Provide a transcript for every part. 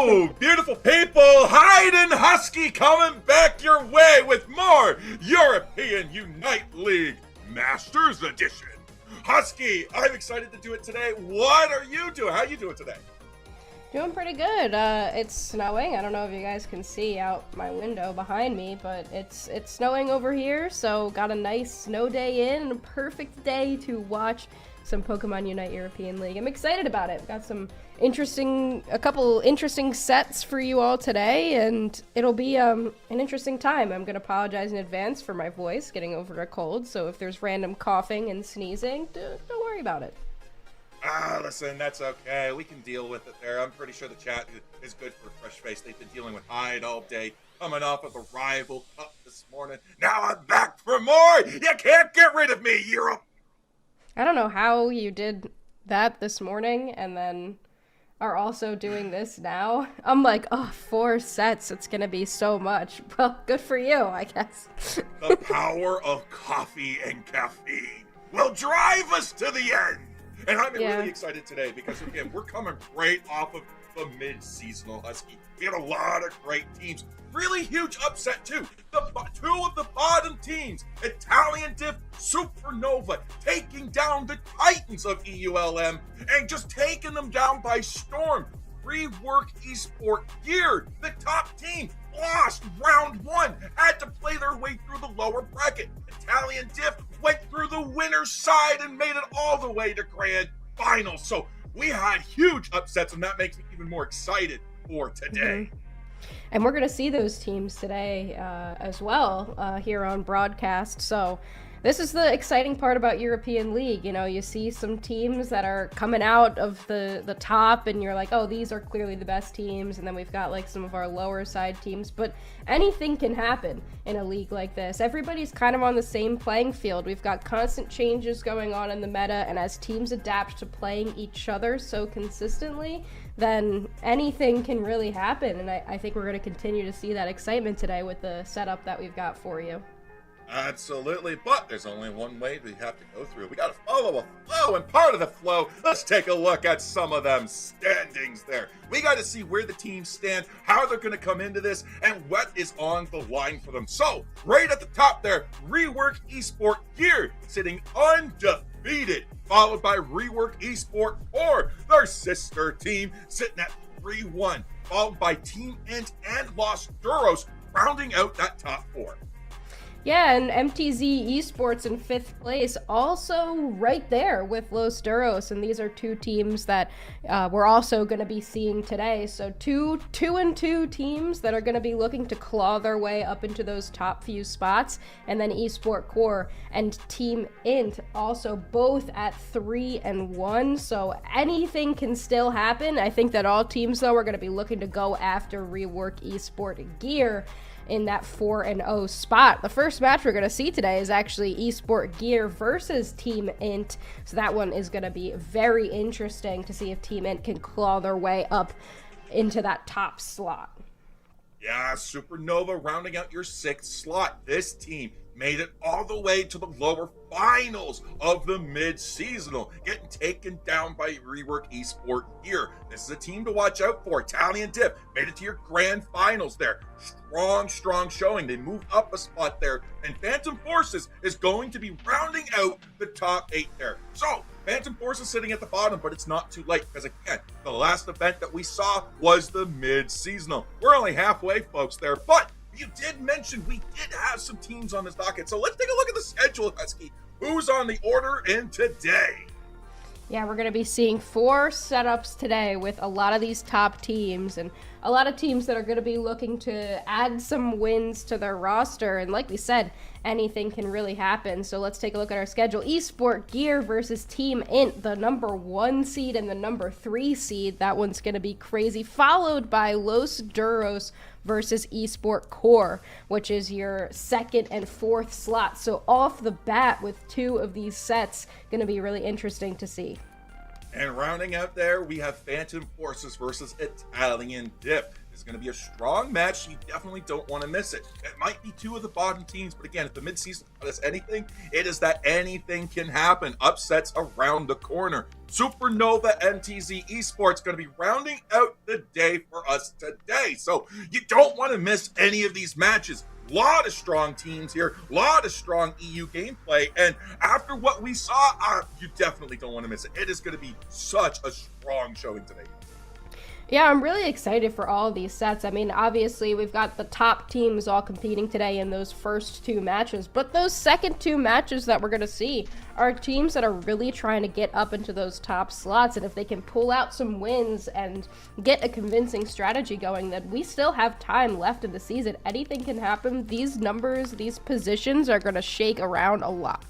Hello, beautiful people! Hyde and Husky coming back your way with more European Unite League Masters Edition. Husky, I'm excited to do it today. What are you doing? How are you doing today? Doing pretty good. It's snowing. I don't know if you guys can see out my window behind me, but it's snowing over here, so got a nice snow day in and a perfect day to watch some Pokemon Unite European League. I'm excited about it. Got a couple interesting sets for you all today, and it'll be an interesting time. I'm gonna apologize in advance for my voice getting over a cold, so if there's random coughing and sneezing, don't worry about it. Listen, that's okay. We can deal with it there. I'm pretty sure the chat is good for a fresh face. They've been dealing with Hyde all day, coming off of a rival cup this morning. Now I'm back for more! You can't get rid of me, Europe! I don't know how you did that this morning and then are also doing this now. I'm like, 4 sets. It's going to be so much. Well, good for you, I guess. The power of coffee and caffeine will drive us to the end. And I'm really excited today because, again, we're coming right off of the mid-seasonal Husky. We had a lot of great teams. Really huge upset, too. Two of the bottom teams, Italian Diff, Supernova, taking down the Titans of EULM and just taking them down by storm. Rework Esport Gear, the top team, lost round 1, had to play their way through the lower bracket. Italian Diff went through the winner's side and made it all the way to grand finals. So we had huge upsets, and that makes me even more excited for today. Mm-hmm. And we're going to see those teams today as well here on broadcast. So this is the exciting part about European League. You know, you see some teams that are coming out of the top and you're like, oh, these are clearly the best teams. And then we've got like some of our lower side teams. But anything can happen in a league like this. Everybody's kind of on the same playing field. We've got constant changes going on in the meta. And as teams adapt to playing each other so consistently, then anything can really happen. And I think we're going to continue to see that excitement today with the setup that we've got for you. Absolutely, but there's only one way we have to go through. We got to follow a flow, and part of the flow, let's take a look at some of them standings there. We got to see where the teams stand, how they're going to come into this, and what is on the line for them. So, right at the top there, Rework Esport Gear, sitting undefeated, followed by Rework Esport 4, their sister team, sitting at 3-1, followed by Team Int and Los Duros, rounding out that top 4. Yeah, and MTZ Esports in 5th place, also right there with Los Duros, and these are two teams that we're also going to be seeing today. So two and two teams that are going to be looking to claw their way up into those top few spots, and then Esport Core and Team Int also both at 3-1. So anything can still happen. I think that all teams though are going to be looking to go after Rework Esport Gear in that 4-0 spot. The first match we're going to see today is actually Esport Gear versus Team Int, so that one is going to be very interesting to see if Team Int can claw their way up into that top slot. Yeah, Supernova rounding out your 6th slot. This team made it all the way to the lower finals of the mid-seasonal, getting taken down by Rework Esport Gear. This is a team to watch out for. Italian Dip made it to your grand finals there. Strong showing. They moved up a spot there, and Phantom Forces is going to be rounding out the top 8 there. So, Phantom Forces sitting at the bottom, but it's not too late, because again, the last event that we saw was the mid-seasonal. We're only halfway, folks, there, but you did mention we did have some teams on this docket, so let's take a look at the schedule, Husky. Who's on the order in today? Yeah, we're going to be seeing 4 setups today with a lot of these top teams and a lot of teams that are going to be looking to add some wins to their roster. And like we said, anything can really happen. So let's take a look at our schedule. Esport Gear versus Team Int, the number 1 seed and the number 3 seed. That one's going to be crazy. Followed by Los Duros versus Esport Core, which is your 2nd and 4th slot. So off the bat with 2 of these sets, going to be really interesting to see. And rounding out there, we have Phantom Forces versus Italian Dip. It's going to be a strong match. You definitely don't want to miss it. It might be two of the bottom teams, but again, if the midseason taught us anything, it is that anything can happen. Upsets around the corner. Supernova MTZ Esports going to be rounding out the day for us today. So you don't want to miss any of these matches. Lot of strong teams here, lot of strong EU gameplay, and after what we saw, you definitely don't want to miss it. It is going to be such a strong showing today. Yeah, I'm really excited for all of these sets. I mean, obviously, we've got the top teams all competing today in those first two matches, but those second two matches that we're going to see are teams that are really trying to get up into those top slots, and if they can pull out some wins and get a convincing strategy going, then we still have time left in the season. Anything can happen. These numbers, these positions are going to shake around a lot.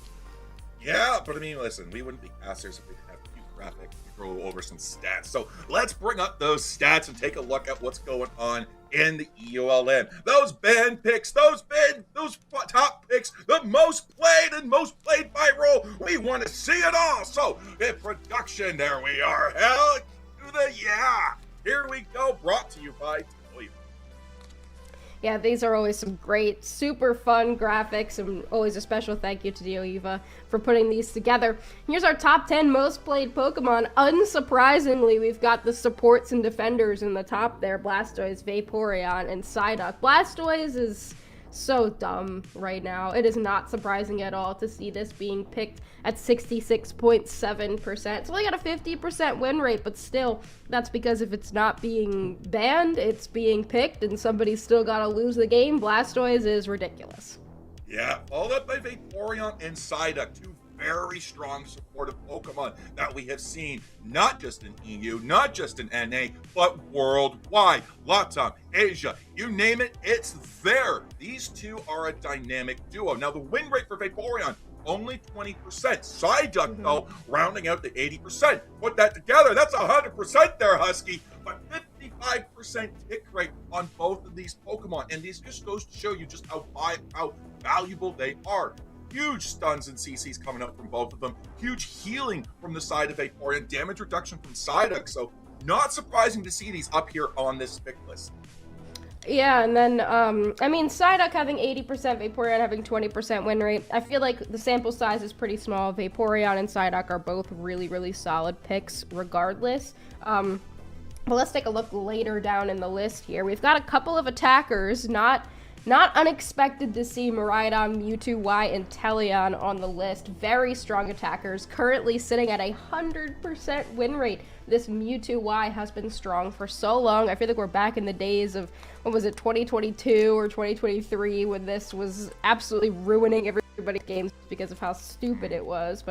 Yeah, but I mean, listen, we wouldn't be casters if we didn't have a few graphics. Go over some stats. So let's bring up those stats and take a look at what's going on in the EULM. Those band picks, those top picks, the most played and most played by role. We want to see it all. So in production, there we are. Hell to the yeah. Here we go. Brought to you by Toy. Yeah, these are always some great, super fun graphics, and always a special thank you to DioEva for putting these together. Here's our top 10 most played Pokemon. Unsurprisingly, we've got the supports and defenders in the top there, Blastoise, Vaporeon, and Psyduck. Blastoise is so dumb right now. It is not surprising at all to see this being picked at 66.7%. It's only got a 50% win rate, but still, that's because if it's not being banned, it's being picked, and somebody's still got to lose the game. Blastoise is ridiculous. Yeah, followed up by Vaporeon and Psyduck, two very strong supportive Pokemon that we have seen not just in EU, not just in NA, but worldwide. Latam, Asia, you name it, it's there. These two are a dynamic duo. Now, the win rate for Vaporeon, only 20%. Psyduck, though, rounding out to 80%. Put that together, that's 100% there, Husky. But 55% hit rate on both of these Pokemon. And these just goes to show you just how valuable they are. Huge stuns and CCs coming up from both of them. Huge healing from the side of Vaporeon. Damage reduction from Psyduck. So not surprising to see these up here on this pick list. Yeah, and then, I mean, Psyduck having 80%, Vaporeon having 20% win rate. I feel like the sample size is pretty small. Vaporeon and Psyduck are both really, really solid picks regardless. But let's take a look later down in the list here. We've got a couple of attackers, not unexpected to see Miraidon, Mewtwo Y, and Teleon on the list. Very strong attackers, currently sitting at 100% win rate. This Mewtwo Y has been strong for so long. I feel like we're back in the days of, 2022 or 2023, when this was absolutely ruining everybody's games because of how stupid it was.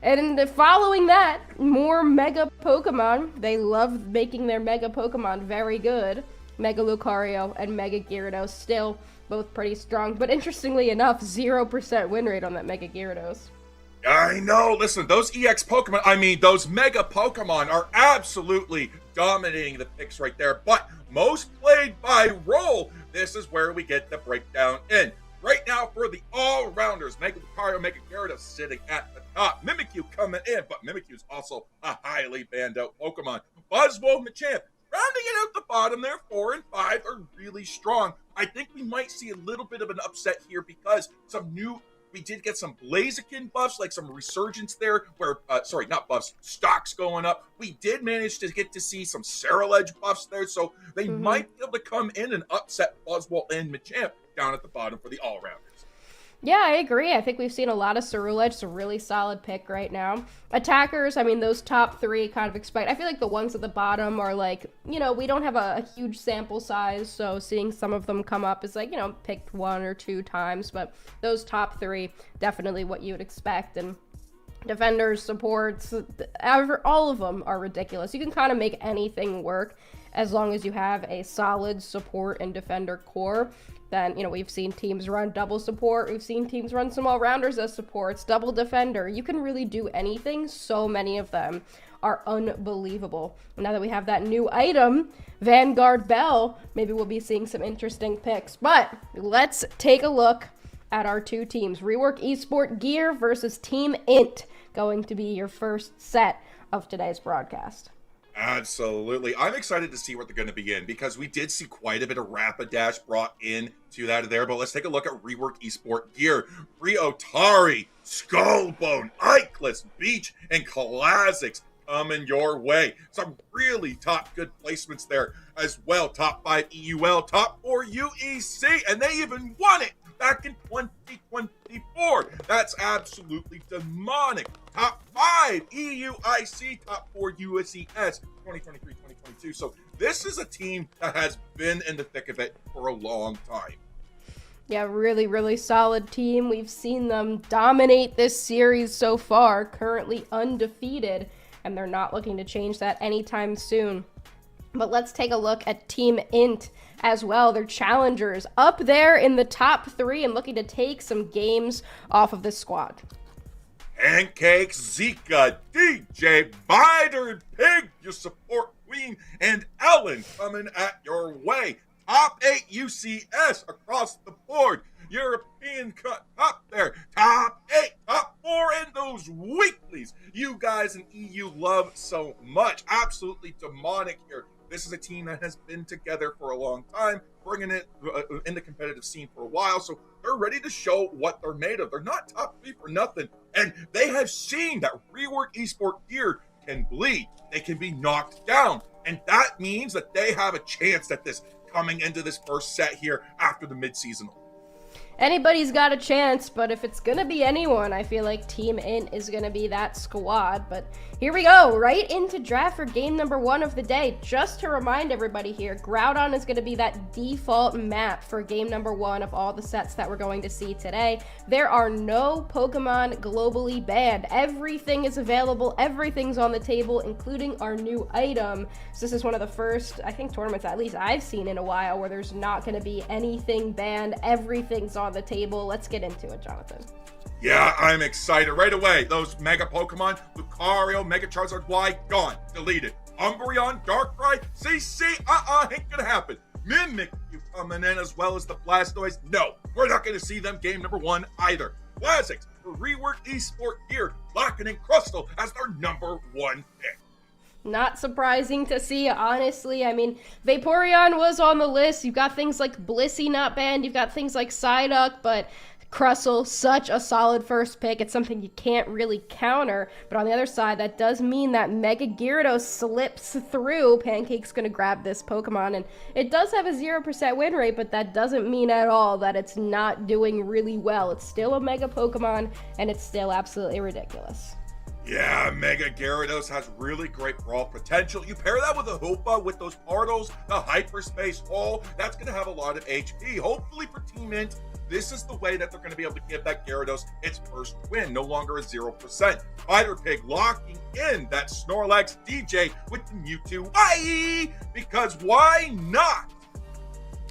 And following that, more Mega Pokemon. They love making their Mega Pokemon very good. Mega Lucario and Mega Gyarados, still both pretty strong, but interestingly enough, 0% win rate on that Mega Gyarados. I know, listen, those those Mega Pokemon are absolutely dominating the picks right there, but most played by role, this is where we get the breakdown in. Right now for the all-rounders, Mega Lucario, Mega Gyarados sitting at the top. Mimikyu coming in, but Mimikyu is also a highly banned out Pokemon. Buzzwole, Machamp, rounding it out the bottom there, 4 and 5 are really strong. I think we might see a little bit of an upset here because we did get some Blaziken buffs, like some resurgence there, where, not buffs, stocks going up. We did manage to get to see some Ceruledge buffs there, so they might be able to come in and upset Buzzwole and Machamp down at the bottom for the all-rounders. Yeah, I agree. I think we've seen a lot of Ceruledge. It's a really solid pick right now. Attackers, those top three kind of expect. I feel like the ones at the bottom are like, we don't have a huge sample size, so seeing some of them come up is like, picked 1 or 2 times. But those top three, definitely what you would expect. And defenders, supports, all of them are ridiculous. You can kind of make anything work as long as you have a solid support and defender core. Then, we've seen teams run double support. We've seen teams run some all-rounders as supports, double defender. You can really do anything. So many of them are unbelievable. Now that we have that new item, Vanguard Bell, maybe we'll be seeing some interesting picks. But let's take a look at our two teams. Rework Esport Gear versus Team Int, going to be your first set of today's broadcast. Absolutely. I'm excited to see what they're going to be in because we did see quite a bit of Rapidash brought in to that there. But let's take a look at Rework Esport gear. Ryotari, Skullbone, Ickless, Beach, and Classics coming your way. Some really top good placements there as well. Top 5 EUL, top 4 UEC, and they even won it back in 2024. That's absolutely demonic. Top 5 EUIC, top 4 USES 2023-2022. So this is a team that has been in the thick of it for a long time. Yeah, really, really solid team. We've seen them dominate this series so far, currently undefeated, and they're not looking to change that anytime soon. But let's take a look at Team Int as well. They're challengers up there in the top 3 and looking to take some games off of this squad. Pancake, Zika, DJ, Bider, Pig, your support queen, and Ellen coming at your way. Top 8 UCS across the board. European cut up there. Top 8, top 4 in those weeklies you guys in EU love so much. Absolutely demonic here. This is a team that has been together for a long time, bringing it in the competitive scene for a while, so they're ready to show what they're made of. They're not top 3 for nothing, and they have seen that Rework Esport gear can bleed. They can be knocked down, and that means that they have a chance at this coming into this first set here after the mid-seasonal. Anybody's got a chance, but if it's gonna be anyone, I feel like Team Int is gonna be that squad. But here we go, right into draft for game number 1 of the day. Just to remind everybody here, Groudon is gonna be that default map for game number 1 of all the sets that we're going to see today. There are no Pokemon globally banned. Everything is available, everything's on the table, including our new item. So this is one of the first, I think, tournaments at least I've seen in a while where there's not gonna be anything banned. Everything's on the table. Let's get into it, Jonathan. Yeah, I'm excited. Right away, those Mega Pokemon, Lucario, Mega Charizard Y, gone, deleted. Umbreon, Darkrai, CC, ain't gonna happen. Mimic, you coming in as well as the Blastoise? No, we're not gonna see them game number 1 either. Classics, for Rework Esport gear, locking in Crustle as their number 1 pick. Not surprising to see, honestly. I mean, Vaporeon was on the list. You've got things like Blissey not banned. You've got things like Psyduck, but Crustle, such a solid first pick. It's something you can't really counter. But on the other side, that does mean that Mega Gyarados slips through. Pancake's going to grab this Pokemon, and it does have a 0% win rate, but that doesn't mean at all that it's not doing really well. It's still a Mega Pokemon, and it's still absolutely ridiculous. Yeah, Mega Gyarados has really great brawl potential. You pair that with a Hoopa, with those portals, the Hyperspace Hole, that's going to have a lot of HP. Hopefully for Team Int, this is the way that they're going to be able to give that Gyarados its first win, no longer a 0%. Spider Pig locking in that Snorlax DJ with the Mewtwo. Why? Because why not?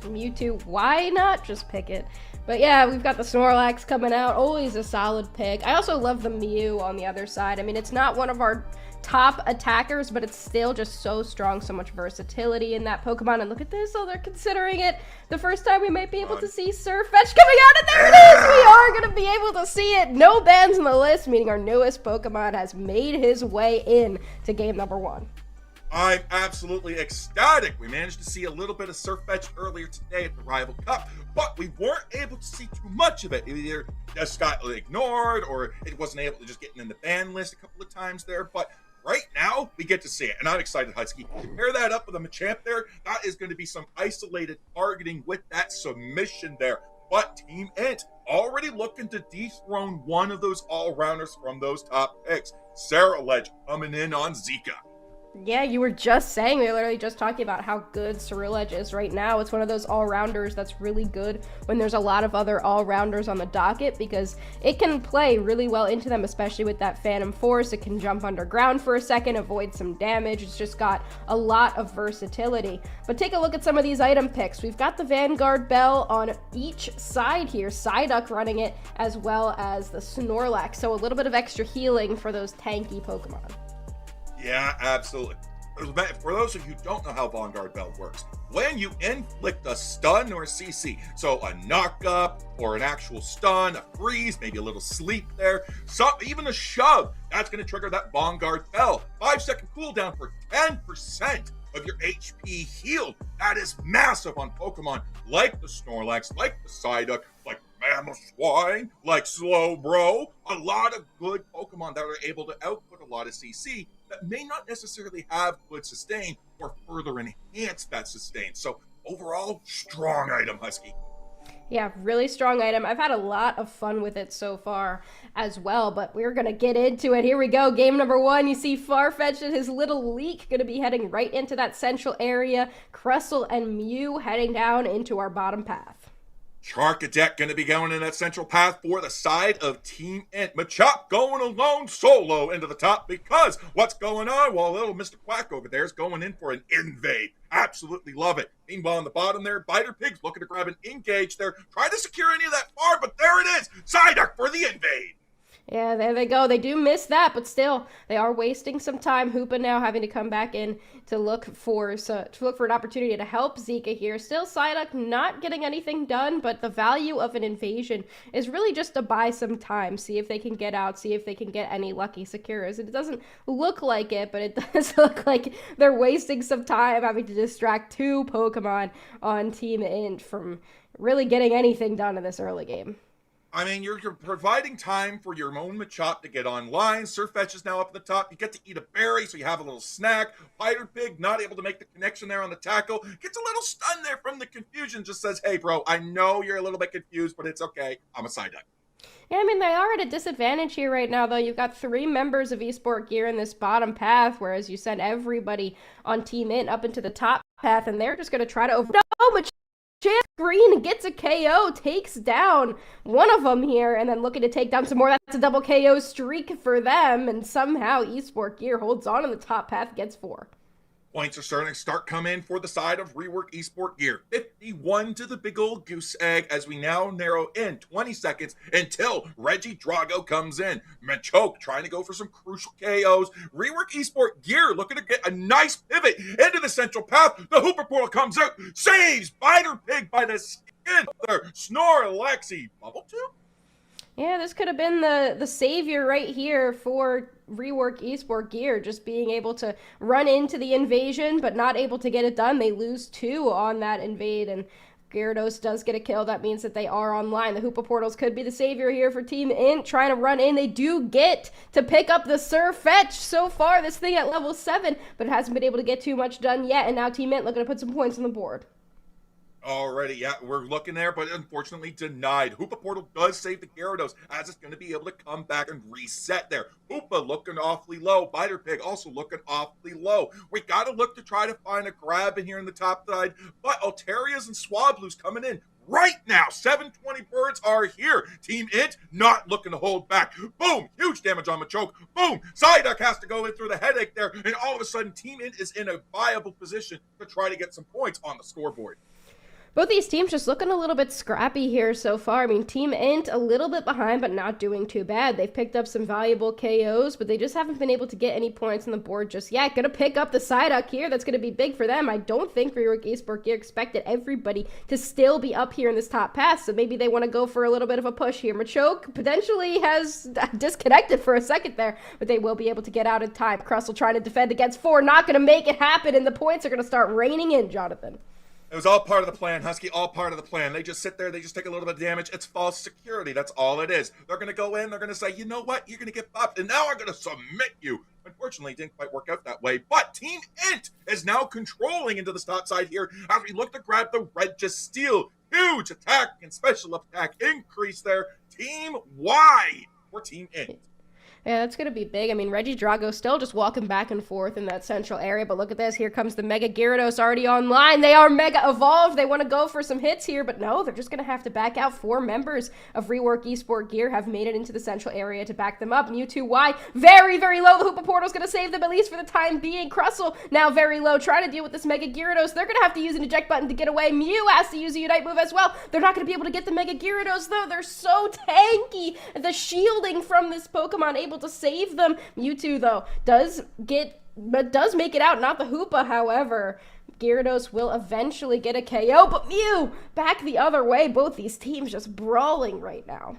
Mewtwo, why not? Just pick it. But yeah, we've got the Snorlax coming out, always a solid pick. I also love the Mew on the other side. I mean, it's not one of our top attackers, but it's still just so strong, so much versatility in that Pokemon. And look at this, oh, they're considering it the first time we might be able to see Surfetch coming out, and there it is! We are going to be able to see it. No bans on the list, meaning our newest Pokemon has made his way in to game number 1. I'm absolutely ecstatic. We managed to see a little bit of Surfetch earlier today at the Rival Cup, but we weren't able to see too much of it. It either just got ignored or it wasn't able to just get in the ban list a couple of times there. But right now, we get to see it, and I'm excited, Husky. Pair that up with a Machamp there. That is going to be some isolated targeting with that submission there. But Team Int already looking to dethrone one of those all-rounders from those top picks. Sarah Ledge coming in on Zika. Yeah, you were just saying, we were literally just talking about how good Ceruledge is right now. It's one of those all-rounders that's really good when there's a lot of other all-rounders on the docket because it can play really well into them, especially with that Phantom Force. It can jump underground for a second, avoid some damage. It's just got a lot of versatility. But take a look at some of these item picks. We've got the Vanguard Bell on each side here, Psyduck running it, as well as the Snorlax. So a little bit of extra healing for those tanky Pokemon. Yeah, absolutely. For those of you who don't know how Vanguard Bell works, when you inflict a stun or a CC. So a knock up or an actual stun, a freeze, maybe a little sleep there, even a shove, that's going to trigger that Vanguard Bell. 5-second cooldown for 10% of your HP healed. That is massive on Pokemon like the Snorlax, like the Psyduck, like Mamoswine, like Slowbro. A lot of good Pokemon that are able to output a lot of CC that may not necessarily have good sustain or further enhance that sustain. So overall, strong item, Husky. Yeah, really strong item. I've had a lot of fun with it so far as well, but we're going to get into it. Here we go. Game number 1. You see Farfetch'd and his little leak going to be heading right into that central area. Crustle and Mew heading down into our bottom path. Charcadet going to be going in that central path for the side of Team Int. Machop going alone solo into the top because what's going on? Well, little Mr. Quack over there is going in for an invade. Absolutely love it. Meanwhile, on the bottom there, Biter Pig's looking to grab an engage there. Try to secure any of that farm, but there it is. Psyduck for the invade. Yeah, there they go. They do miss that, but still, they are wasting some time. Hoopa now having to come back in to look for an opportunity to help Zika here. Still, Psyduck not getting anything done, but the value of an invasion is really just to buy some time, see if they can get out, see if they can get any lucky Sakuras. It doesn't look like it, but it does look like they're wasting some time having to distract 2 Pokemon on Team Int from really getting anything done in this early game. I mean, you're providing time for your own Machop to get online. Surfetch is now up at the top. You get to eat a berry, so you have a little snack. Biter Pig not able to make the connection there on the tackle. Gets a little stun there from the confusion. Just says, hey, bro, I know you're a little bit confused, but it's okay. I'm a Psyduck. Yeah, I mean, they are at a disadvantage here right now, though. You've got 3 members of Esport Gear in this bottom path, whereas you send everybody on Team Int up into the top path, and they're just going to try to Green gets a KO, takes down one of them here, and then looking to take down some more. That's a double KO streak for them, and somehow Esport Gear holds on the top path, gets 4. Points are starting to come in for the side of Rework Esport Gear. 51 to the big old goose egg as we now narrow in 20 seconds until Reggie Drago comes in. Machoke trying to go for some crucial KOs. Rework Esport Gear looking to get a nice pivot into the central path. The Hooper Portal comes out, saves Biter Pig by the skin there. Snorlaxy Bubble Tube? Yeah, this could have been the savior right here for Rework Esport Gear, just being able to run into the invasion, but not able to get it done. They lose 2 on that invade, and Gyarados does get a kill. That means that they are online. The Hoopa Portals could be the savior here for Team Int, trying to run in. They do get to pick up the Surfetch so far, this thing at level 7, but it hasn't been able to get too much done yet, and now Team Int looking to put some points on the board. Already, yeah, we're looking there, but unfortunately denied. Hoopa Portal does save the Gyarados, as it's going to be able to come back and reset there. Hoopa looking awfully low. Biter Pig also looking awfully low. We got to look to try to find a grab in here in the top side, but Alteria's and Swablu's coming in right now. 720 birds are here. Team Int not looking to hold back. Boom, huge damage on Machoke. Boom, Psyduck has to go in through the headache there, and all of a sudden Team Int is in a viable position to try to get some points on the scoreboard. Both these teams just looking a little bit scrappy here so far. I mean, Team Int a little bit behind, but not doing too bad. They've picked up some valuable KOs, but they just haven't been able to get any points on the board just yet. Gonna pick up the Psyduck here. That's gonna be big for them. I don't think Rework Esport Gear expected everybody to still be up here in this top pass, so maybe they want to go for a little bit of a push here. Machoke potentially has disconnected for a second there, but they will be able to get out in time. Crustle trying to defend against 4, not gonna make it happen, and the points are gonna start raining in, Jonathan. It was all part of the plan, Husky, all part of the plan. They just sit there, they just take a little bit of damage. It's false security, that's all it is. They're going to go in, they're going to say, you know what, you're going to get buffed, and now I'm going to submit you. Unfortunately, it didn't quite work out that way, but Team Int is now controlling into the top side here as we look to grab the Registeel. Huge attack and special attack increase there, team-wide for Team Int. Yeah, that's going to be big. I mean, Reggie Drago still just walking back and forth in that central area, but look at this. Here comes the Mega Gyarados already online. They are Mega Evolved. They want to go for some hits here, but no, they're just going to have to back out. 4 members of Rework Esport Gear have made it into the central area to back them up. Mewtwo very, very low. The Hoopa Portal's going to save them, at least for the time being. Crustle now very low, trying to deal with this Mega Gyarados. They're going to have to use an eject button to get away. Mew has to use a Unite move as well. They're not going to be able to get the Mega Gyarados, though. They're so tanky. The shielding from this Pokemon able to save them. Mewtwo, though, does make it out. Not the Hoopa, however. Gyarados will eventually get a KO, but Mew back the other way. Both these teams just brawling right now.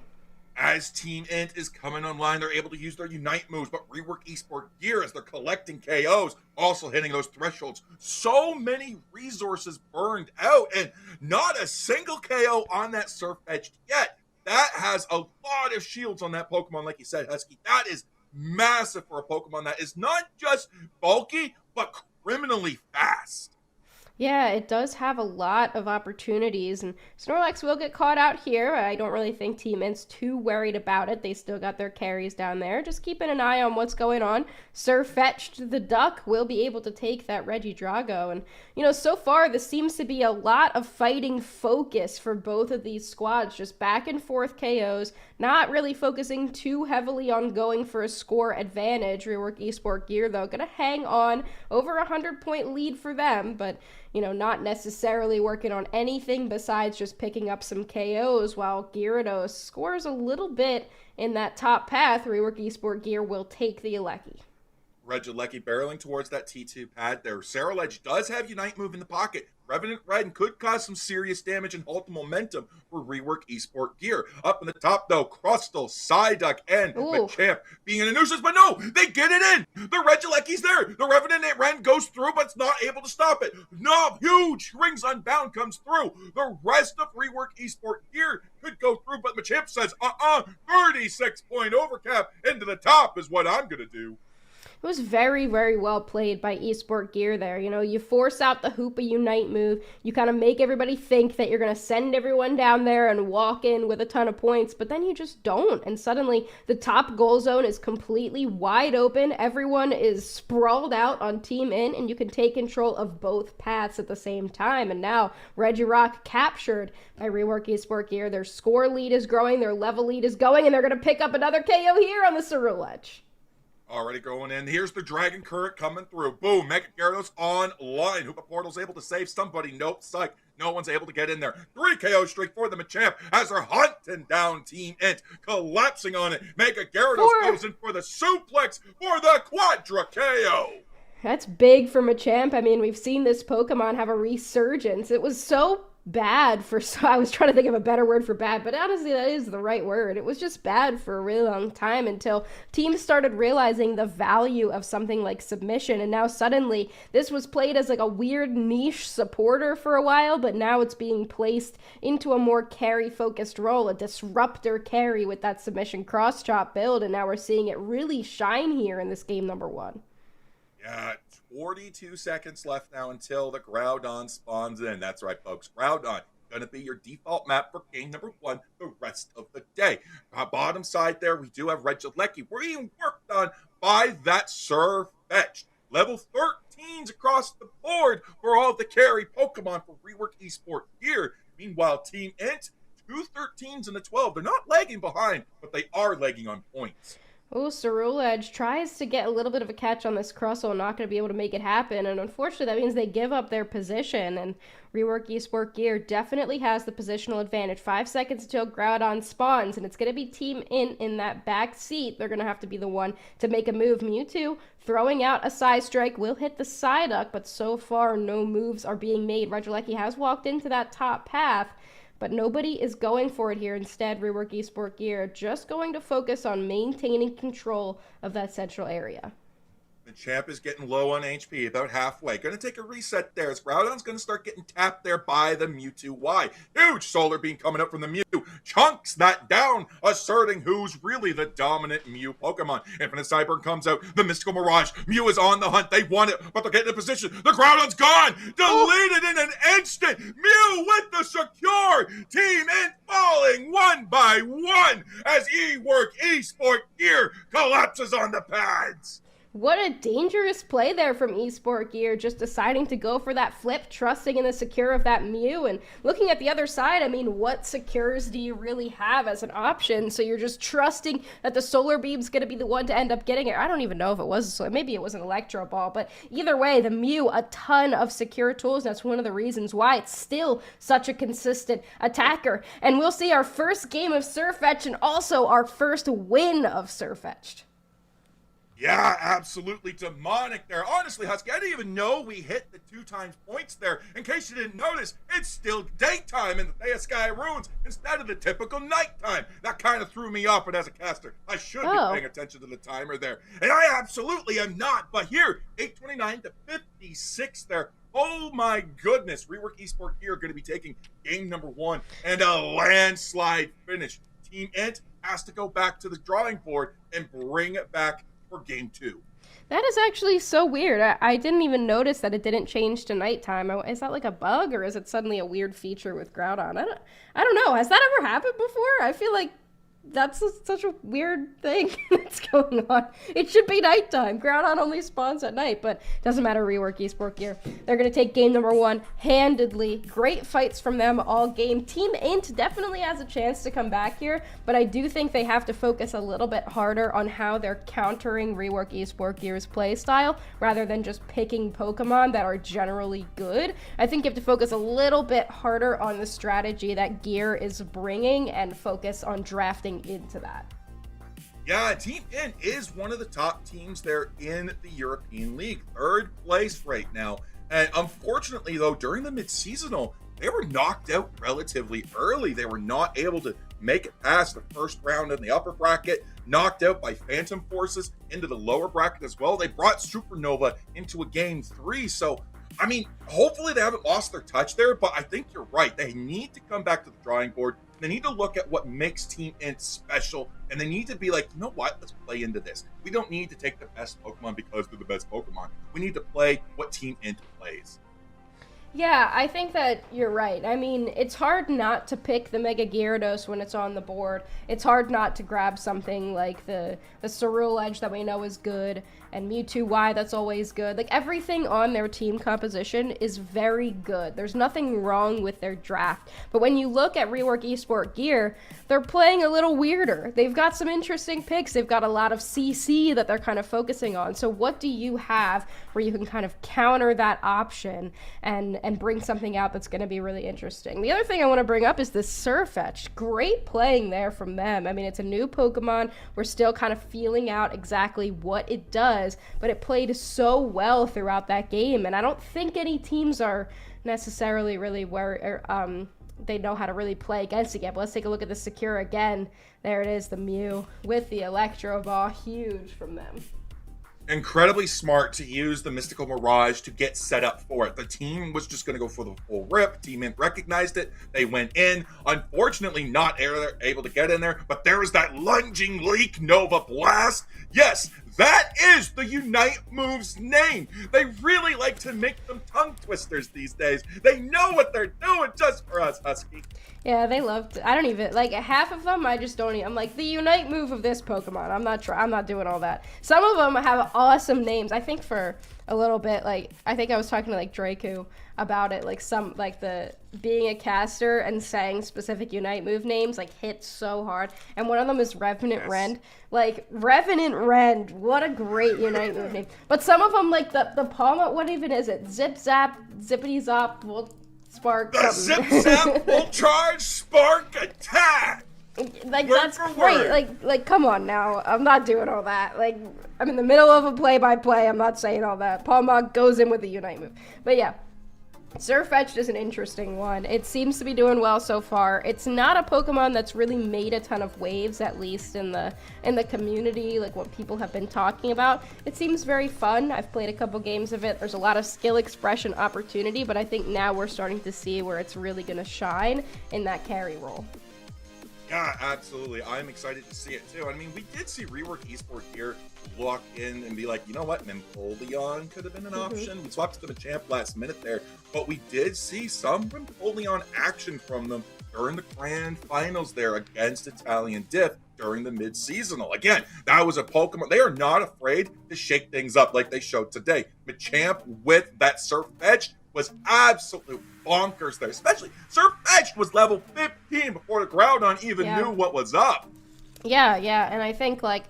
As Team Int is coming online, they're able to use their Unite moves, but Rework Esport Gear as they're collecting KOs, also hitting those thresholds. So many resources burned out, and not a single KO on that Surfetched yet. That has a lot of shields on that Pokemon, like you said, Husky. That is massive for a Pokemon that is not just bulky, but criminally fast. Yeah, it does have a lot of opportunities, and Snorlax will get caught out here. I don't really think Team Int's too worried about it. They still got their carries down there. Just keeping an eye on what's going on. Surfetched the Duck will be able to take that Regidrago, and, so far this seems to be a lot of fighting focus for both of these squads, just back and forth KOs, not really focusing too heavily on going for a score advantage. Rework Esport Gear, though, gonna hang on over 100-point lead for them, but not necessarily working on anything besides just picking up some KOs, while Gyarados scores a little bit in that top path. Rework Esport Gear will take the Alecki. Regilecki barreling towards that T2 pad there. Ceruledge does have Unite move in the pocket. Revenant Red could cause some serious damage and halt the momentum for Rework Esport Gear. Up in the top, though, Crustle, Psyduck, and Machamp being in a nuisance, but no, they get it in. The Regilecki's there. The Revenant Red goes through, but it's not able to stop it. No, huge Rings Unbound comes through. The rest of Rework Esport Gear could go through, but Machamp says, 36-point overcap into the top is what I'm going to do. It was very, very well played by Esport Gear there. You force out the Hoopa Unite move. You kind of make everybody think that you're going to send everyone down there and walk in with a ton of points, but then you just don't. And suddenly the top goal zone is completely wide open. Everyone is sprawled out on Team Int, and you can take control of both paths at the same time. And now Regirock captured by Rework Esport Gear. Their score lead is growing, their level lead is going, and they're going to pick up another KO here on the Ceruledge. Already going in. Here's the Dragon Current coming through. Boom. Mega Gyarados online. Hoopa Portal's able to save somebody. Nope. Psych. No one's able to get in there. 3 KO streak for the Machamp as they're hunting down Team Int. Collapsing on it. Mega Gyarados goes in for the suplex for the Quadra KO. That's big for Machamp. I mean, we've seen this Pokemon have a resurgence. It was so bad I was trying to think of a better word for bad, but honestly that is the right word. It was just bad for a really long time until teams started realizing the value of something like submission, and now suddenly this was played as like a weird niche supporter for a while, but now it's being placed into a more carry focused role, a disruptor carry with that submission cross chop build, and now we're seeing it really shine here in this game number 1. Yeah, 42 seconds left now until the Groudon spawns in. That's right, folks. Groudon going to be your default map for game number 1 the rest of the day. Bottom side there, we do have Regilecki. We're being worked on by that Surfetched. Level 13s across the board for all the carry Pokemon for Rework Esport Gear. Meanwhile, Team Int, 2 13s and a 12. They're not lagging behind, but they are lagging on points. Oh, Ceruledge tries to get a little bit of a catch on this Crustle, not going to be able to make it happen, and unfortunately that means they give up their position, and Rework Esport Gear definitely has the positional advantage. 5 seconds until Groudon spawns, and it's going to be Team Int in that back seat. They're going to have to be the one to make a move. Mewtwo throwing out a Side Strike will hit the Psyduck, but so far no moves are being made. Regilecki has walked into that top path, but nobody is going for it here. Instead, Rework Esport Gear just going to focus on maintaining control of that central area. The champ is getting low on HP, about halfway. Going to take a reset there as Groudon's going to start getting tapped there by the Mewtwo Y. Huge Solar Beam coming up from the Mew. Chunks that down, asserting who's really the dominant Mew Pokemon. Infinite Cyber comes out. The Mystical Mirage. Mew is on the hunt. They want it, but they're getting in position. The Groudon's gone. Deleted in an instant. Mew with the secure. Team Int falling one by one as Rework Esport Gear collapses on the pads. What a dangerous play there from Esport Gear, just deciding to go for that flip, trusting in the secure of that Mew, and looking at the other side, I mean, what secures do you really have as an option? So you're just trusting that the Solar Beam's going to be the one to end up getting it. I don't even know if it was, maybe it was an Electro Ball, but either way, the Mew, a ton of secure tools. That's one of the reasons why it's still such a consistent attacker. And we'll see our first game of Surfetched and also our first win of Surfetched. Yeah, absolutely demonic there. Honestly, Husky, I didn't even know we hit the 2 times points there. In case you didn't notice, it's still daytime in the Thea Sky Ruins instead of the typical nighttime. That kind of threw me off, but as a caster, I should be paying attention to the timer there. And I absolutely am not. But here, 8:29 to 56 there. Oh my goodness, Rework Esport Gear going to be taking game number 1 and a landslide finish. Team Ent has to go back to the drawing board and bring it back for game 2. That is actually so weird. I didn't even notice that it didn't change to nighttime. Is that like a bug, or is it suddenly a weird feature with Groudon? I don't know. Has that ever happened before? I feel like that's such a weird thing that's going on. It should be nighttime. Groudon only spawns at night, but doesn't matter. Rework Esport Gear. They're going to take game number 1 handedly. Great fights from them all game. Team Int definitely has a chance to come back here, but I do think they have to focus a little bit harder on how they're countering Rework Esport Gear's play style rather than just picking Pokemon that are generally good. I think you have to focus a little bit harder on the strategy that Gear is bringing and focus on drafting into that. Yeah, Team Int is one of the top teams there in the European League. 3rd place right now. And unfortunately, though, during the mid-seasonal, they were knocked out relatively early. They were not able to make it past the first round in the upper bracket, knocked out by Phantom Forces into the lower bracket as well. They brought Supernova into a game 3. So, I mean, hopefully they haven't lost their touch there, but I think you're right. They need to come back to the drawing board. They need to look at what makes Team Int special, and they need to be like, you know what, let's play into this. We don't need to take the best Pokemon because they're the best Pokemon. We need to play what Team Int plays. Yeah, I think that you're right. I mean, it's hard not to pick the Mega Gyarados when it's on the board. It's hard not to grab something like the Ceruledge Edge that we know is good, and Mewtwo Y that's always good. Like, everything on their team composition is very good. There's nothing wrong with their draft. But when you look at Rework Esport Gear, they're playing a little weirder. They've got some interesting picks. They've got a lot of CC that they're kind of focusing on. So what do you have where you can kind of counter that option and bring something out that's going to be really interesting? The other thing I want to bring up is this Surfetch. Great playing there from them. I mean, it's a new Pokemon. We're still kind of feeling out exactly what it does, but it played so well throughout that game, and I don't think any teams are necessarily really they know how to really play against it yet. But let's take a look at the Sakura again. There it is, the Mew with the Electro Ball. Huge from them. Incredibly smart to use the Mystical Mirage to get set up for it. The team was just going to go for the full rip. Team Int recognized it. They went in. Unfortunately, not able to get in there, but there is that lunging Leak Nova Blast. Yes, that is the Unite move's name. They really like to make them tongue twisters these days. They know what they're doing just for us, Husky. Yeah, they loved it. I don't even, like, half of them, I just don't even, I'm like, the Unite move of this Pokemon. I'm not doing all that. Some of them have awesome names. I think for a little bit, like, I think I was talking to, like, Draku about it, like, the being a caster and saying specific Unite move names, like, hits so hard. And one of them is Revenant Rend. Like, Revenant Rend, what a great Unite move name. But some of them, like, the Palma, what even is it? Zip Zap, Zippity Zop, Spark. The Zip Zap will charge Spark Attack. Like, that's great. Like, come on now. I'm not doing all that. Like, I'm in the middle of a play-by-play. I'm not saying all that. Palma goes in with the Unite move. But yeah, Surfetch is an interesting one. It seems to be doing well so far. It's not a Pokemon that's really made a ton of waves, at least in the community, like what people have been talking about. It seems very fun. I've played a couple games of it. There's a lot of skill expression opportunity, but I think now we're starting to see where it's really going to shine in that carry role. Yeah, absolutely. I'm excited to see it too. I mean, we did see Rework Esport here look in and be like, you know what, Mempoleon could have been an option. We swapped to the Machamp last minute there, but we did see some Mempoleon action from them during the grand finals there against Italian Diff during the mid-seasonal. Again, that was a Pokemon. They are not afraid to shake things up like they showed today. Machamp with that Surfetch was absolute bonkers there. Especially Surfetch was level 15 before the Groudon even knew what was up. Yeah, and I think like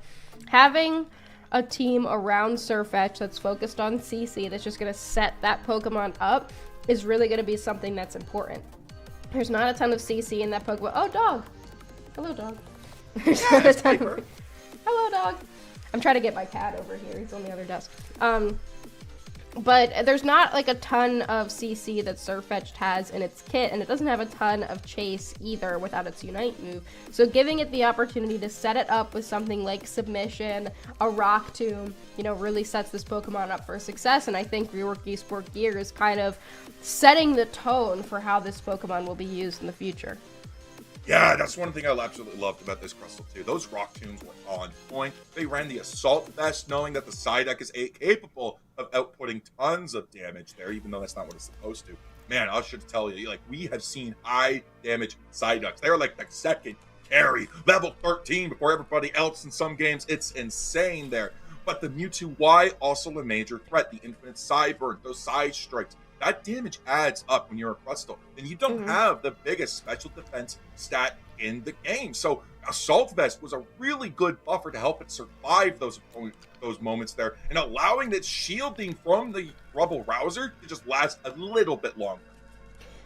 having a team around Surfetch that's focused on CC that's just going to set that Pokemon up is really going to be something that's important. There's not a ton of CC in that Pokemon. Oh, dog. Hello, dog. There's not a ton of... Hello, dog. I'm trying to get my cat over here. He's on the other desk. But there's not like a ton of CC that Sirfetch'd has in its kit, and it doesn't have a ton of Chase either without its Unite move. So giving it the opportunity to set it up with something like Submission, a Rock Tomb, really sets this Pokemon up for success, and I think Rework Esport Gear is kind of setting the tone for how this Pokemon will be used in the future. Yeah, that's one thing I absolutely loved about this Crystal too. Those Rock Tombs were on point. They ran the Assault Vest knowing that the Psyduck is capable of outputting tons of damage there, even though that's not what it's supposed to. Man, I should tell you, like, we have seen high damage Psyducks. They're like the second carry, level 13 before everybody else in some games. It's insane there. But the Mewtwo Y, also a major threat. The Infinite Psyburn, those Side Strikes. That damage adds up when you're a Crustle. And you don't have the biggest special defense stat in the game. So Assault Vest was a really good buffer to help it survive those moments there, and allowing that shielding from the Rubble Rouser to just last a little bit longer.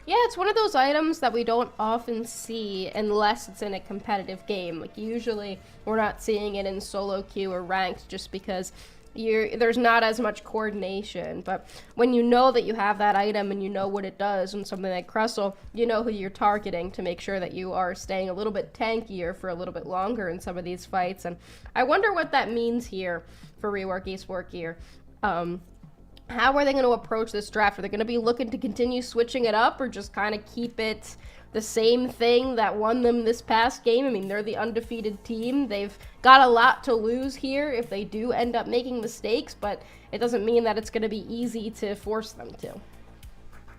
Yeah, it's one of those items that we don't often see unless it's in a competitive game. Like, usually we're not seeing it in solo queue or ranked just because there's not as much coordination. But when you know that you have that item and you know what it does and something like Crustle, you know who you're targeting to make sure that you are staying a little bit tankier for a little bit longer in some of these fights. And I wonder what that means here for Rework Esport Gear. How are they going to approach this draft? Are they going to be looking to continue switching it up or just kind of keep it the same thing that won them this past game? I mean, they're the undefeated team. They've got a lot to lose here if they do end up making mistakes, but it doesn't mean that it's going to be easy to force them to.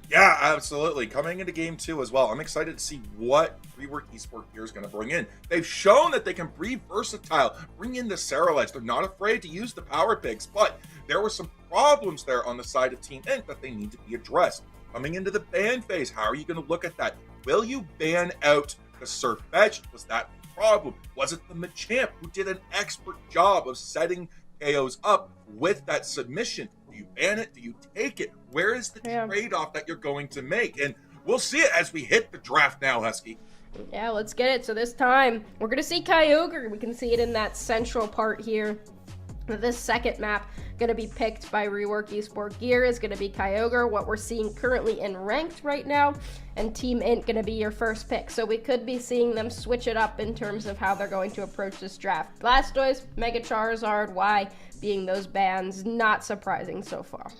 Yeah, absolutely. Coming into game 2 as well, I'm excited to see what Rework Esport Gear is going to bring in. They've shown that they can be versatile, bring in the Ceruledge. They're not afraid to use the Power Pigs, but there were some problems there on the side of Team Int that they need to be addressed. Coming into the ban phase, how are you going to look at that? Will you ban out the Sirfetch'd? Was that the problem? Was it the Machamp who did an expert job of setting KOs up with that submission? Do you ban it? Do you take it? Where is the trade-off that you're going to make? And we'll see it as we hit the draft now, Husky. Yeah, let's get it. So this time, we're going to see Kyogre. We can see it in that central part here. This second map going to be picked by Rework Esport Gear is going to be Kyogre, what we're seeing currently in ranked right now, and Team Int going to be your first pick. So we could be seeing them switch it up in terms of how they're going to approach this draft. Blastoise, Mega Charizard, Y being those bans, not surprising so far.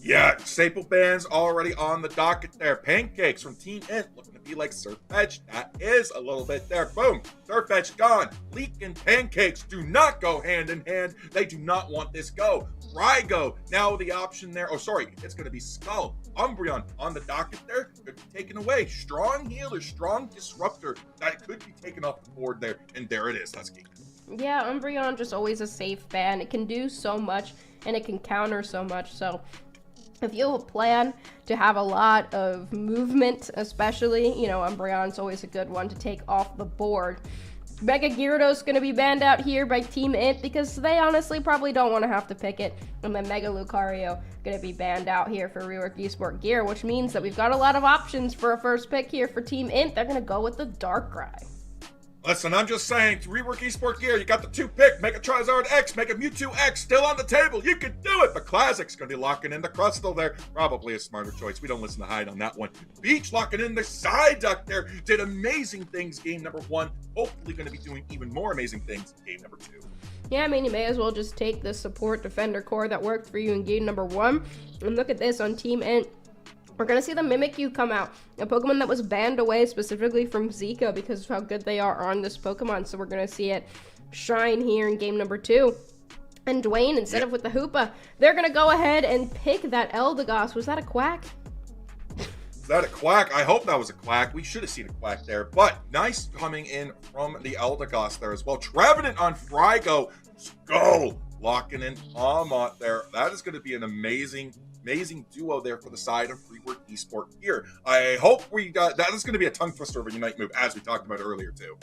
Yeah, staple bands already on the docket there. Pancakes from Team Int looking to be like Sirfetch'd. That is a little bit there. Boom. Sirfetch'd gone. Leek and Pancakes do not go hand in hand. They do not want this go. Rygo, now the option there. Oh, sorry. It's going to be Skull. Umbreon on the docket there. Could be taken away. Strong healer, strong disruptor. That could be taken off the board there. And there it is, Husky. Yeah, Umbreon just always a safe ban. It can do so much and it can counter so much. So if you have a plan to have a lot of movement, especially, Umbreon's always a good one to take off the board. Mega Gyarados going to be banned out here by Team Int because they honestly probably don't want to have to pick it. And then Mega Lucario going to be banned out here for Rework Esport Gear, which means that we've got a lot of options for a first pick here for Team Int. They're going to go with the Darkrai. Listen, I'm just saying, to Rework Esport Gear, you got the 2-pick, Mega Charizard X, Mega Mewtwo X, still on the table. You can do it. The Classic's going to be locking in the Crustle there. Probably a smarter choice. We don't listen to Hyde on that one. Beach locking in the Psyduck there. Did amazing things game number 1. Hopefully going to be doing even more amazing things in game number 2. Yeah, I mean, you may as well just take the support defender core that worked for you in game number 1. And look at this on Team Int. We're going to see the Mimikyu come out, a Pokemon that was banned away specifically from Zika because of how good they are on this Pokemon. So we're going to see it shine here in game number 2. And Dwayne, instead of with the Hoopa, they're going to go ahead and pick that Eldegoss. Was that a quack? Is that a quack? I hope that was a quack. We should have seen a quack there. But nice coming in from the Eldegoss there as well. Trevenant on Frygo. Skull locking in Palmont there. That is going to be an amazing duo there for the side of Rework Esport Gear. I hope we got that. Is going to be a tongue twister of a Unite move, as we talked about earlier too.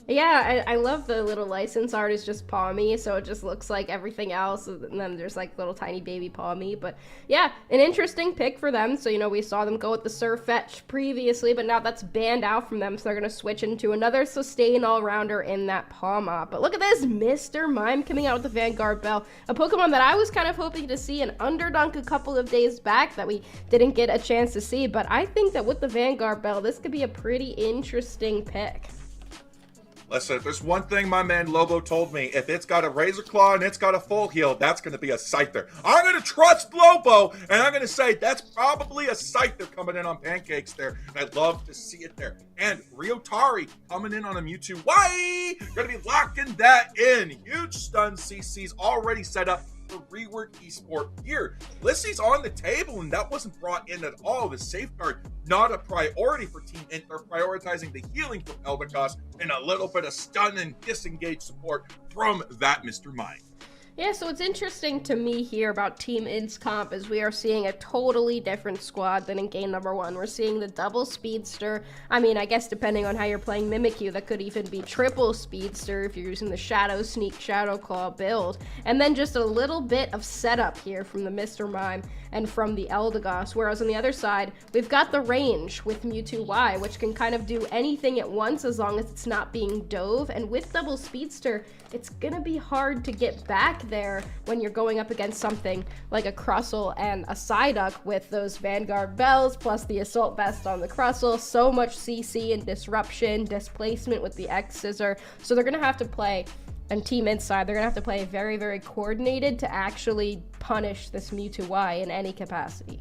Yeah, I love the little license art is just Palmy, so it just looks like everything else, and then there's like little tiny baby Palmy. But yeah, an interesting pick for them. So, we saw them go with the Surfetch previously, but now that's banned out from them, so they're going to switch into another sustain all-rounder in that Palma. But look at this, Mr. Mime coming out with the Vanguard Bell, a Pokemon that I was kind of hoping to see an Underdunk a couple of days back that we didn't get a chance to see, but I think that with the Vanguard Bell, this could be a pretty interesting pick. Listen, if there's one thing my man Lobo told me, if it's got a Razor Claw and it's got a Full Heal, that's going to be a Scyther. I'm going to trust Lobo, and I'm going to say that's probably a Scyther coming in on Pancakes there. And I'd love to see it there. And Ryotari coming in on a Mewtwo. Why? Going to be locking that in. Huge stun CC's already set up for Rework Esport here. Lissy's on the table, and that wasn't brought in at all. The Safeguard, not a priority for Team Int. They're prioritizing the healing from Eldegoss and a little bit of stun and disengage support from that Mr. Mime. Yeah, so what's interesting to me here about Team Int's comp is we are seeing a totally different squad than in game number 1. We're seeing the double speedster. I mean, I guess depending on how you're playing Mimikyu, that could even be triple speedster if you're using the Shadow Sneak, Shadow Claw build. And then just a little bit of setup here from the Mr. Mime and from the Eldegoss. Whereas on the other side, we've got the range with Mewtwo Y, which can kind of do anything at once as long as it's not being dove. And with double speedster, it's gonna be hard to get back there when you're going up against something like a Crustle and a Psyduck with those Vanguard Bells plus the Assault Vest on the Crustle. So much CC and disruption, displacement with the X-Scissor. So they're gonna have to play, and Team Inside, they're gonna have to play very, very coordinated to actually punish this Mewtwo Y in any capacity.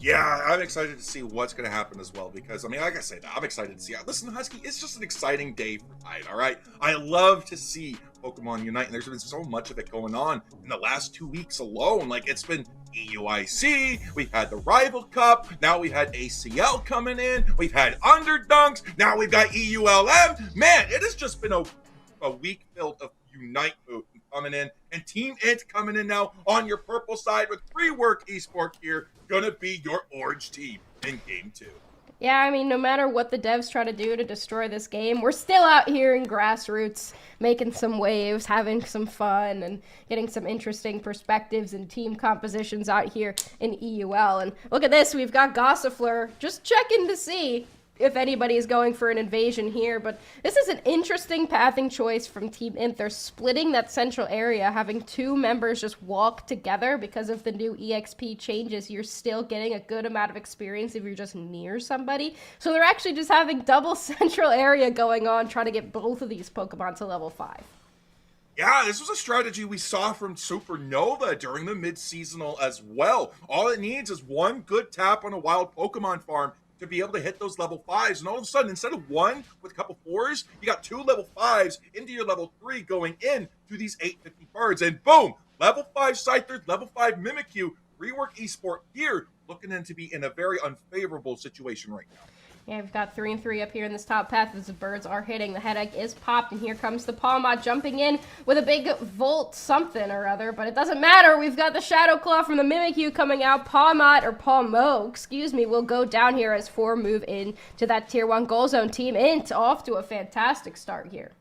Yeah, I'm excited to see what's going to happen as well, because, I mean, like I said, I'm excited to see it. Listen, Husky, it's just an exciting day for Tide, all right? I love to see Pokemon unite, and there's been so much of it going on in the last 2 weeks alone. Like, it's been EUIC, we've had the Rival Cup, now we had ACL coming in, we've had Underdunks, now we've got EULM. Man, it has just been a week filled of Unite move coming in, and Team Int coming in now on your purple side with Rework Esport here, gonna be your orange team in game 2. Yeah, I mean, no matter what the devs try to do to destroy this game, we're still out here in grassroots, making some waves, having some fun, and getting some interesting perspectives and team compositions out here in EUL. And look at this, we've got Gossifleur just checking to see if anybody is going for an invasion here, but this is an interesting pathing choice from Team Int. They're splitting that central area, having 2 members just walk together because of the new EXP changes. You're still getting a good amount of experience if you're just near somebody. So they're actually just having double central area going on, trying to get both of these Pokemon to level 5. Yeah, this was a strategy we saw from Supernova during the mid-seasonal as well. All it needs is one good tap on a wild Pokemon farm to be able to hit those level 5s, and all of a sudden, instead of 1 with a couple 4s, you got 2 level 5s into your level 3 going in to these 850 birds, and boom, level 5 Scyther, level 5 Mimikyu, Rework Esport here, looking to be in a very unfavorable situation right now. Yeah, we've got 3 and 3 up here in this top path as the birds are hitting. The headache is popped, and here comes the Palmot jumping in with a big Volt something or other, but it doesn't matter. We've got the Shadow Claw from the Mimikyu coming out. Palmot, or Palmo, excuse me, will go down here as 4 move in to that Tier 1 goal zone. Team Int off to a fantastic start here.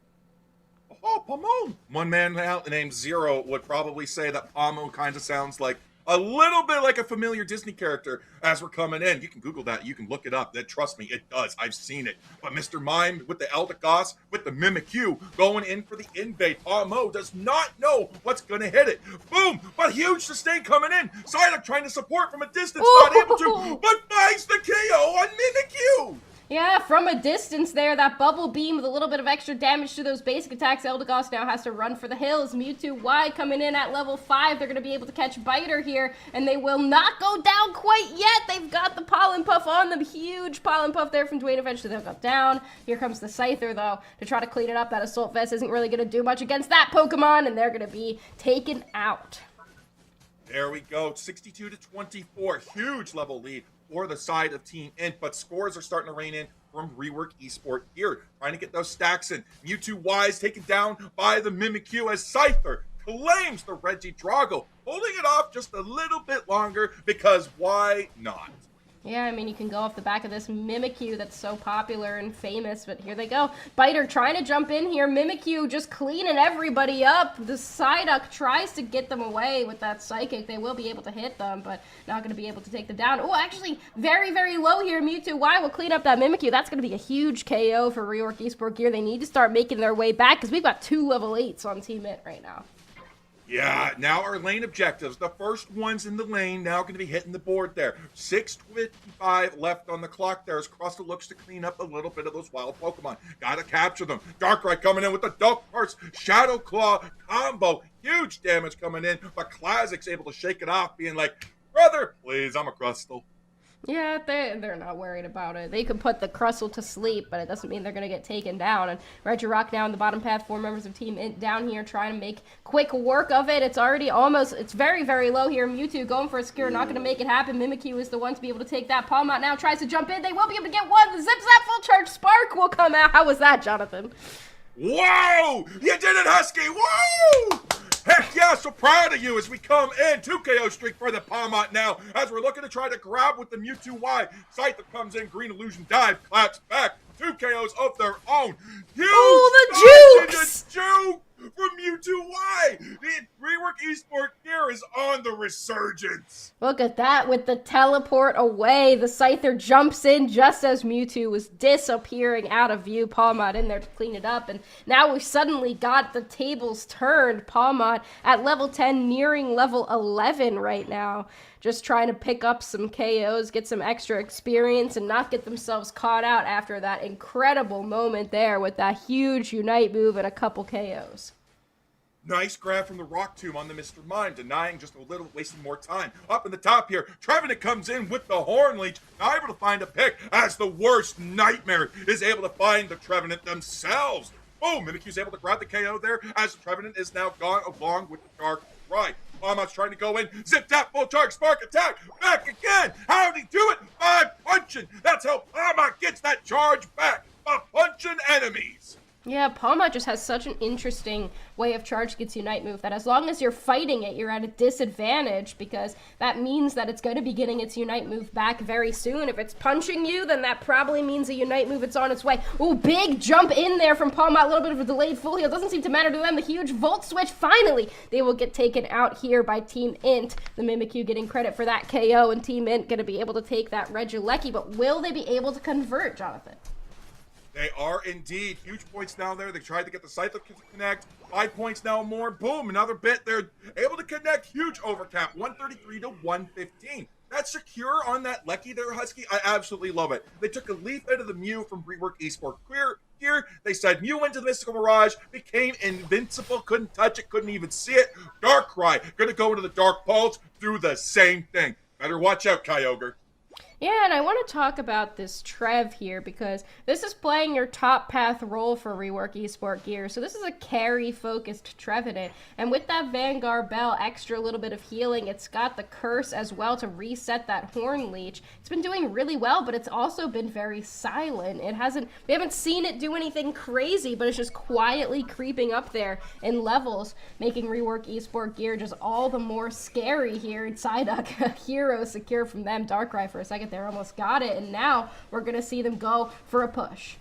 Oh, Palmo! One man out named Zero would probably say that Palmo kind of sounds like a little bit like a familiar Disney character as we're coming in. You can Google that. You can look it up. That, trust me, it does. I've seen it. But Mr. Mime with the Eldegoss, with the Mimikyu, going in for the invade. Palmo does not know what's going to hit it. Boom! But huge sustain coming in. Psyduck trying to support from a distance. Not able to, but finds the KO on Mimikyu. Yeah, from a distance there, that bubble beam with a little bit of extra damage to those basic attacks. Eldegoss now has to run for the hills. Mewtwo Y coming in at level 5. They're going to be able to catch Biter here, and they will not go down quite yet. They've got the Pollen Puff on them. Huge Pollen Puff there from Dwayne. Eventually they'll go down. Here comes the Scyther, though, to try to clean it up. That Assault Vest isn't really going to do much against that Pokemon, and they're going to be taken out. There we go, 62-24, huge level lead for the side of Team Int, but scores are starting to rain in from Rework Esport here, trying to get those stacks in. Mewtwo Y is taken down by the Mimikyu as Scyther claims the Regidrago, holding it off just a little bit longer because why not? Yeah, I mean, you can go off the back of this Mimikyu that's so popular and famous, but here they go. Biter trying to jump in here. Mimikyu just cleaning everybody up. The Psyduck tries to get them away with that Psychic. They will be able to hit them, but not going to be able to take them down. Oh, actually, very, very low here. Mewtwo Y will clean up that Mimikyu. That's going to be a huge KO for Rework Esports Gear. They need to start making their way back because we've got 2 level 8s on Team It right now. Yeah, now our lane objectives. The first ones in the lane now going to be hitting the board there. 6:55 left on the clock there as Crustle looks to clean up a little bit of those wild Pokemon. Gotta capture them. Darkrai coming in with the Dark Pulse Shadow Claw combo. Huge damage coming in, but Classic's able to shake it off, being like, brother, please, I'm a Crustle. Yeah, they're not worried about it. They could put the Crustle to sleep, but it doesn't mean they're going to get taken down. And Regirock now in the bottom path, 4 members of Team Int down here trying to make quick work of it. It's already it's very, very low here. Mewtwo going for a Skewer, not going to make it happen. Mimikyu is the one to be able to take that. Palmot now tries to jump in. They will be able to get one. The Zip Zap Full Charge Spark will come out. How was that, Jonathan? Whoa! You did it, Husky! Whoa! Heck yeah, so proud of you as we come in. 2 KO streak for the Palmot now as we're looking to try to grab with the Mewtwo Y. Scyther comes in, Green Illusion dive, claps back. 2 KOs of their own. Huge! Oh, the jukes! The juke from Mewtwo Y. The Rework Esports Gear is on the resurgence. Look at that with the teleport away. The Scyther jumps in just as Mewtwo was disappearing out of view. Palmot in there to clean it up. And now we've suddenly got the tables turned. Palmot at level 10, nearing level 11 right now. Just trying to pick up some KOs, get some extra experience, and not get themselves caught out after that incredible moment there with that huge Unite move and a couple KOs. Nice grab from the Rock Tomb on the Mr. Mime, denying just a little, wasting more time. Up in the top here, Trevenant comes in with the Horn Leech, now able to find a pick as the worst nightmare is able to find the Trevenant themselves. Boom, Mimikyu's able to grab the KO there as the Trevenant is now gone along with the Darkrai. Palmot's trying to go in, Zip Tap, Full Charge, Spark Attack, back again. How'd he do it? By punching. That's how Palmot gets that charge back, by punching enemies. Yeah, Palmot just has such an interesting way of charge gets Unite move that as long as you're fighting it, you're at a disadvantage because that means that it's going to be getting its Unite move back very soon. If it's punching you, then that probably means a Unite move, it's on its way. Ooh, big jump in there from Palmot, a little bit of a delayed full heal. Doesn't seem to matter to them. The huge Volt Switch, finally, they will get taken out here by Team Int. The Mimikyu getting credit for that KO, and Team Int going to be able to take that Regieleki, but will they be able to convert, Jonathan? They are indeed. Huge points down there. They tried to get the Scyther to connect. 5 points now more. Boom, another bit. They're able to connect. Huge overcap. 133 to 115. That's secure on that Lecky there, Husky. I absolutely love it. They took a leaf out of the Mew from Rework Esports Gear. They said Mew into the Mystical Mirage, became invincible, couldn't touch it, couldn't even see it. Darkrai, gonna go into the Dark Pulse, do the same thing. Better watch out, Kyogre. Yeah, and I want to talk about this Trev here because this is playing your top path role for Rework Esports Gear. So this is a carry-focused Trevenant. And with that Vanguard Bell, extra little bit of healing, it's got the Curse as well to reset that Horn Leech. It's been doing really well, but it's also been very silent. We haven't seen it do anything crazy, but it's just quietly creeping up there in levels, making Rework Esports Gear just all the more scary here. And Psyduck, a hero secure from them. Darkrai for a second there almost got it, and now we're gonna see them go for a push.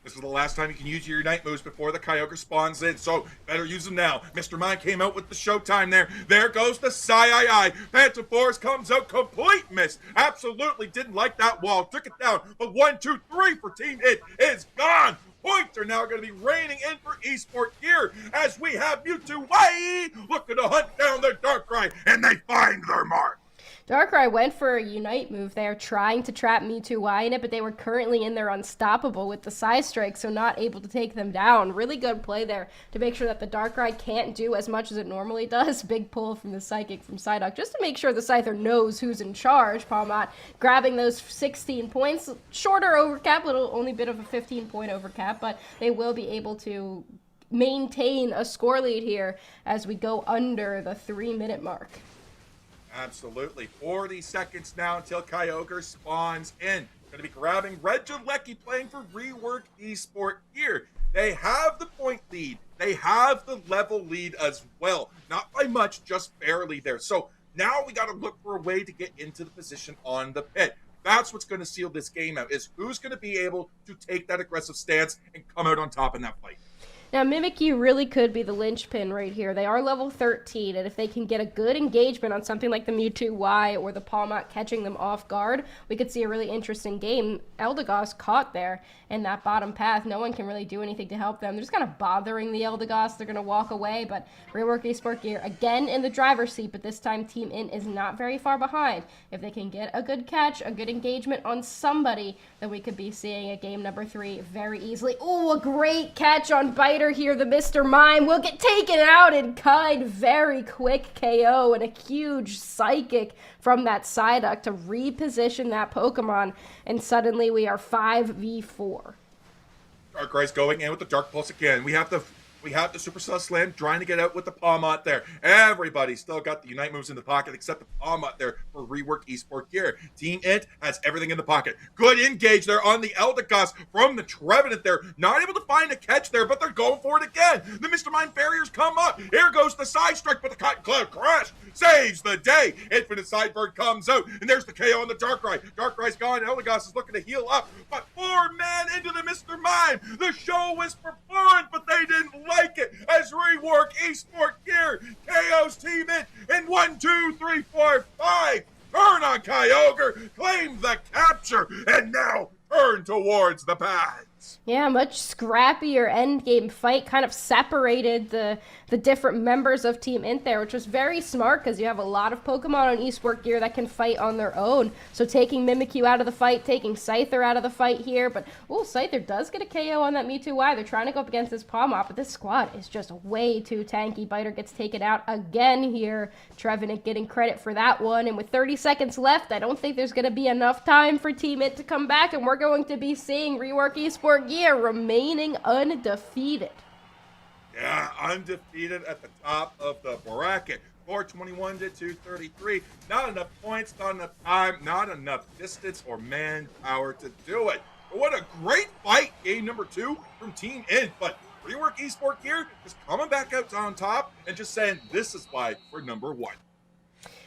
This is the last time you can use your Unite moves before the Kyogre spawns in, so better use them now. Mr. Mime came out with the showtime there. There goes the Psy-I-I. Phantom Force comes out, complete miss. Absolutely didn't like that wall. Took it down, but 1, 2, 3 for Team It is gone. Points are now going to be raining in for Esports Gear as we have Mewtwo Y looking to hunt down their Darkrai, and they find their mark. Darkrai went for a Unite move there, trying to trap Mewtwo Y in it, but they were currently in there unstoppable with the Psy Strike, so not able to take them down. Really good play there to make sure that the Darkrai can't do as much as it normally does. Big pull from the Psychic from Psyduck, just to make sure the Scyther knows who's in charge. Palmot grabbing those 16 points. Shorter overcap, only bit of a 15-point overcap, but they will be able to maintain a score lead here as we go under the 3-minute mark. Absolutely. 40 seconds now until Kyogre spawns in. Going to be grabbing Regieleki, playing for Rework Esports Gear. They have the point lead. They have the level lead as well. Not by much, just barely there. So now we got to look for a way to get into the position on the pit. That's what's going to seal this game out, is who's going to be able to take that aggressive stance and come out on top in that fight. Now, Mimikyu really could be the linchpin right here. They are level 13, and if they can get a good engagement on something like the Mewtwo Y or the Palmot catching them off guard, we could see a really interesting game. Eldegoss caught there in that bottom path. No one can really do anything to help them. They're just kind of bothering the Eldegoss. They're going to walk away, but Rework Esport Gear again in the driver's seat, but this time Team Int is not very far behind. If they can get a good catch, a good engagement on somebody, then we could be seeing a game number 3 very easily. Oh, a great catch on Biter here. The Mr. Mime will get taken out in kind. Very quick KO and a huge psychic from that Psyduck to reposition that Pokemon, and suddenly we are 5v4. Darkrai's going in with the Dark Pulse again. We have the Supercell Slam trying to get out with the Palmot there. Everybody still got the Unite moves in the pocket except the Palmot there for Rework Esport Gear. Team Int has everything in the pocket. Good engage there on the Eldegoss from the Trevenant there. Not able to find a catch there, but they're going for it again. The Mr. Mime barriers come up. Here goes the side strike, but the Cloud Crash saves the day. Infinite Sidebird comes out, and there's the KO on the Darkrai. Darkrai's gone. Eldegoss is looking to heal up, but 4-man into the Mr. Mime. The show was performed, but they didn't like it as Rework Esport Gear KO's Team Int in 1, 2, 3, 4, 5. Turn on Kyogre, claim the capture, and now turn towards the pads. Yeah, much scrappier endgame fight, kind of separated the different members of Team Int there, which was very smart because you have a lot of Pokemon on Esport Gear that can fight on their own. So taking Mimikyu out of the fight, taking Scyther out of the fight here, but Scyther does get a KO on that Mewtwo Y. They're trying to go up against this Palmot, but this squad is just way too tanky. Biter gets taken out again here. Trevenant getting credit for that one, and with 30 seconds left, I don't think there's going to be enough time for Team Int to come back, and we're going to be seeing Rework Esport Gear remaining undefeated. Yeah, undefeated at the top of the bracket. 421 to 233. Not enough points, not enough time, not enough distance or manpower to do it. But what a great fight, game number 2 from Team Int. But Rework Esport Gear just coming back out on top and just saying, this is why we're number 1.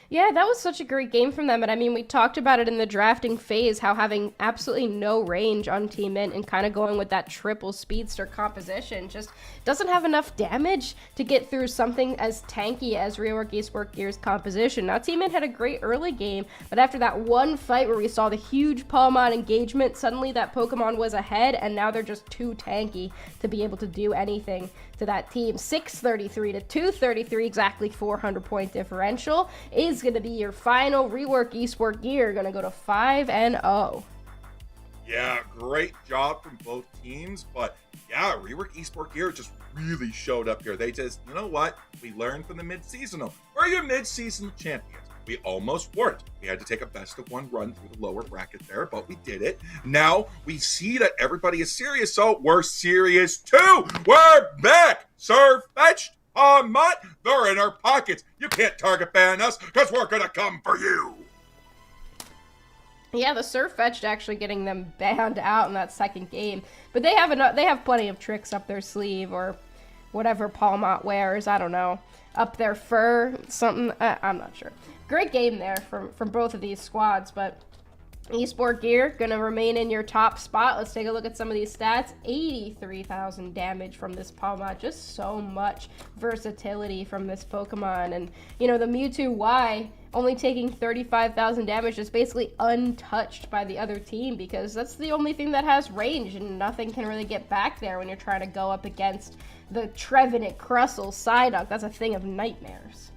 Yeah, that was such a great game from them. And I mean, we talked about it in the drafting phase, how having absolutely no range on Team Int and kind of going with that triple speedster composition just doesn't have enough damage to get through something as tanky as Rework Esport Gear's composition. Now, Team Int had a great early game, but after that one fight where we saw the huge Palmon engagement, suddenly that Pokemon was ahead, and now they're just too tanky to be able to do anything to that team. 633 to 233, exactly 400-point differential, is going to be your final. Rework Esport Gear going to go to 5-0. Yeah, great job from both teams, but yeah, Rework Esport Gear just really showed up here. They just, you know what? We learned from the mid-seasonal. We're your mid-seasonal champions. We almost weren't. We had to take a best-of-1 run through the lower bracket there, but we did it. Now we see that everybody is serious, so we're serious too. We're back. Serve fetched. Mutt, they're in our pockets. You can't target ban us because we're going to come for you. Yeah, the Surfetch'd actually getting them banned out in that second game. But they have plenty of tricks up their sleeve, or whatever Palmot wears, I don't know. Up their fur, something, I'm not sure. Great game there from both of these squads, but Esport Gear gonna remain in your top spot. Let's take a look at some of these stats. 83,000 damage from this Palmot. Just so much versatility from this Pokemon. And, you know, the Mewtwo Y only taking 35,000 damage is basically untouched by the other team because that's the only thing that has range, and nothing can really get back there when you're trying to go up against the Trevenant, Crustle, Psyduck. That's a thing of nightmares.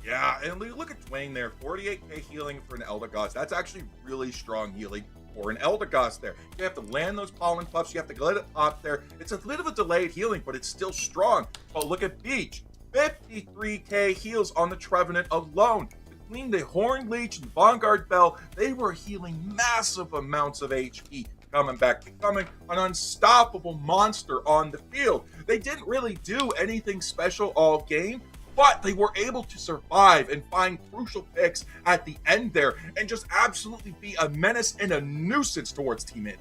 Yeah, and look at Dwayne there, 48k healing for an Eldegoss. That's actually really strong healing for an Eldegoss there. You have to land those pollen puffs, you have to let it pop there. It's a bit of a delayed healing, but it's still strong. But look at Beach, 53k heals on the Trevenant alone. Between the Horned Leech and Vanguard Bell, they were healing massive amounts of HP. Coming back, becoming an unstoppable monster on the field. They didn't really do anything special all game, but they were able to survive and find crucial picks at the end there and just absolutely be a menace and a nuisance towards Team Int.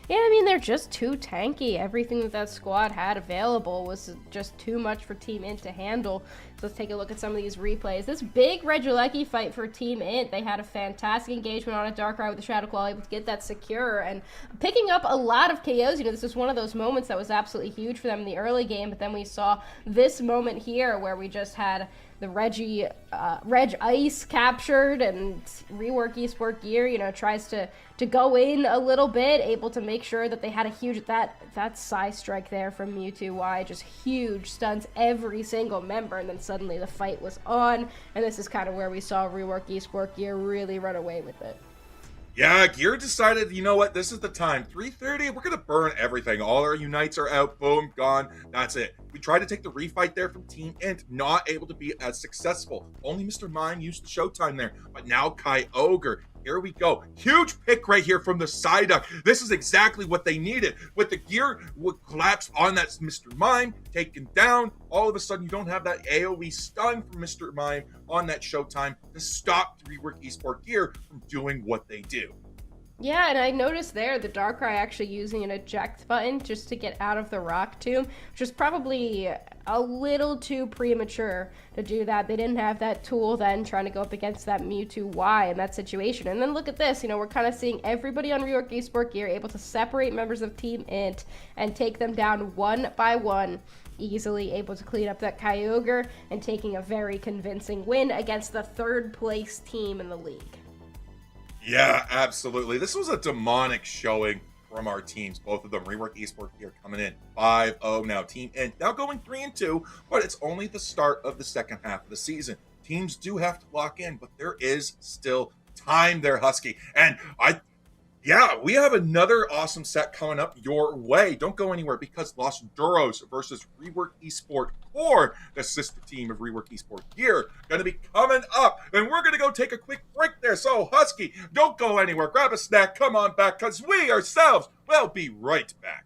Yeah, I mean, they're just too tanky. Everything that squad had available was just too much for Team Int to handle. So let's take a look at some of these replays. This big Regieleki fight for Team Int, they had a fantastic engagement on a Darkrai with the Shadow Claw, able to get that secure and picking up a lot of KOs. You know, this was one of those moments that was absolutely huge for them in the early game, but then we saw this moment here where we just had the Reg Ice captured, and Rework Esport Gear, you know, tries to go in a little bit, able to make sure that they had a huge, that side strike there from Mewtwo Y, just huge, stuns every single member, and then suddenly the fight was on, and this is kind of where we saw Rework Esport Gear really run away with it. Yeah, Gear decided, you know what, this is the time. 3:30, we're going to burn everything. All our Unites are out, boom, gone. That's it. We tried to take the refight there from Team Int, not able to be as successful. Only Mr. Mime used the showtime there, but now Kyogre. Here we go. Huge pick right here from the Psyduck. This is exactly what they needed. With the Gear would collapse on that Mr. Mime, taken down. All of a sudden, you don't have that AoE stun from Mr. Mime on that showtime to stop the Rework Esport Gear from doing what they do. Yeah, and I noticed there the Darkrai actually using an eject button just to get out of the Rock Tomb, which is probably a little too premature to do that. They didn't have that tool then trying to go up against that Mewtwo Y in that situation. And then look at this, you know, we're kind of seeing everybody on Rework Esport Gear able to separate members of Team Int and take them down one by one, easily able to clean up that Kyogre and taking a very convincing win against the third place team in the league. Yeah, absolutely. This was a demonic showing from our teams, both of them. Rework Esport Gear coming in 5-0 now. Team Int now going 3-2, but it's only the start of the second half of the season. Teams do have to lock in, but there is still time there, Husky. And we have another awesome set coming up your way. Don't go anywhere, because Los Duros versus Rework Esport Core, the sister team of Rework Esport Gear, going to be coming up. And we're going to go take a quick break there. So, Husky, don't go anywhere. Grab a snack. Come on back, because we ourselves will be right back.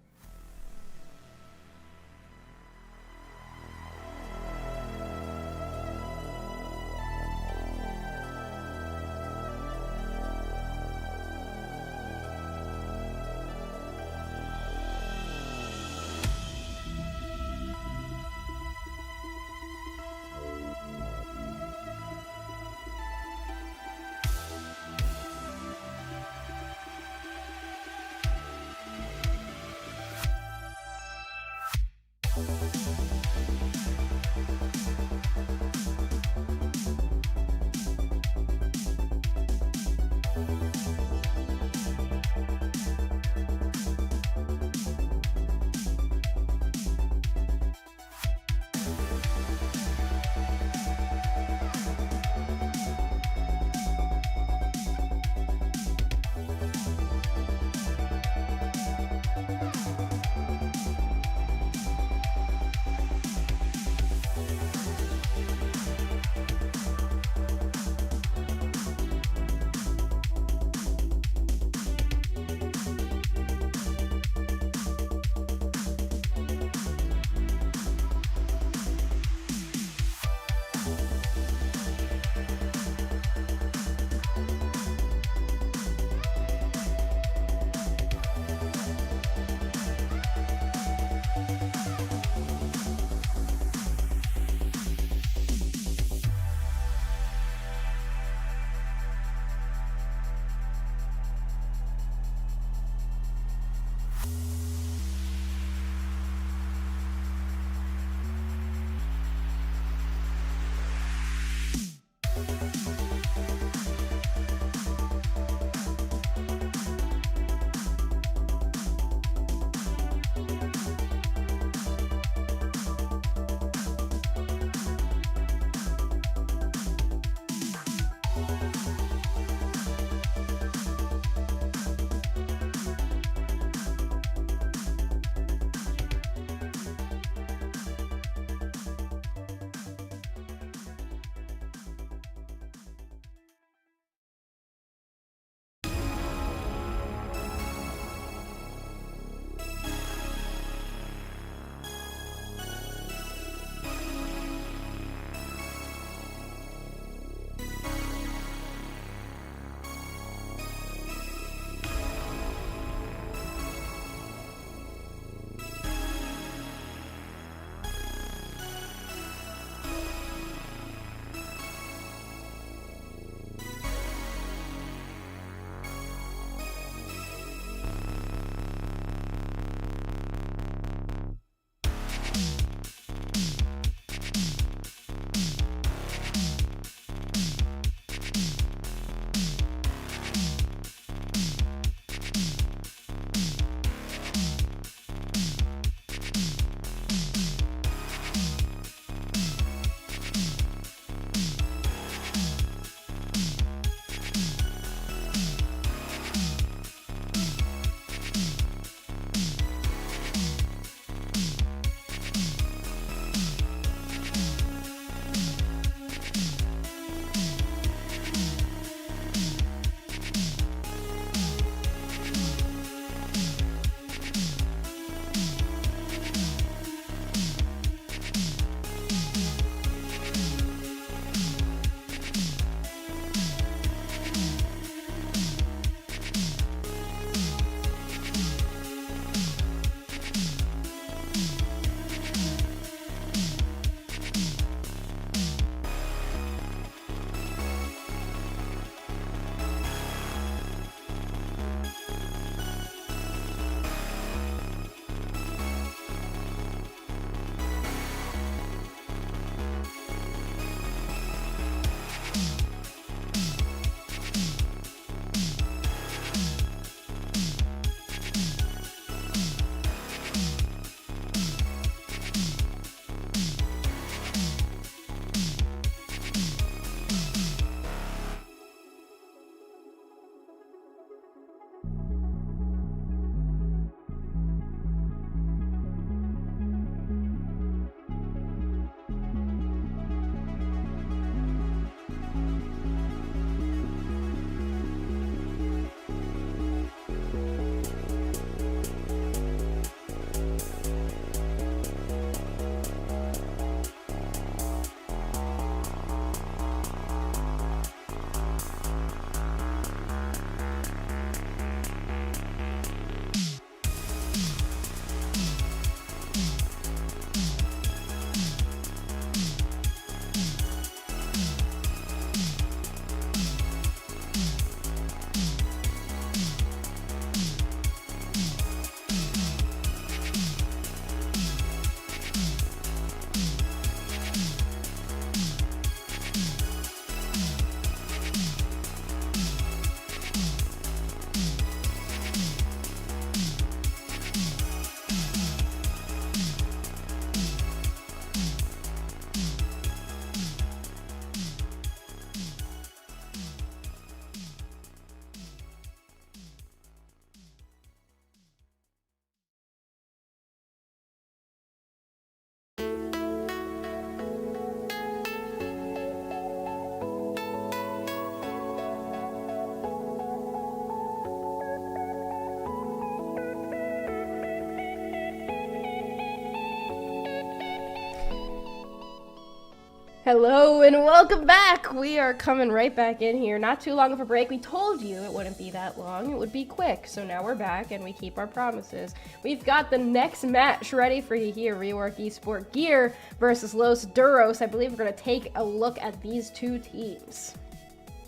Hello and welcome back. We are coming right back in here. Not too long of a break. We told you it wouldn't be that long. It would be quick. So now we're back and we keep our promises. We've got the next match ready for you here. Rework Esport Gear versus Los Duros. I believe we're going to take a look at these two teams.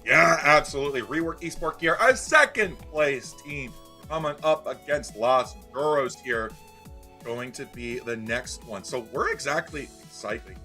Yeah, absolutely. Rework Esport Gear, a second place team coming up against Los Duros here. Going to be the next one. So we're exactly excited.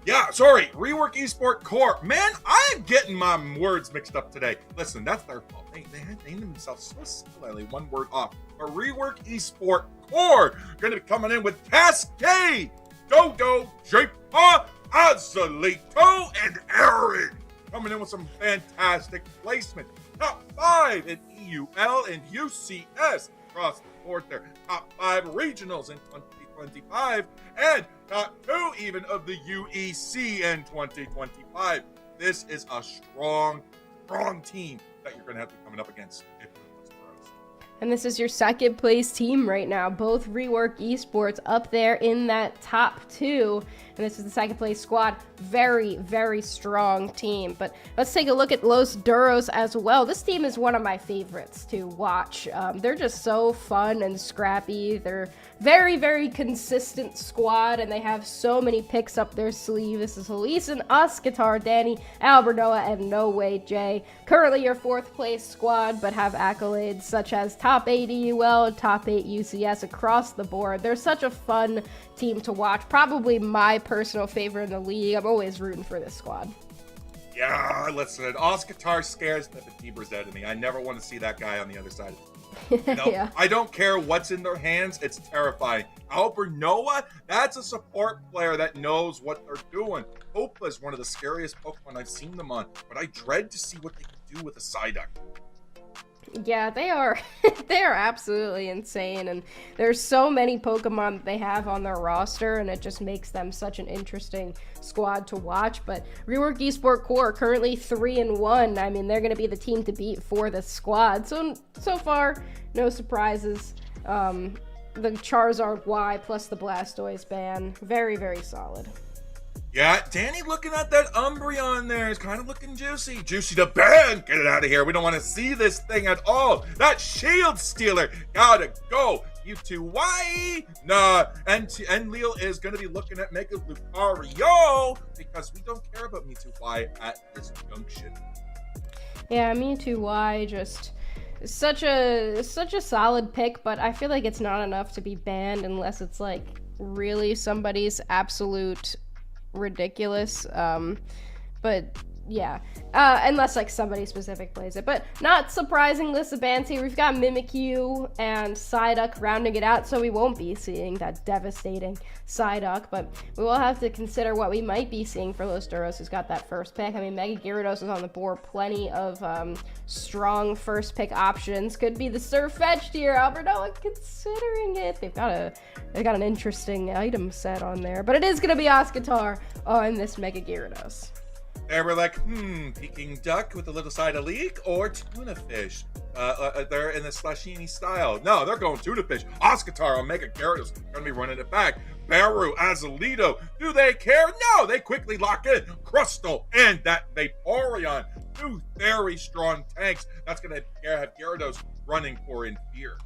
Yeah, sorry, Rework Esport Core. Man, I'm getting my words mixed up today. Listen, that's their fault. They had named themselves so similarly, one word off. But Rework Esport Core going to be coming in with Cascade, Dodo, J-Pa, Azalito, and Aaron. Coming in with some fantastic placement. Top 5 in EUL and UCS across the board there. Top 5 regionals in 2025 and top 2 even of the UEC in 2025. This is a strong team that you're going to have to be coming up against. And this is your second place team right now. Both Rework Esports up there in that top 2. And this is the second place squad. Very, very strong team. But let's take a look at Los Duros as well. This team is one of my favorites to watch. They're just so fun and scrappy. They're very, very consistent squad, and they have so many picks up their sleeve. This is Elise, Oscatar, Danny, Albernoa, and No Way Jay. Currently your 4th place squad, but have accolades such as top 8 EUL, top 8 UCS across the board. They're such a fun team to watch. Probably my personal favorite in the league. I'm always rooting for this squad. Yeah, listen, Oscatar scares the bejeebers out of me. I never want to see that guy on the other side of it. You know, yeah. I don't care what's in their hands. It's terrifying. Albernoa, that's a support player that knows what they're doing. Opa is one of the scariest Pokemon I've seen them on, but I dread to see what they can do with a Psyduck. Yeah, they are they are absolutely insane, and there's so many Pokemon that they have on their roster, and it just makes them such an interesting squad to watch. But Rework Esport Core currently 3-1. I mean, they're going to be the team to beat for this squad. So far, no surprises. The Charizard Y plus the Blastoise ban, very, very solid. Yeah, Danny looking at that Umbreon there is kind of looking juicy. Juicy to ban! Get it out of here. We don't want to see this thing at all. That Shield Stealer gotta go. U2Y! Nah. And Leo is going to be looking at Mega Lucario because we don't care about Mewtwo-Y at this junction. Yeah, Mewtwo-Y just such a solid pick, but I feel like it's not enough to be banned unless it's like really somebody's absolute ridiculous, but yeah, unless like somebody specific plays it. But not surprising, list of bans here. We've got Mimikyu and Psyduck rounding it out, so we won't be seeing that devastating Psyduck, but we will have to consider what we might be seeing for Los Duros, who's got that first pick. I mean, Mega Gyarados is on the board, plenty of strong first pick options. Could be the Surfetch'd here. Albernoa considering it. They got an interesting item set on there, but it is going to be Oscatar on this Mega Gyarados. They were like, Peking duck with a little side of leek or tuna fish. They're in the Slashini style. No, they're going tuna fish. Oscatar on Mega Gyarados going to be running it back. Baru, Azalito, do they care? No, they quickly lock in Crustle and that Vaporeon. 2 very strong tanks. That's going to have Gyarados running for in fear.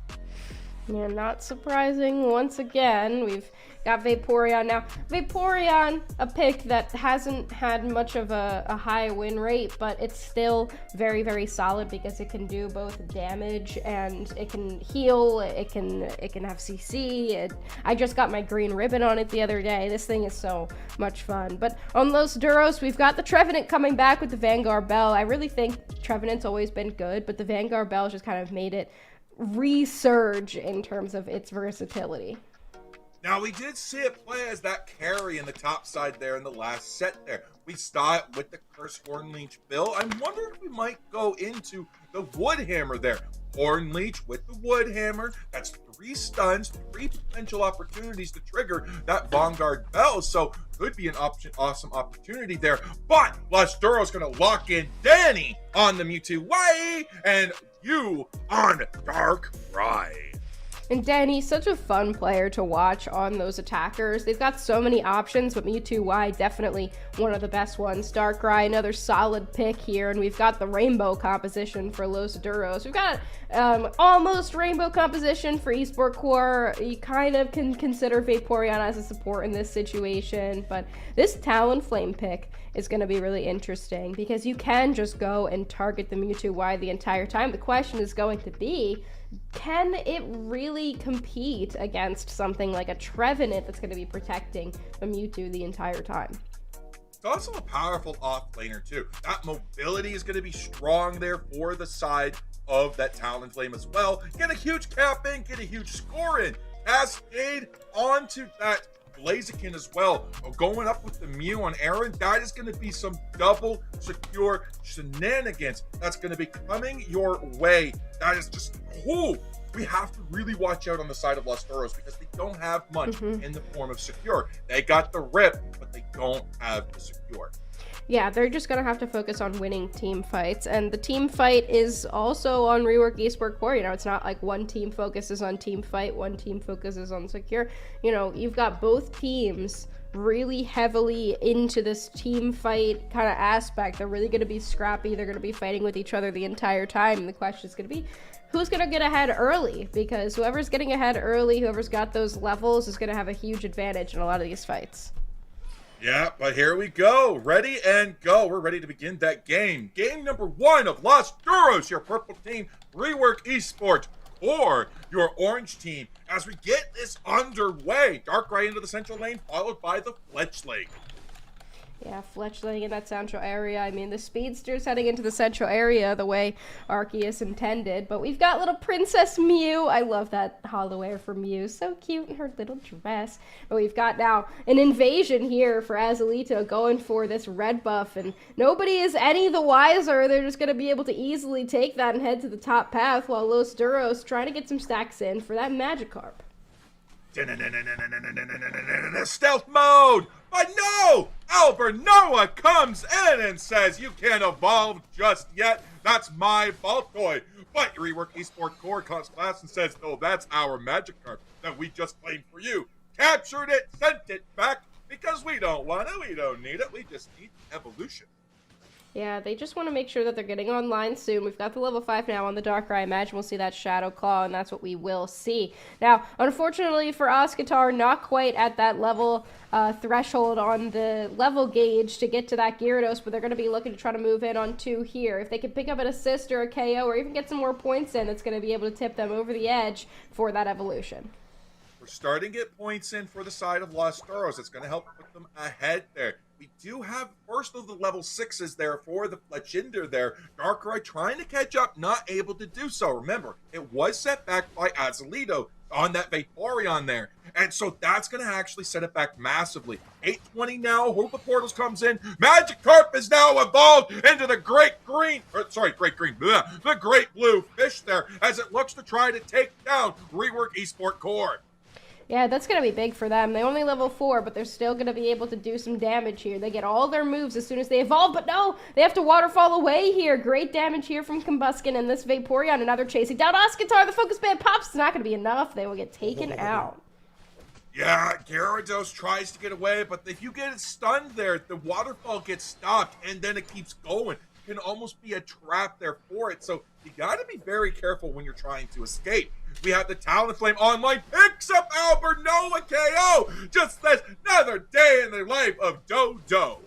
Yeah, not surprising. Once again, we've got Vaporeon now. Vaporeon, a pick that hasn't had much of a high win rate, but it's still very, very solid because it can do both damage and it can heal. It can have CC. I just got my green ribbon on it the other day. This thing is so much fun. But on Los Duros, we've got the Trevenant coming back with the Vanguard Bell. I really think Trevenant's always been good, but the Vanguard Bell just kind of made it resurge in terms of its versatility. Now, we did see it play as that carry in the top side there in the last set there. We saw it with the Curse Hornleech Bill. I'm wondering if we might go into the Woodhammer there. Hornleech with the Woodhammer. That's 3 stuns, 3 potential opportunities to trigger that Vanguard Bell. So could be an awesome opportunity there. But Los Duros going to lock in Danny on the Mewtwo-Y and you on Darkrai. And Danny, such a fun player to watch on those attackers. They've got so many options, but Mewtwo Y definitely one of the best ones. Darkrai, another solid pick here, and we've got the rainbow composition for Los Duros. We've got almost rainbow composition for Esport Core. You kind of can consider Vaporeon as a support in this situation, but this Talonflame pick is going to be really interesting because you can just go and target the Mewtwo Y the entire time. The question is going to be, can it really compete against something like a Trevenant that's going to be protecting a Mewtwo the entire time? It's also a powerful off-laner, too. That mobility is going to be strong there for the side of that Talonflame as well. Get a huge cap in, get a huge score in. Cascade onto that Blaziken as well. Going up with the Mew on Aaron, that is going to be some double secure shenanigans that's going to be coming your way. That is just cool. We have to really watch out on the side of Los Duros because they don't have much in the form of secure. They got the rip, but they don't have the secure. Yeah, they're just going to have to focus on winning team fights. And the team fight is also on Rework Esport Core. You know, it's not like one team focuses on team fight, one team focuses on secure. You know, you've got both teams really heavily into this team fight kind of aspect. They're really going to be scrappy. They're going to be fighting with each other the entire time. And the question is going to be, who's going to get ahead early? Because whoever's getting ahead early, whoever's got those levels is going to have a huge advantage in a lot of these fights. Yeah, but here we go. Ready and go. We're ready to begin that game. Game number 1 of Los Duros, your purple team, Rework Esports, or your orange team. As we get this underway, Darkrai into the central lane, followed by the Fletchling. Yeah, Fletchling in that central area. I mean, the Speedster's heading into the central area the way Arceus intended. But we've got little Princess Mew. I love that hollow air for Mew. So cute in her little dress. But we've got now an invasion here for Azalito going for this red buff. And nobody is any the wiser. They're just going to be able to easily take that and head to the top path while Los Duros trying to get some stacks in for that Magikarp. Stealth mode! But no! Albernoa comes in and says, you can't evolve just yet. That's my Baltoy. But Rework Esport Core comes class and says, no, that's our Magikarp that we just claimed for you. Captured it, sent it back, because we don't want it, we don't need it, we just need evolution. Yeah, they just want to make sure that they're getting online soon. We've got the level 5 now on the Darkrai. I imagine we'll see that Shadow Claw, and that's what we will see. Now, unfortunately for Oscatar, not quite at that level threshold on the level gauge to get to that Gyarados, but they're going to be looking to try to move in on 2 here. If they can pick up an assist or a KO or even get some more points in, it's going to be able to tip them over the edge for that evolution. We're starting to get points in for the side of Los Duros. It's going to help put them ahead there. We do have first of the level 6s there for the Fletchinder there. Darkrai trying to catch up, not able to do so. Remember, it was set back by Azalito on that Vaporeon there. And so that's going to actually set it back massively. 820 now, Hope of Portals comes in. Magikarp is now evolved into the great blue fish there as it looks to try to take down Rework Esport Core. Yeah, that's going to be big for them. They only level 4, but they're still going to be able to do some damage here. They get all their moves as soon as they evolve, but no, they have to waterfall away here. Great damage here from Combuskin and this Vaporeon, and now they're chasing down Oscatar. The Focus Band pops. It's not going to be enough. They will get taken out. Yeah, Gyarados tries to get away, but if you get it stunned there, the waterfall gets stopped, and then it keeps going. It can almost be a trap there for it, so you got to be very careful when you're trying to escape. We have the Talonflame online, picks up Albernoa KO. Just says, another day in the life of Dodo.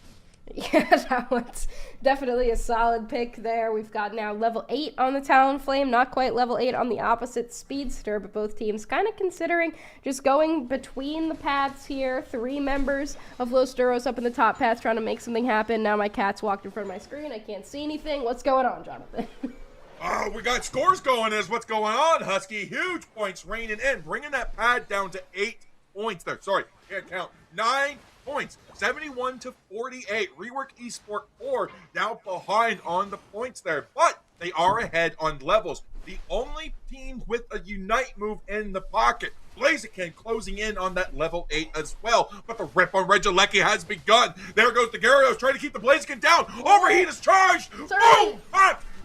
Yeah, that one's definitely a solid pick there. We've got now level 8 on the Talonflame, not quite level 8 on the opposite Speedster, but both teams kind of considering just going between the paths here. 3 members of Los Duros up in the top path trying to make something happen. Now my cat's walked in front of my screen. I can't see anything. What's going on, Jonathan? Oh, we got scores going is what's going on, Husky. Huge points raining in, bringing that pad down to 8 points there. Sorry, can't count. 9 points, 71 to 48. Rework Esport Core now behind on the points there, but they are ahead on levels. The only team with a Unite move in the pocket. Blaziken closing in on that level 8 as well, but the rip on Regieleki has begun. There goes the Gyarados trying to keep the Blaziken down. Overheat is charged. Boom!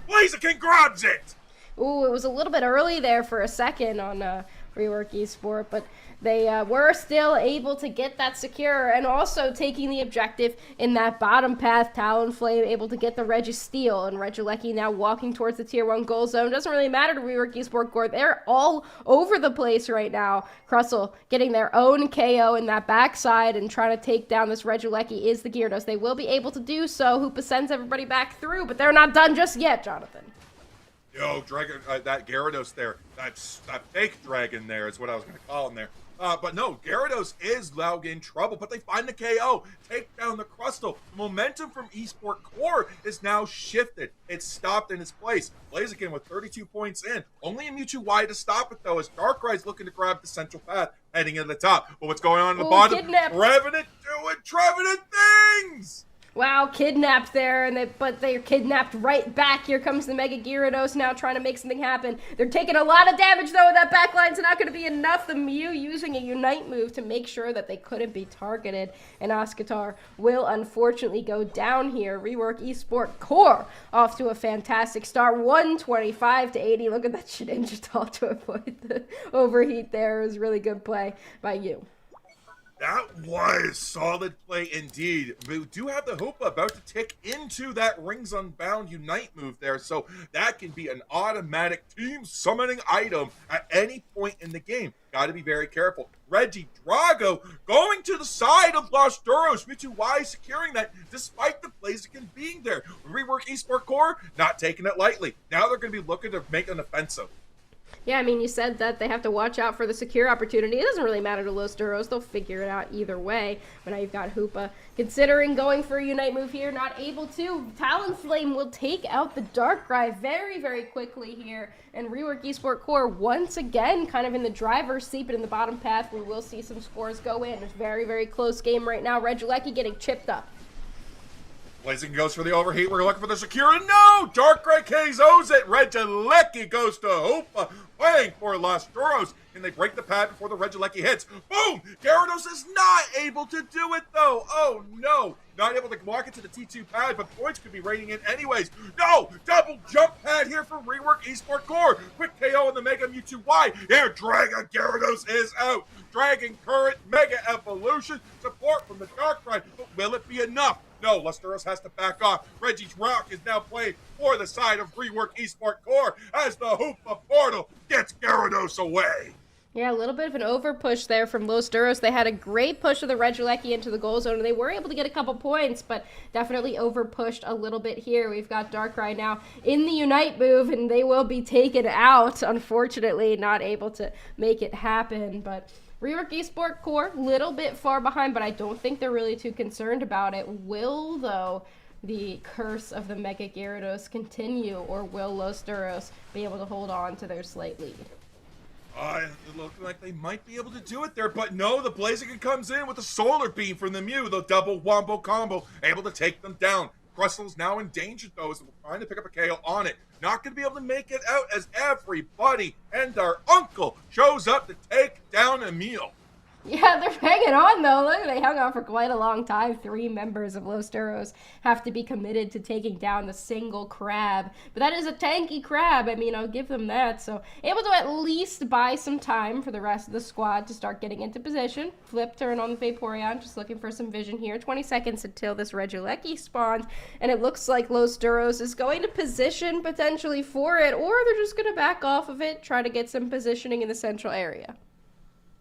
Blaziken grabs it! Ooh, it was a little bit early there for a second on Rework Esport, but they were still able to get that secure, and also taking the objective in that bottom path. Talonflame able to get the Registeel, and Regieleki now walking towards the tier 1 goal zone. Doesn't really matter to Rework Esport Core. They're all over the place right now. Crustle getting their own KO in that backside and trying to take down this Regieleki is the Gyarados. They will be able to do so. Hoopa sends everybody back through, but they're not done just yet, Jonathan. Yo, Dragon, that Gyarados there, that fake dragon there is what I was going to call him there. But no, Gyarados is now in trouble, but they find the KO, take down the Crustle. The momentum from Esport Core is now shifted. It's stopped in its place. Blaziken with 32 points in. Only a Mewtwo Y to stop it, though, as Darkrai's looking to grab the central path, heading in the top. But what's going on in the bottom? Trevenant doing Trevenant things! Wow, kidnapped there, but they're kidnapped right back. Here comes the Mega Gyarados now trying to make something happen. They're taking a lot of damage, though, and that backline's not going to be enough. The Mew using a Unite move to make sure that they couldn't be targeted, and Oscatar will unfortunately go down here. Rework Esport Core off to a fantastic start, 125-80. Look at that Shedinja to avoid the overheat there. It was really good play by you. That was solid play indeed. We do have the Hoopa about to tick into that Rings Unbound Unite move there, so that can be an automatic team summoning item at any point in the game. Got to be very careful. Regidrago going to the side of Lost Duros. Mewtwo Y securing that despite the Blaziken being there. Rework Esport Core, not taking it lightly. Now they're going to be looking to make an offensive. Yeah, I mean, you said that they have to watch out for the secure opportunity. It doesn't really matter to Los Duros. They'll figure it out either way. But now you've got Hoopa considering going for a Unite move here. Not able to. Talonflame will take out the Darkrai very, very quickly here. And Rework Esport Core once again kind of in the driver's seat, but in the bottom path, we will see some scores go in. It's a very, very close game right now. Regieleki getting chipped up. Blaziken goes for the overheat. We're looking for the secure, and no! Darkrai KOs it. Regieleki goes to Hoopa, playing for Lost Duros. Can they break the pad before the Regieleki hits? Boom! Gyarados is not able to do it, though. Oh, no. Not able to walk into the T2 pad, but points could be raining in anyways. No! Double jump pad here for Rework Esport Core. Quick KO on the Mega Mewtwo Y. Here, Dragon Gyarados is out. Dragon Current, Mega Evolution, support from the Darkrai, but will it be enough? No, Los Duros has to back off. Reggie's Rock is now playing for the side of Rework Esport Core as the Hoopa portal gets Gyarados away. Yeah, a little bit of an over push there from Los Duros. They had a great push of the Regieleki into the goal zone, and they were able to get a couple points, but definitely over pushed a little bit here. We've got Darkrai now in the Unite move, and they will be taken out, unfortunately, not able to make it happen, but Rework Esport Core, little bit far behind, but I don't think they're really too concerned about it. Will, though, the curse of the Mega Gyarados continue, or will Los Duros be able to hold on to their slight lead? It looked like they might be able to do it there, but no, the Blaziken comes in with a Solar Beam from the Mew, the double wombo combo, able to take them down. Crustle's now in danger, though, as we're trying to pick up a KO on it. Not going to be able to make it out as everybody and our uncle shows up to take down Emil. Yeah, they're hanging on, though. Look, they hung on for quite a long time. 3 members of Los Duros have to be committed to taking down the single crab. But that is a tanky crab. I mean, I'll give them that. So, able to at least buy some time for the rest of the squad to start getting into position. Flip, turn on the Vaporeon, just looking for some vision here. 20 seconds until this Regieleki spawns. And it looks like Los Duros is going to position potentially for it, or they're just going to back off of it, try to get some positioning in the central area.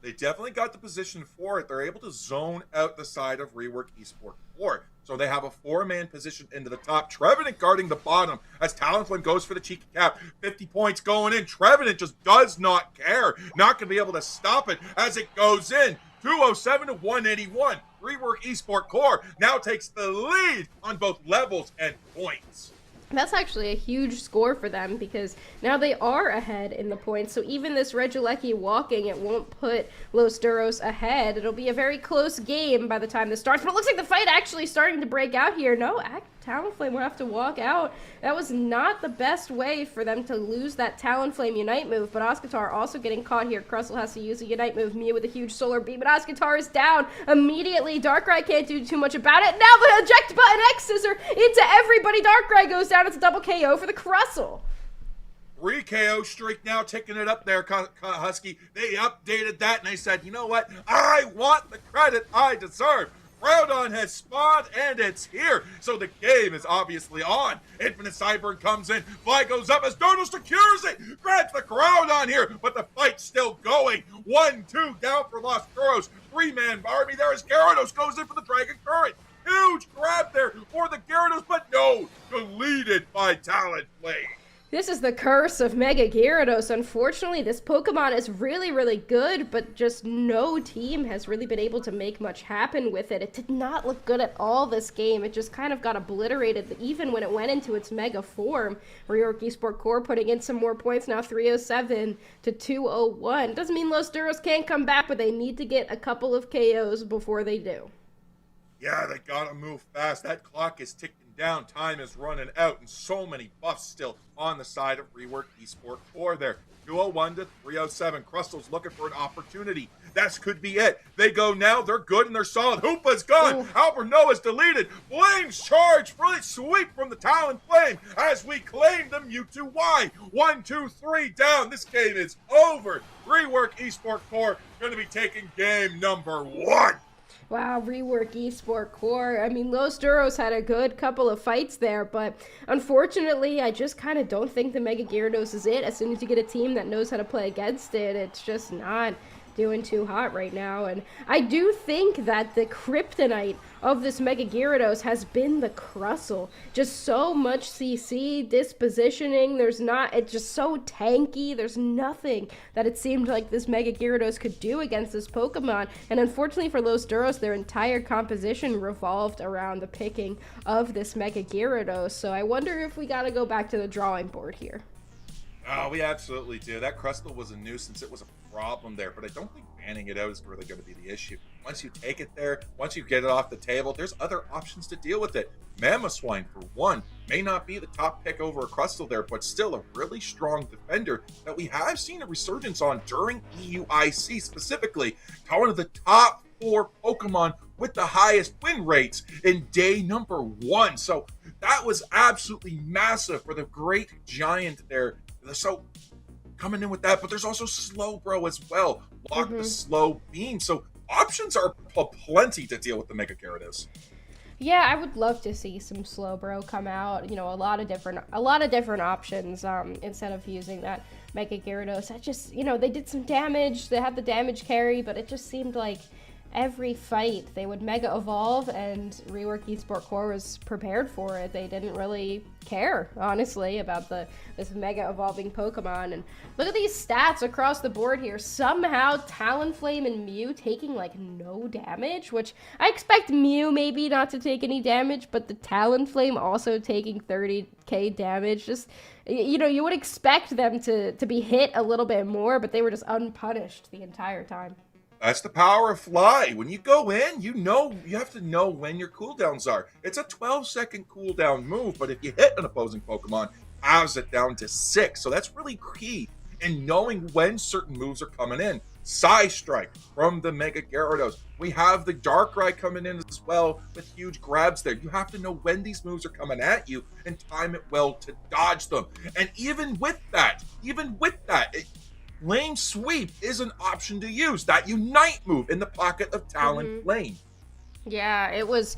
They definitely got the position for it. They're able to zone out the side of Rework Esport Core. So they have a 4-man position into the top. Trevenant guarding the bottom as Talonflame goes for the cheeky cap. 50 points going in. Trevenant just does not care. Not going to be able to stop it as it goes in. 207 to 181. Rework Esport Core now takes the lead on both levels and points. That's actually a huge score for them because now they are ahead in the points. So even this Regieleki walking, it won't put Los Duros ahead. It'll be a very close game by the time this starts. But it looks like the fight actually starting to break out here. No, Talonflame will have to walk out. That was not the best way for them to lose that Talonflame Unite move. But Oscatar also getting caught here. Crustle has to use a Unite move. Mew with a huge Solar Beam. But Oscatar is down immediately. Darkrai can't do too much about it. Now the eject button X scissor into everybody. Darkrai goes down. It's a double KO for the Crustle. 3 KO streak now, ticking it up there, Husky. They updated that and they said, you know what? I want the credit I deserve. Groudon has spawned and it's here. So the game is obviously on. Infinite Cyber comes in. Fly goes up as Dodo secures it. Grabs the Groudon here, but the fight's still going. 1-2 down for Lost Duros. 3-man army there as Gyarados goes in for the Dragon Current. Huge grab there for the Gyarados, but no, deleted by Talonflame. This is the curse of Mega Gyarados. Unfortunately, this Pokemon is really, really good, but just no team has really been able to make much happen with it. It did not look good at all this game. It just kind of got obliterated even when it went into its Mega form. Rework Esport Core putting in some more points now, 307 to 201. Doesn't mean Los Duros can't come back, but they need to get a couple of KOs before they do. Yeah, they gotta move fast. That clock is ticking down. Time is running out, and so many buffs still on the side of Rework Esport 4 there. 201 to 307. Crustal's looking for an opportunity. That could be it. They go now. They're good and they're solid. Hoopa's gone. Albernoa's deleted. Flames charge. Really sweep from the Talonflame as we claim the Mewtwo Y. 1, 2, 3 down. This game is over. Rework Esport Core going to be taking game number 1. Wow, Rework Esport Core. I mean, Los Duros had a good couple of fights there, but unfortunately, I just kind of don't think the Mega Gyarados is it. As soon as you get a team that knows how to play against it, it's just not doing too hot right now. And I do think that the kryptonite of this Mega Gyarados has been the Crustle. Just so much CC, dispositioning, it's just so tanky. There's nothing that it seemed like this Mega Gyarados could do against this Pokemon. And unfortunately for Los Duros, their entire composition revolved around the picking of this Mega Gyarados. So I wonder if we gotta go back to the drawing board here. Oh, we absolutely do. That Crustle was a nuisance. It was a problem there, but I don't think banning it out is really going to be the issue. Once you take it there, once you get it off the table, there's other options to deal with it. Mamoswine, for one, may not be the top pick over a Crustle there, but still a really strong defender that we have seen a resurgence on during EUIC specifically. One of the top 4 Pokemon with the highest win rates in day number 1. So that was absolutely massive for the great giant there. So coming in with that, but there's also Slowbro as well. Lock the slow beam. So options are plenty to deal with the Mega Gyarados. Yeah, I would love to see some Slowbro come out. You know, a lot of different options instead of using that Mega Gyarados. I just, they did some damage. They had the damage carry, but it just seemed like every fight they would Mega Evolve, and Rework Esport Core was prepared for it. They didn't really care, honestly, about this Mega Evolving Pokemon. And look at these stats across the board here. Somehow Talonflame and Mew taking like no damage, which I expect Mew maybe not to take any damage, but the Talonflame also taking 30k damage. Just, you would expect them to be hit a little bit more, but they were just unpunished the entire time. That's the power of Fly. When you go in, you have to know when your cooldowns are. It's a 12-second cooldown move, but if you hit an opposing Pokemon, halves it down to 6. So that's really key in knowing when certain moves are coming in. Psy Strike from the Mega Gyarados. We have the Darkrai coming in as well with huge grabs there. You have to know when these moves are coming at you and time it well to dodge them. And even with that, Lane Sweep is an option to use. That Unite move in the pocket of Talonflame. Yeah, it was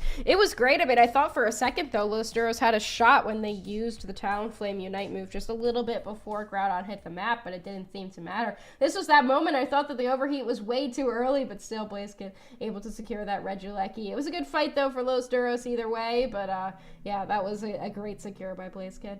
great. I mean, I thought for a second, though, Los Duros had a shot when they used the Talonflame Unite move just a little bit before Groudon hit the map, but it didn't seem to matter. This was that moment I thought that the overheat was way too early, but still Blaziken able to secure that Regieleki. It was a good fight, though, for Los Duros either way, but yeah, that was a great secure by Blaziken.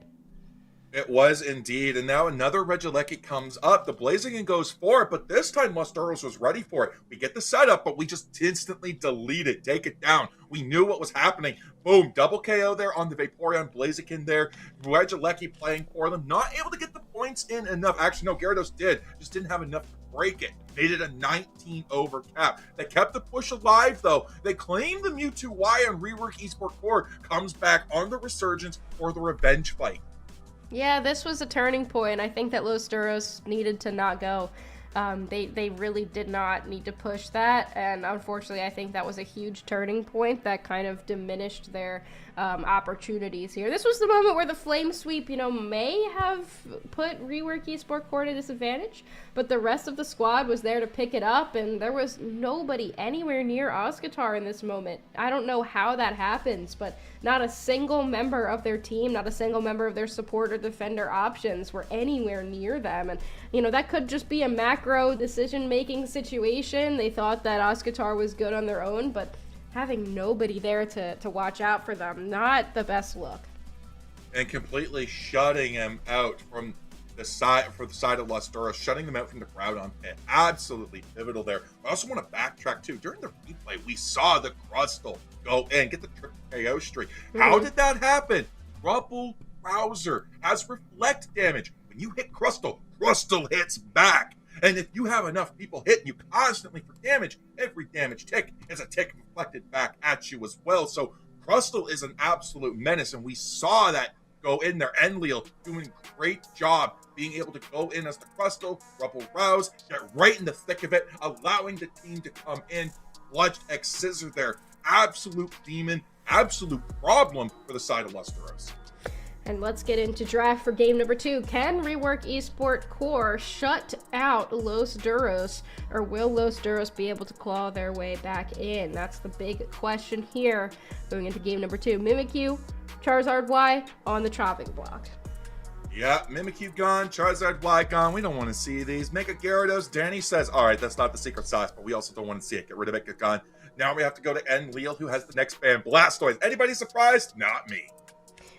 It was indeed, and now another Regieleki comes up. The Blaziken goes for it, but this time Los Duros was ready for it. We get the setup, but we just instantly delete it, take it down. We knew what was happening. Boom, double KO there on the Vaporeon Blaziken there. Regieleki playing for them, not able to get the points in enough. Actually, no, Gyarados did, just didn't have enough to break it. Made it a 19 over cap. They kept the push alive, though. They claimed the Mewtwo Y on Rework Esport Core comes back on the Resurgence for the revenge fight. Yeah, this was a turning point. I think that Los Duros needed to not go. They really did not need to push that, and unfortunately I think that was a huge turning point that kind of diminished their opportunities here. This was the moment where the flame sweep, may have put Rework Esport Core at a disadvantage, but the rest of the squad was there to pick it up, and there was nobody anywhere near Oscatar in this moment. I don't know how that happens, but not a single member of their team, not a single member of their support or defender options were anywhere near them. And, that could just be a macro decision-making situation. They thought that Oscatar was good on their own, but having nobody there to watch out for them, not the best look. And completely shutting him out from the side of Los Duros, shutting them out from the crowd on pit. Absolutely pivotal there. I also want to backtrack too. During the replay, we saw the Crustle go in, get the triple KO streak. How did that happen? Trouble Browser has reflect damage. When you hit Crustle hits back. And if you have enough people hitting you constantly for damage, every damage tick is a tick reflected back at you as well. So Crustle is an absolute menace, and we saw that go in there. Enlil doing a great job being able to go in as the Crustle, Rebel Rouse, get right in the thick of it, allowing the team to come in. Bludged X Scissor there. Absolute demon, absolute problem for the side of Los Duros. And let's get into draft for game number 2. Can Rework Esport Core shut out Los Duros, or will Los Duros be able to claw their way back in? That's the big question here going into game number 2. Mimikyu, Charizard Y on the chopping block. Yeah, Mimikyu gone, Charizard Y gone. We don't want to see these. Mega Gyarados, Danny says, all right, that's not the secret sauce, but we also don't want to see it. Get rid of it, get gone. Now we have to go to Enlil, who has the next band, Blastoise. Anybody surprised? Not me.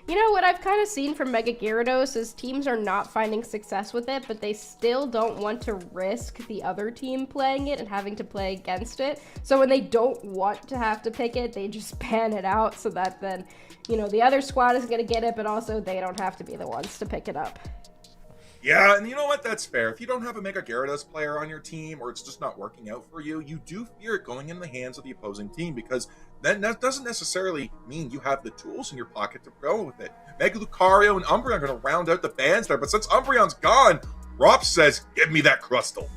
What I've kind of seen from Mega Gyarados is teams are not finding success with it, but they still don't want to risk the other team playing it and having to play against it. So when they don't want to have to pick it, they just ban it out so that then, the other squad is going to get it, but also they don't have to be the ones to pick it up. Yeah, and you know what? That's fair. If you don't have a Mega Gyarados player on your team, or it's just not working out for you, you do fear it going in the hands of the opposing team, because then that doesn't necessarily mean you have the tools in your pocket to go with it. Mega Lucario and Umbreon are going to round out the bands there, but since Umbreon's gone, Rop says, give me that Crustle.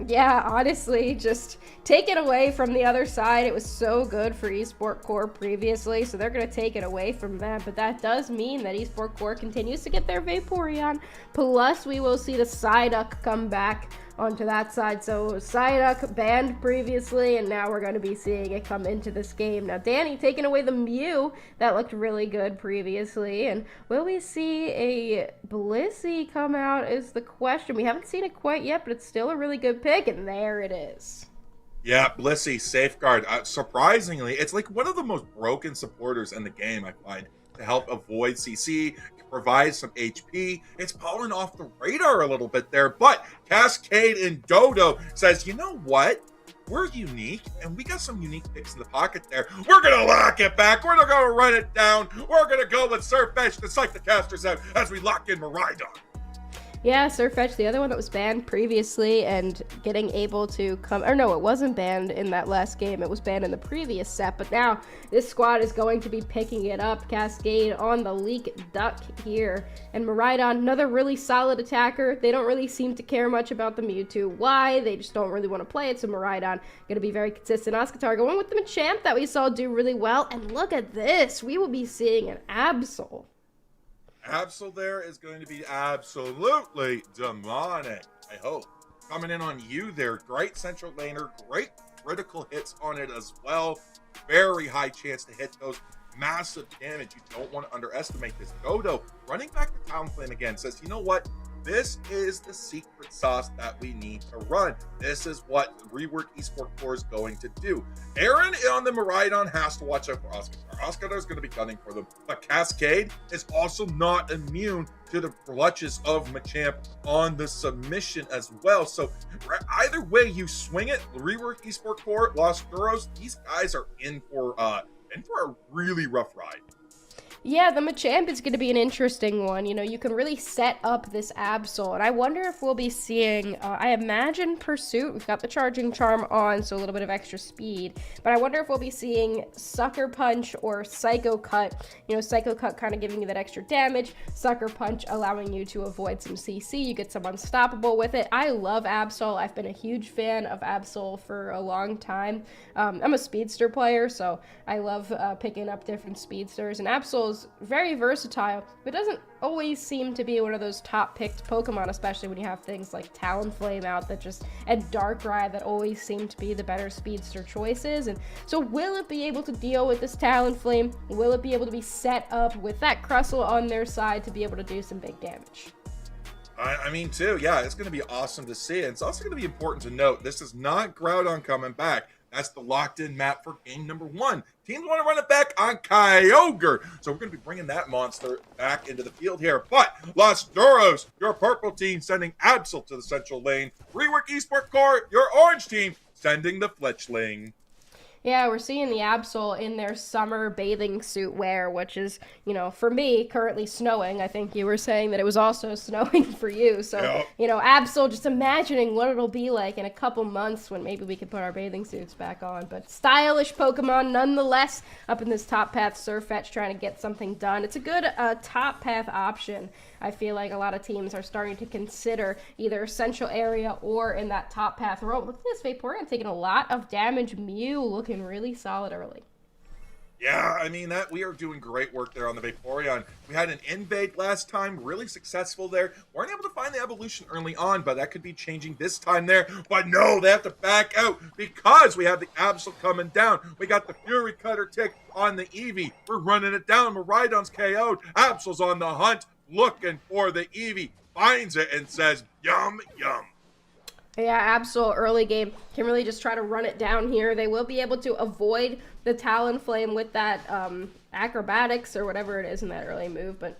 Yeah, honestly, just take it away from the other side. It was so good for Esport Core previously, so they're going to take it away from them. But that does mean that Esport Core continues to get their Vaporeon. Plus, we will see the Psyduck come back onto that side. So Psyduck banned previously, and now we're going to be seeing it come into this game. Now, Danny taking away the Mew. That looked really good previously. And will we see a Blissey come out is the question. We haven't seen it quite yet, but it's still a really good pick, and there it is. Yeah, Blissey, Safeguard. Surprisingly, it's like one of the most broken supporters in the game, I find, to help avoid CC, provide some HP. It's fallen off the radar a little bit there, but Cascade and Dodo says, you know what? We're unique, and we got some unique picks in the pocket there. We're going to lock it back. We're going to run it down. We're going to go with Surfetch to psych the casters out as we lock in Miraidon. Yeah, Surfetch, the other one that was banned previously and getting able to come, or no, it wasn't banned in that last game. It was banned in the previous set, but now this squad is going to be picking it up. Cascade on the Leak Duck here. And Miraidon, another really solid attacker. They don't really seem to care much about the Mewtwo. Why? They just don't really want to play it, so Miraidon going to be very consistent. Oscatar going with the Machamp that we saw do really well. And look at this. We will be seeing an Absol. Absol there is going to be absolutely demonic, I hope. Coming in on you there. Great central laner. Great critical hits on it as well. Very high chance to hit those. Massive damage. You don't want to underestimate this. Dodo running back to Talonflame again says, you know what? This is the secret sauce that we need to run. This is what Rework Esport Core is going to do. Aaron on the Miraidon has to watch out for Oscatar. Oscatar is going to be gunning for them. But Cascade is also not immune to the clutches of Machamp on the submission as well. So either way you swing it, Rework Esport Core, Los Duros, these guys are in for a really rough ride. Yeah, the Machamp is going to be an interesting one. You know, you can really set up this Absol, and I wonder if we'll be seeing, I imagine Pursuit. We've got the Charging Charm on, so a little bit of extra speed, but I wonder if we'll be seeing Sucker Punch or Psycho Cut. You know, Psycho Cut kind of giving you that extra damage, Sucker Punch allowing you to avoid some CC. You get some unstoppable with it. I love Absol. I've been a huge fan of Absol for a long time. I'm a speedster player, so I love picking up different speedsters, and Absol is very versatile, but doesn't always seem to be one of those top picked Pokemon, especially when you have things like Talonflame out that just, and Darkrai that always seem to be the better speedster choices. And so will it be able to deal with this Talonflame? Will it be able to be set up with that Crustle on their side to be able to do some big damage? I mean, too, yeah, it's going to be awesome to see. And it's also going to be important to note, this is not Groudon coming back. That's the locked-in map for game number 1. Teams want to run it back on Kyogre. So we're going to be bringing that monster back into the field here. But Los Duros, your purple team, sending Absol to the central lane. Rework Esport Core, your orange team, sending the Fletchling. Yeah, we're seeing the Absol in their summer bathing suit wear, which is, you know, for me, currently snowing. I think you were saying that it was also snowing for you. So, yep. You know, Absol, just imagining what it'll be like in a couple months when maybe we can put our bathing suits back on. But stylish Pokemon, nonetheless, up in this top path Surfetch trying to get something done. It's a good top path option. I feel like a lot of teams are starting to consider either central area or in that top path role. Look at this Vaporeon taking a lot of damage. Mew looking really solid early. Yeah, I mean, that we are doing great work there on the Vaporeon. We had an invade last time, really successful there. Weren't able to find the evolution early on, but that could be changing this time there. But no, they have to back out because we have the Absol coming down. We got the Fury Cutter tick on the Eevee. We're running it down. Miraidon's KO'd. Absol's on the hunt, looking for the Eevee. Finds it and says, yum, yum. Yeah, Absol early game can really just try to run it down here. They will be able to avoid the Talonflame with that acrobatics or whatever it is in that early move, but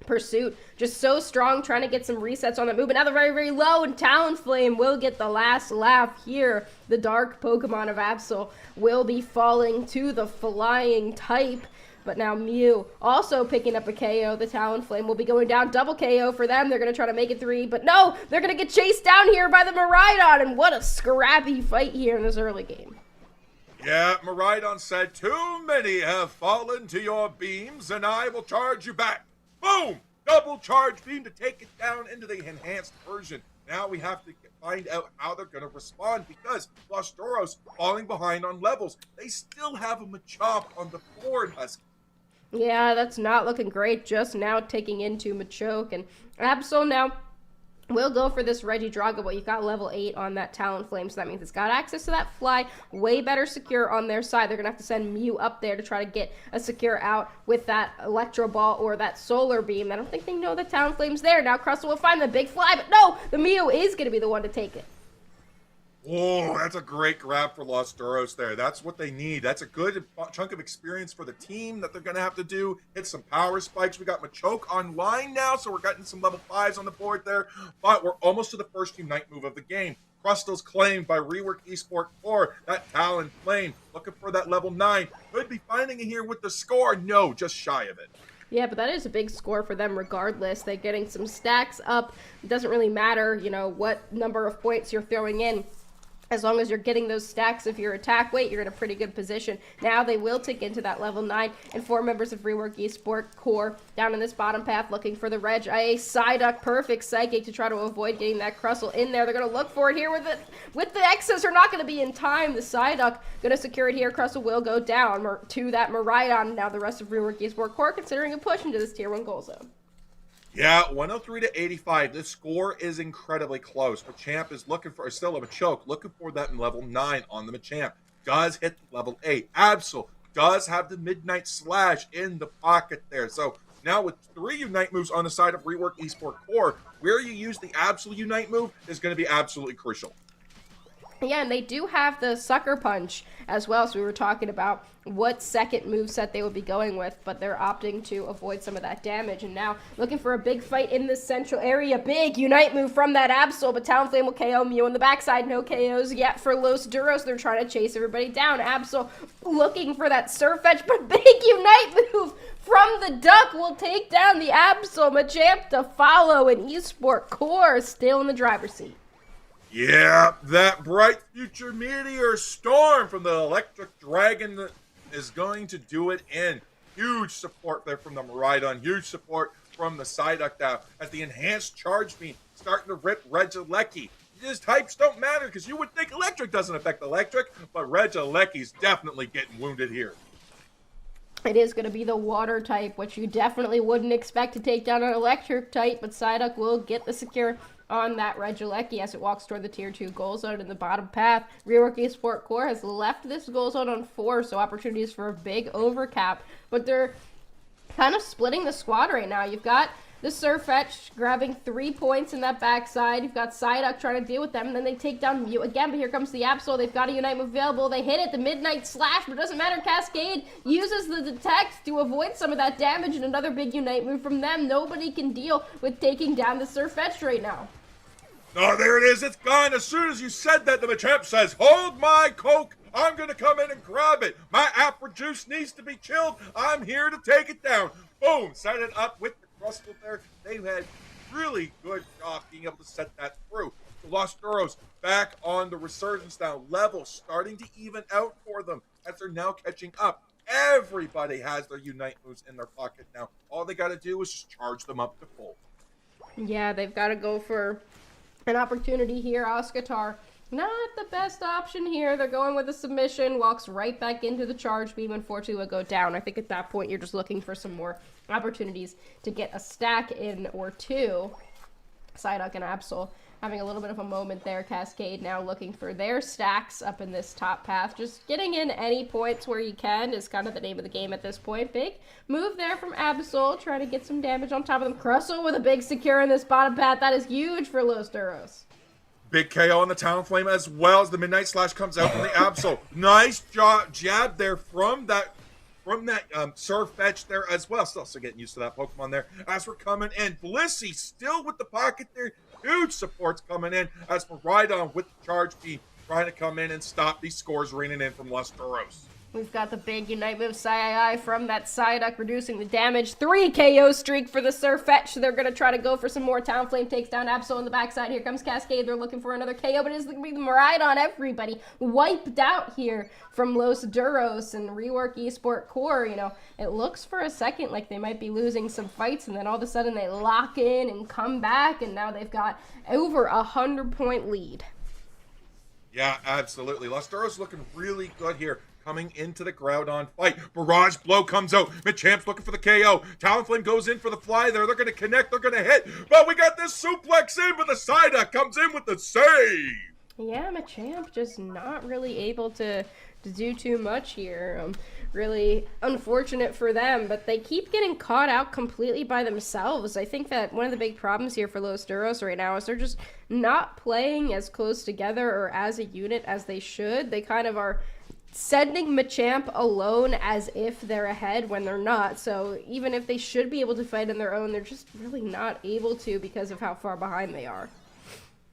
Pursuit just so strong, trying to get some resets on that move, but now they're very, very low, and Talonflame will get the last laugh here. The dark Pokemon of Absol will be falling to the flying type. But now Mew also picking up a KO. The Talonflame will be going down. Double KO for them. They're going to try to make it 3. But no, they're going to get chased down here by the Miraidon. And what a scrappy fight here in this early game. Yeah, Miraidon said, too many have fallen to your beams, and I will charge you back. Boom! Double charge beam to take it down into the enhanced version. Now we have to find out how they're going to respond because Los Duros falling behind on levels. They still have a Machop on the board, Husky. Yeah, that's not looking great. Just now taking into Machoke, and Absol now will go for this Regidrago, but you've got level 8 on that Talonflame, so that means it's got access to that Fly. Way better secure on their side. They're going to have to send Mew up there to try to get a secure out with that Electro Ball or that Solar Beam. I don't think they know the Talonflame's there. Now Crustle will find the big Fly, but no! The Mew is going to be the one to take it. Oh, that's a great grab for Los Duros there. That's what they need. That's a good chunk of experience for the team that they're going to have to do. Hit some power spikes. We got Machoke online now, so we're getting some level 5s on the board there. But we're almost to the first Unite move of the game. Crustal's claimed by Rework Esport Core. That Talonflame looking for that level 9. Could be finding it here with the score. No, just shy of it. Yeah, but that is a big score for them regardless. They're getting some stacks up. It doesn't really matter, you know, what number of points you're throwing in. As long as you're getting those stacks of your attack weight, you're in a pretty good position. Now they will tick into that level 9, and 4 members of Rework Esport Core down in this bottom path looking for the Reg IA Psyduck. Perfect Psychic to try to avoid getting that Crustle in there. They're going to look for it here with the X's are not going to be in time. The Psyduck going to secure it here. Crustle will go down to that Miraidon. Now the rest of Rework Esport Core considering a push into this Tier 1 goal zone. Yeah, 103 to 85. This score is incredibly close. Machamp is looking for, still a Machoke, looking for that level 9 on the Machamp. Does hit level 8. Absol does have the Midnight Slash in the pocket there. So now with 3 Unite moves on the side of Rework Esport Core, where you use the Absol Unite move is going to be absolutely crucial. Yeah, and they do have the Sucker Punch as well, so we were talking about what second moveset they would be going with, but they're opting to avoid some of that damage, and now looking for a big fight in the central area. Big Unite move from that Absol, but Talonflame will KO Mew on the backside. No KOs yet for Los Duros. They're trying to chase everybody down. Absol looking for that Surfetch, but big Unite move from the Duck will take down the Absol. Machamp to follow, and Esport Core still in the driver's seat. Yeah, that bright future meteor storm from the Electric Dragon is going to do it in. Huge support there from the Miraidon. Huge support from the Psyduck now as the enhanced charge beam starting to rip Regieleki. His types don't matter because you would think electric doesn't affect electric, but Regieleki's definitely getting wounded here. It is going to be the water type, which you definitely wouldn't expect to take down an electric type, but Psyduck will get the secure on that Regieleki as it walks toward the tier 2 goal zone in the bottom path. Rework Esport Core has left this goal zone on 4, so opportunities for a big overcap, but they're kind of splitting the squad right now. You've got the Sirfetch'd grabbing 3 points in that backside. You've got Psyduck trying to deal with them, and then they take down Mew again, but here comes the Absol. They've got a Unite move available. They hit it, the Midnight Slash, but it doesn't matter. Cascade uses the Detect to avoid some of that damage, and another big Unite move from them. Nobody can deal with taking down the Sirfetch'd right now. Oh, there it is. It's gone. As soon as you said that, the Machamp says, hold my Coke. I'm going to come in and grab it. My apple juice needs to be chilled. I'm here to take it down. Boom. Set it up with the Crustle there. They had really good job being able to set that through. The Lost Duros back on the Resurgence now. Level starting to even out for them as they're now catching up. Everybody has their Unite moves in their pocket now. All they got to do is just charge them up to full. Yeah, they've got to go for an opportunity here. Oscatar, not the best option here. They're going with a submission, walks right back into the charge beam. Unfortunately, will go down. I think at that point, you're just looking for some more opportunities to get a stack in or two. Psyduck and Absol having a little bit of a moment there. Cascade now looking for their stacks up in this top path. Just getting in any points where you can is kind of the name of the game at this point. Big move there from Absol, trying to get some damage on top of them. Crustle with a big secure in this bottom path. That is huge for Los Duros. Big KO on the Talonflame as well as the Midnight Slash comes out from the Absol. Nice jab there from that Sirfetch'd there as well. Still getting used to that Pokemon there as we're coming in. Blissey still with the pocket there. Huge supports coming in as Miraidon with the charge beam trying to come in and stop these scores raining in from Los Duros. We've got the big Unite move Psy from that Psyduck, reducing the damage. 3 KO streak for the Sirfetch'd. They're going to try to go for some more. Talonflame takes down Absol on the backside. Here comes Cascade. They're looking for another KO, but it's going to be the Miraidon. Everybody wiped out here from Los Duros and Rework Esport Core. You know, it looks for a second like they might be losing some fights, and then all of a sudden they lock in and come back, and now they've got over 100-point lead. Yeah, absolutely. Los Duros looking really good here. Coming into the Groudon fight. Barrage Blow comes out. Machamp's looking for the KO. Talonflame goes in for the fly there. They're going to connect. They're going to hit. But we got this suplex in, but the Psyduck comes in with the save. Yeah, Machamp just not really able to do too much here. Really unfortunate for them, but they keep getting caught out completely by themselves. I think that one of the big problems here for Los Duros right now is they're just not playing as close together or as a unit as they should. They kind of are sending Machamp alone as if they're ahead when they're not. So even if they should be able to fight on their own, they're just really not able to because of how far behind they are.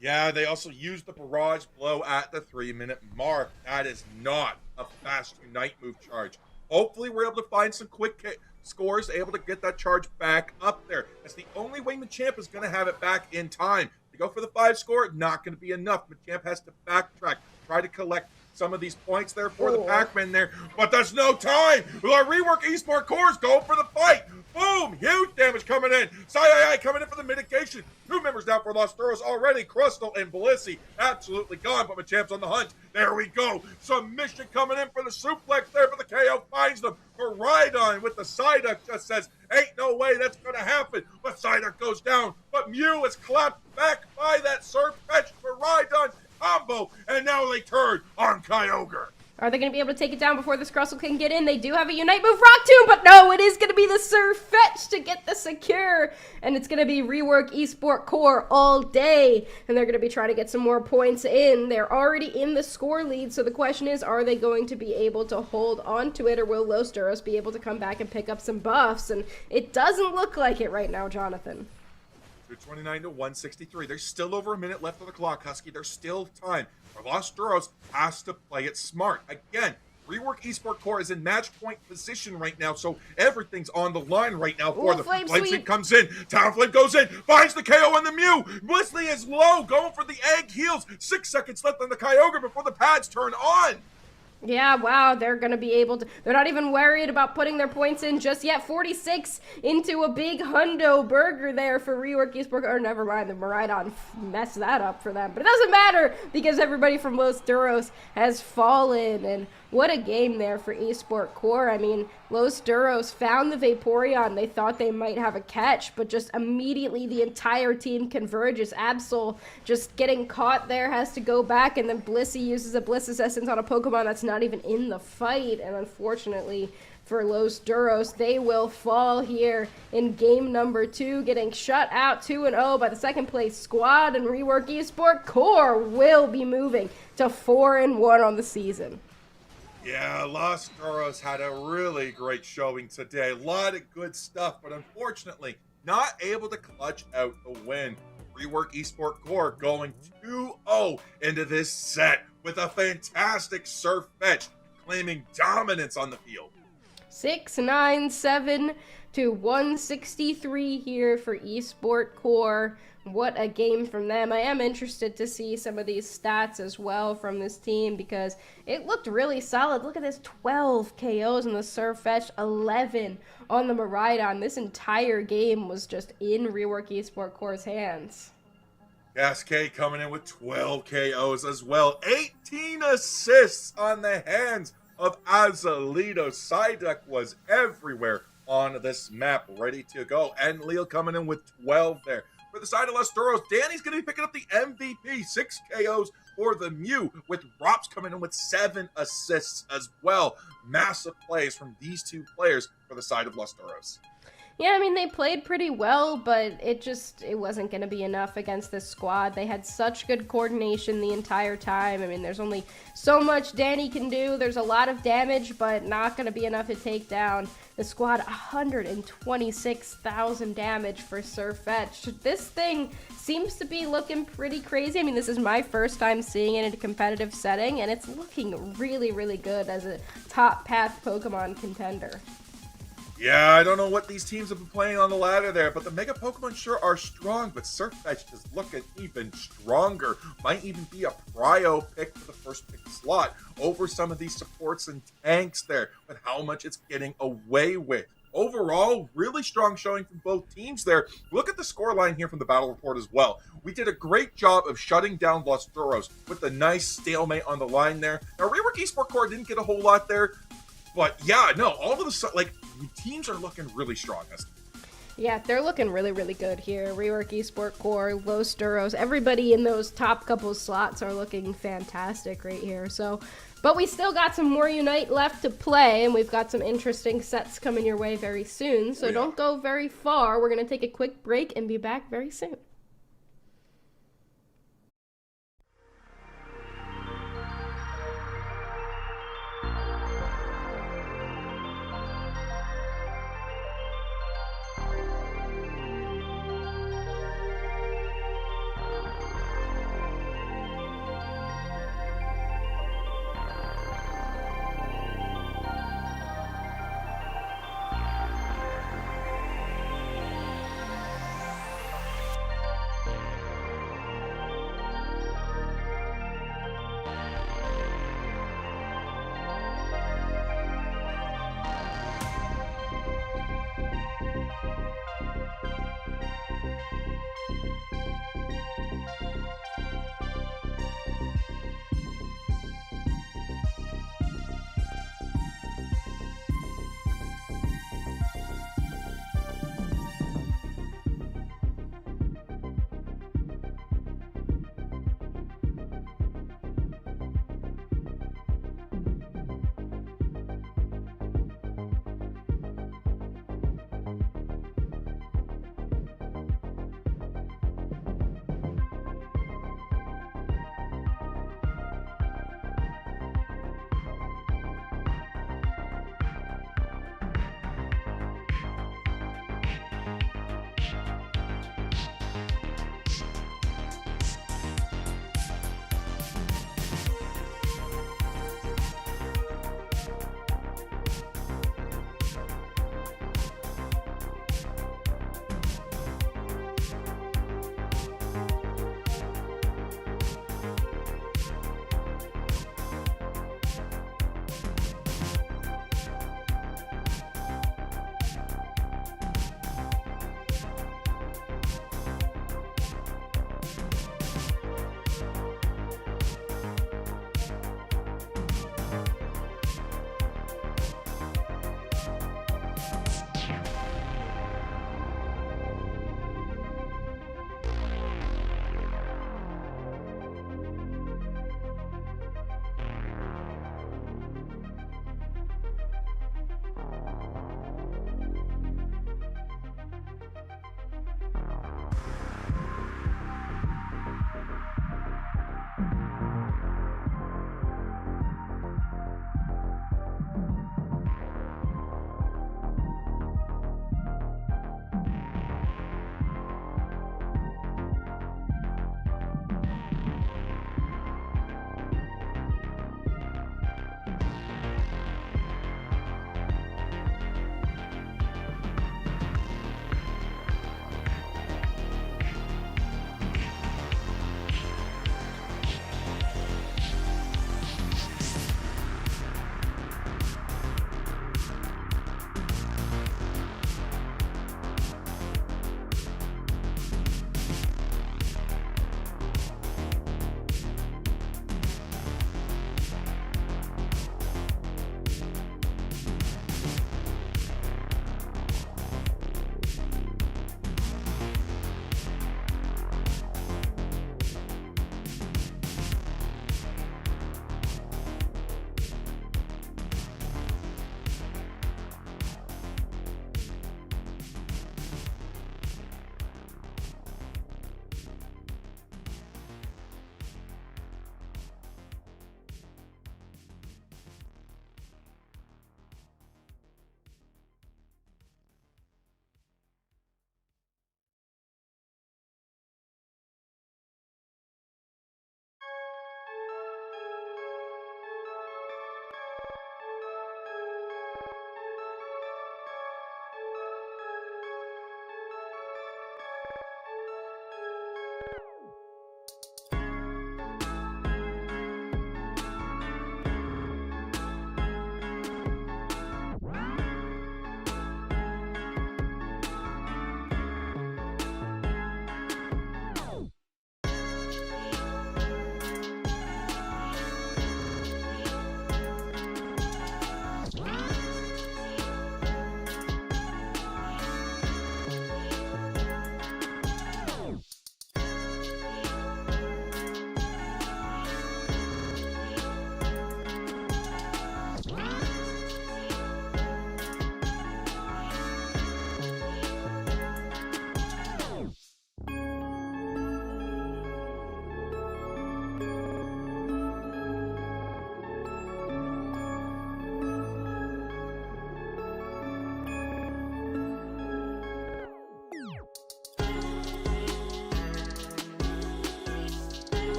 Yeah, they also used the Barrage Blow at the 3-minute mark. That is not a fast Unite move charge. Hopefully we're able to find some quick scores, able to get that charge back up there. That's the only way Machamp is going to have it back in time. To go for the 5 score, not going to be enough. Machamp has to backtrack, try to collect some of these points there for the Pac-Man there, but there's no time. With our Rework Esport Cores, go for the fight. Boom! Huge damage coming in. Psy coming in for the mitigation. 2 members down for Los Duros already. Crustle and Blissey absolutely gone, but Machamp's on the hunt. There we go. Submission coming in for the suplex there, but the KO finds them. Miraidon with the Psyduck just says, ain't no way that's going to happen. But Psyduck goes down, but Mew is clapped back by that Sirfetch'd Miraidon combo, and now they turn on Kyogre. Are they going to be able to take it down before this Crustle can get in? They do have a Unite move, Rock Tomb, but no, it is going to be the Sirfetch'd to get the secure, and it's going to be Rework Esport Core all day, and they're going to be trying to get some more points in. They're already in the score lead, so the question is, are they going to be able to hold on to it, or will Los Duros be able to come back and pick up some buffs? And it doesn't look like it right now, Jonathan. 229 to 163. There's still over a minute left on the clock, Husky. There's still time. Los Duros has to play it smart. Again, Rework Esport Core is in match point position right now, so everything's on the line right now for them. Flame Sweep comes in. Talonflame goes in. Finds the KO on the Mew. Blissey is low. Going for the egg heals. 6 seconds left on the Kyogre before the pads turn on. Yeah, wow, they're going to be able to... They're not even worried about putting their points in just yet. 46 into a big hundo burger there for Rework Esport. Or never mind, the Miraidon messed that up for them. But it doesn't matter because everybody from Los Duros has fallen. And what a game there for Esport Core. I mean, Los Duros found the Vaporeon. They thought they might have a catch, but just immediately the entire team converges. Absol just getting caught there, has to go back, and then Blissey uses a Bliss Essence on a Pokemon that's not even in the fight, and unfortunately for Los Duros, they will fall here in game number 2, getting shut out 2-0 by the second place squad, and Rework Esport Core will be moving to 4-1 on the season. Yeah, Los Duros had a really great showing today. A lot of good stuff, but unfortunately, not able to clutch out the win. Rework Esport Core going 2-0 into this set with a fantastic Surf Fetch, claiming dominance on the field. 697 to 163 here for Esport Core. What a game from them. I am interested to see some of these stats as well from this team because it looked really solid. Look at this, 12 KOs on the Surf Fetch, 11 on the Miraidon. This entire game was just in Rework Esport Core's hands. Cascade coming in with 12 KOs as well. 18 assists on the hands of Azalito. Psyduck was everywhere on this map, ready to go. And Leo coming in with 12 there. For the side of Los Duros, Danny's going to be picking up the MVP. 6 KOs for the Mew, with Rops coming in with 7 assists as well. Massive plays from these two players for the side of Los Duros. Yeah, I mean, they played pretty well, but it wasn't going to be enough against this squad. They had such good coordination the entire time. I mean, there's only so much Danny can do. There's a lot of damage, but not going to be enough to take down the squad. 126,000 damage for Surf Fetch. This thing seems to be looking pretty crazy. I mean, this is my first time seeing it in a competitive setting, and it's looking really, really good as a top path Pokemon contender. Yeah, I don't know what these teams have been playing on the ladder there, but the Mega Pokemon sure are strong, but Surf Fetch is looking even stronger. Might even be a prio pick for the first pick slot over some of these supports and tanks there, with how much it's getting away with. Overall, really strong showing from both teams there. Look at the scoreline here from the battle report as well. We did a great job of shutting down Los Duros with the nice stalemate on the line there. Now, Rework Esport Core didn't get a whole lot there, but yeah, no, all of a sudden, like, teams are looking really strong. Yeah, they're looking really, really good here. Rework Esport Core, Los Duros, everybody in those top couple slots are looking fantastic right here. So, but we still got some more Unite left to play, and we've got some interesting sets coming your way very soon. So don't go very far. We're going to take a quick break and be back very soon.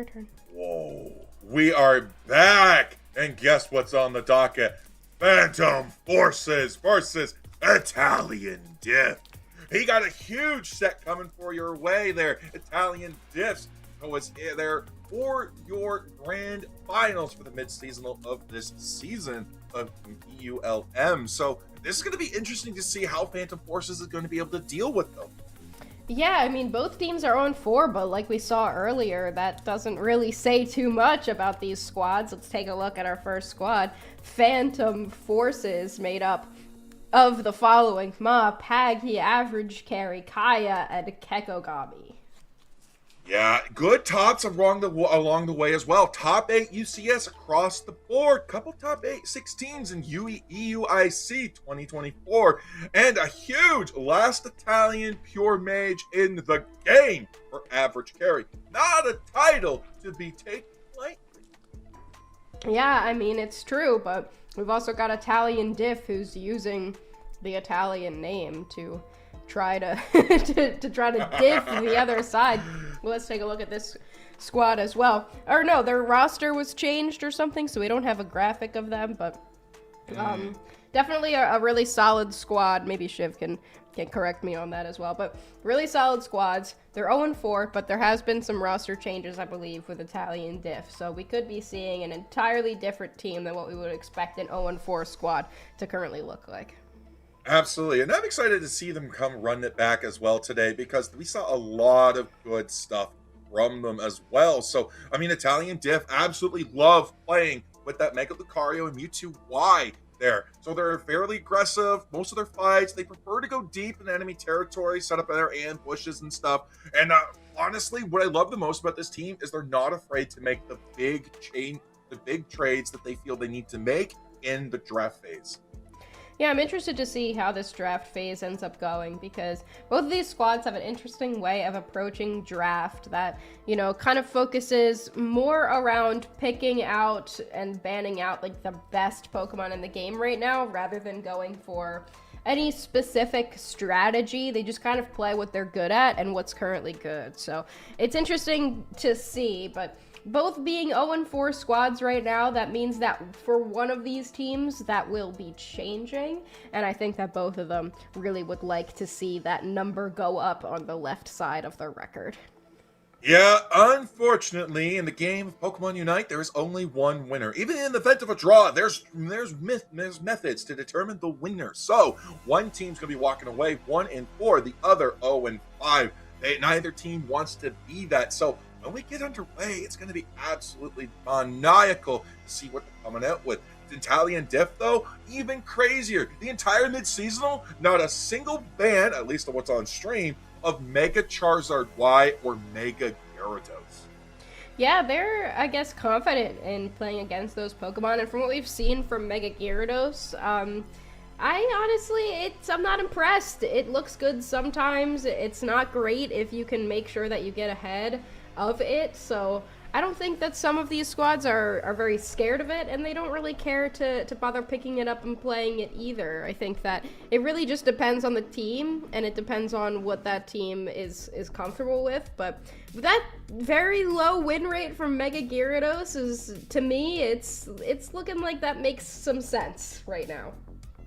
your turn. Whoa. We are back! And guess what's on the docket? Phantom Forces versus Italian Diff. He got a huge set coming for your way there. Italian Diffs was there for your grand finals for the mid-seasonal of this season of EULM. So this is going to be interesting to see how Phantom Forces is going to be able to deal with them. Yeah, I mean, both teams are 0-4, but like we saw earlier, that doesn't really say too much about these squads. Let's take a look at our first squad. Phantom Forces made up of the following: Ma, Paggy, Average Carry, Kaya, and Kekogami. Yeah, good tops along the way as well. Top 8 UCS across the board. Couple top 8 16s in EUIC 2024. And a huge last Italian pure mage in the game for Average Carry. Not a title to be taken lightly. Yeah, I mean, it's true, but we've also got Italian Diff, who's using the Italian name to try to try to diff the other side. Well, let's take a look at this squad as well. Or no, their roster was changed or something, so we don't have a graphic of them, but definitely a really solid squad. Maybe Shiv can correct me on that as well, but really solid squads. They're 0-4, but there has been some roster changes, I believe, with Italian Diff, so we could be seeing an entirely different team than what we would expect an 0-4 squad to currently look like. Absolutely, and I'm excited to see them come run it back as well today, because we saw a lot of good stuff from them as well. So, I mean, Italian Diff absolutely love playing with that Mega Lucario and Mewtwo Y there. So they're fairly aggressive. Most of their fights, they prefer to go deep in enemy territory, set up their ambushes and stuff. And honestly, what I love the most about this team is they're not afraid to make the big trades that they feel they need to make in the draft phase. Yeah, I'm interested to see how this draft phase ends up going, because both of these squads have an interesting way of approaching draft that, you know, kind of focuses more around picking out and banning out like the best Pokemon in the game right now, rather than going for any specific strategy. They just kind of play what they're good at and what's currently good. So it's interesting to see, but both being 0-4 squads right now, that means that for one of these teams, that will be changing. And I think that both of them really would like to see that number go up on the left side of their record. Yeah, unfortunately, in the game of Pokemon Unite, there is only one winner. Even in the event of a draw, there's methods to determine the winner. So, one team's going to be walking away 1-4, the other 0-5. Neither team wants to be that. So, when we get underway, it's going to be absolutely maniacal to see what they're coming out with. The Italian Diff, though, even crazier. The entire mid-seasonal, not a single ban, at least of what's on stream, of Mega Charizard Y or Mega Gyarados. Yeah, they're, I guess, confident in playing against those Pokemon. And from what we've seen from Mega Gyarados, I honestly, I'm not impressed. It looks good sometimes. It's not great if you can make sure that you get ahead of it. So I don't think that some of these squads are very scared of it, and they don't really care to bother picking it up and playing it either. I think that it really just depends on the team, and it depends on what that team is comfortable with. But that very low win rate from Mega Gyarados is, to me, it's looking like that makes some sense right now.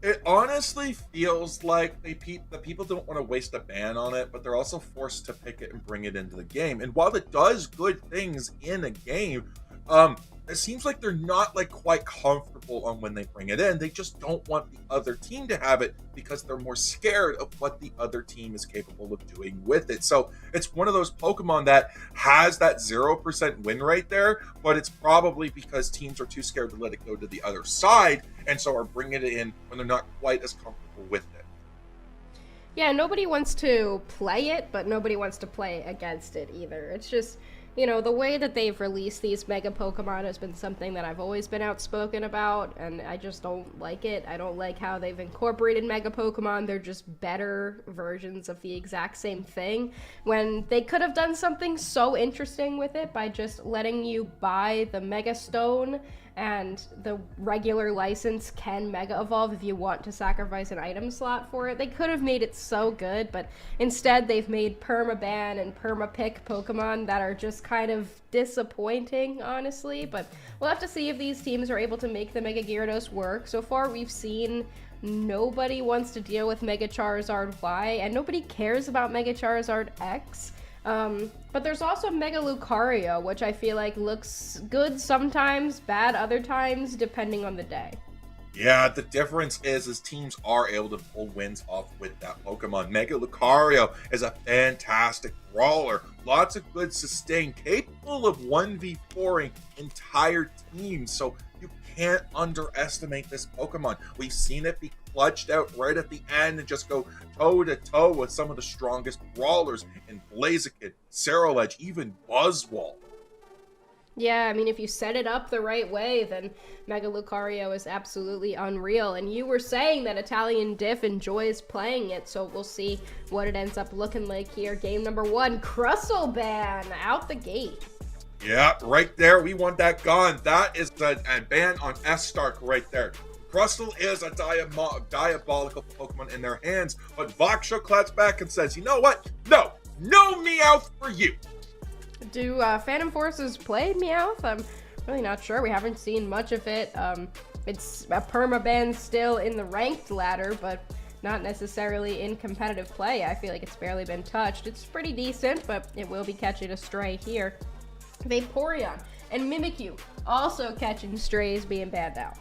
It honestly feels like the people don't want to waste a ban on it, but they're also forced to pick it and bring it into the game. And while it does good things in a game, it seems like they're not like quite comfortable on when they bring it in. They just don't want the other team to have it because they're more scared of what the other team is capable of doing with it. So it's one of those Pokemon that has that 0% win rate there, but it's probably because teams are too scared to let it go to the other side, and so are bringing it in when they're not quite as comfortable with it. Yeah, nobody wants to play it, but nobody wants to play against it either. It's just, you know, the way that they've released these Mega Pokemon has been something that I've always been outspoken about, and I just don't like it. I don't like how they've incorporated Mega Pokemon. They're just better versions of the exact same thing, when they could have done something so interesting with it by just letting you buy the Mega Stone and the regular license can Mega Evolve if you want to sacrifice an item slot for it. They could have made it so good, but instead they've made Permaban and Permapick Pokemon that are just kind of disappointing, honestly. But we'll have to see if these teams are able to make the Mega Gyarados work. So far we've seen nobody wants to deal with Mega Charizard Y, and nobody cares about Mega Charizard X. But there's also Mega Lucario, which I feel like looks good sometimes, bad other times, depending on the day. Yeah, the difference is teams are able to pull wins off with that Pokemon. Mega Lucario is a fantastic brawler. Lots of good sustain, capable of 1v4ing entire teams. So you can't underestimate this Pokemon. We've seen it be clutched out right at the end and just go toe-to-toe with some of the strongest brawlers in Blaziken, Ceruledge, even Buzzwole. Yeah, I mean, if you set it up the right way, then Mega Lucario is absolutely unreal. And you were saying that Italian Diff enjoys playing it, so we'll see what it ends up looking like here. Game number 1, Crustle Ban out the gate. Yeah, right there. We want that gone. That is a ban on S-Stark right there. Crustle is a diabolical Pokemon in their hands, but Voxel claps back and says, you know what? No Meowth for you. Do Phantom Forces play Meowth? I'm really not sure. We haven't seen much of it. It's a permaban still in the ranked ladder, but not necessarily in competitive play. I feel like it's barely been touched. It's pretty decent, but it will be catching a stray here. Vaporeon and Mimikyu also catching strays, being banned out.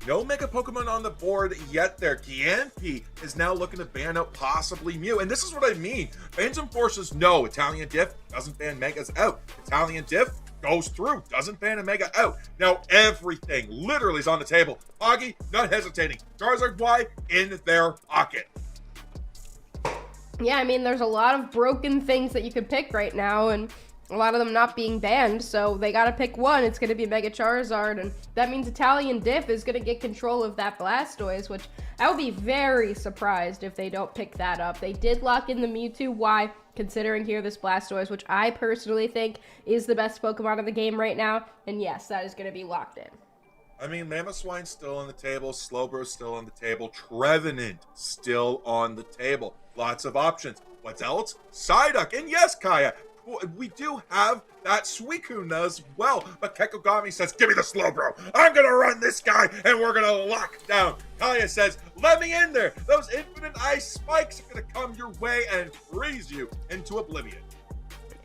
No Mega Pokemon on the board yet there. Giampi is now looking to ban out possibly Mew. And this is what I mean. Phantom Forces, no. Italian Diff doesn't ban Megas out. Italian Diff goes through, doesn't ban a Mega out. Now everything literally is on the table. Augie, not hesitating. Charizard Y in their pocket. Yeah, I mean, there's a lot of broken things that you could pick right now, and a lot of them not being banned, so they gotta pick one. It's gonna be Mega Charizard, and that means Italian Diff is gonna get control of that Blastoise, which I would be very surprised if they don't pick that up. They did lock in the Mewtwo Y, considering here this Blastoise, which I personally think is the best Pokemon in the game right now, and yes, that is gonna be locked in. I mean, Mamoswine's still on the table, Slowbro's still on the table, Trevenant still on the table. Lots of options. What's else? Psyduck, and yes, Kaya, we do have that Suicune as well, but Kekogami says, give me the Slowbro. I'm going to run this guy, and we're going to lock down. Kaya says, let me in there. Those infinite ice spikes are going to come your way and freeze you into oblivion.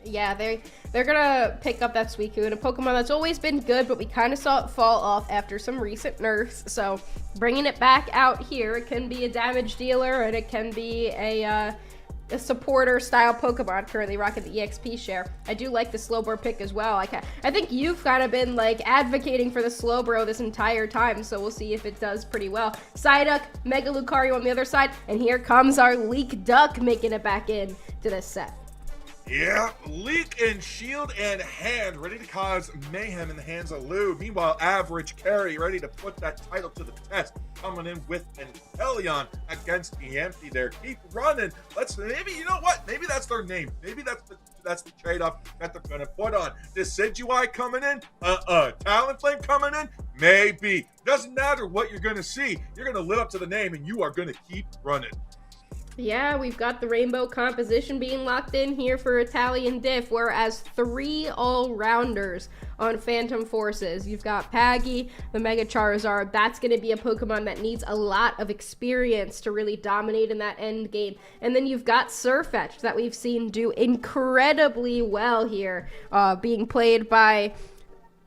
Yeah, they're gonna pick up that Suicune, a Pokemon that's always been good, but we kind of saw it fall off after some recent nerfs. So bringing it back out here, it can be a damage dealer, and it can be a supporter style Pokemon currently rocking the EXP share. I do like the Slowbro pick as well. I think you've kind of been like advocating for the Slowbro this entire time, so we'll see if it does pretty well. Psyduck, Mega Lucario on the other side, and here comes our Leak Duck making it back in to this set. Yeah, Leak in shield and hand, ready to cause mayhem in the hands of Lou. Meanwhile, Average Carry ready to put that title to the test, coming in with an Inteleon against Giampi there. Keep running. Maybe, you know what? Maybe that's their name. Maybe that's the trade-off that they're going to put on. Decidueye coming in? Talonflame coming in? Maybe. Doesn't matter what you're going to see. You're going to live up to the name, and you are going to keep running. Yeah, we've got the rainbow composition being locked in here for Italian Diff, whereas 3 all-rounders on Phantom Forces. You've got Paggy, the Mega Charizard. That's going to be a Pokemon that needs a lot of experience to really dominate in that end game. And then you've got Sirfetch'd that we've seen do incredibly well here, being played by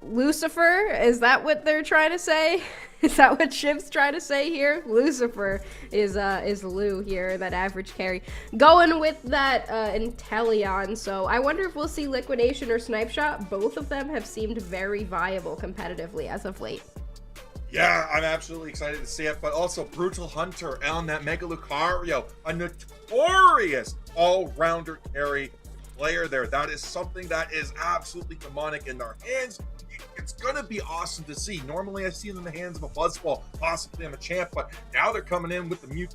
Lucifer. Is that what they're trying to say? Is that what Shiv's trying to say here? Lucifer is Lou here, that Average Carry. Going with that Inteleon, so I wonder if we'll see Liquidation or Snipe Shot. Both of them have seemed very viable competitively as of late. Yeah, I'm absolutely excited to see it, but also Brutal Hunter on that Mega Lucario, a notorious all-rounder carry player there. That is something that is absolutely demonic in their hands. It's going to be awesome to see. Normally I see them in the hands of a Buzzball, possibly I'm a champ, but now they're coming in with the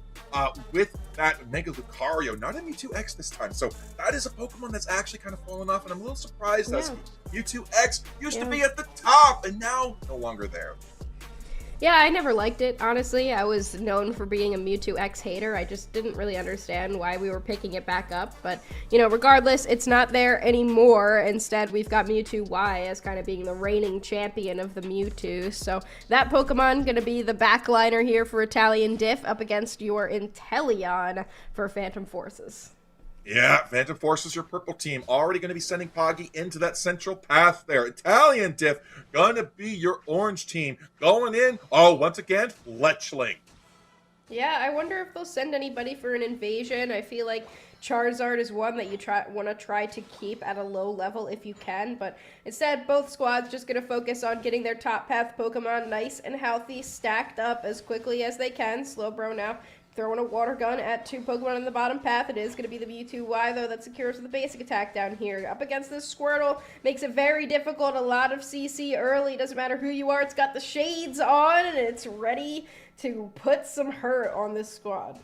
with that Mega Lucario, not a Mewtwo X this time. So that is a Pokemon that's actually kind of fallen off, and I'm a little surprised that Mewtwo X used to be at the top and now no longer there. Yeah, I never liked it, honestly. I was known for being a Mewtwo X hater. I just didn't really understand why we were picking it back up. But, you know, regardless, it's not there anymore. Instead, we've got Mewtwo Y as kind of being the reigning champion of the Mewtwo. So that Pokemon going to be the backliner here for Italian Diff up against your Inteleon for Phantom Forces. Yeah, Phantom Forces, your purple team, already going to be sending Poggy into that central path there. Italian Diff, going to be your orange team. Going in, once again, Fletchling. Yeah, I wonder if they'll send anybody for an invasion. I feel like Charizard is one that you want to try to keep at a low level if you can, but instead, both squads just going to focus on getting their top path Pokemon nice and healthy, stacked up as quickly as they can. Slowbro now throwing a water gun at 2 Pokemon in the bottom path. It is going to be the Mewtwo Y, though, that secures the basic attack down here. Up against this Squirtle, makes it very difficult. A lot of CC early. Doesn't matter who you are. It's got the shades on, and it's ready to put some hurt on this squad.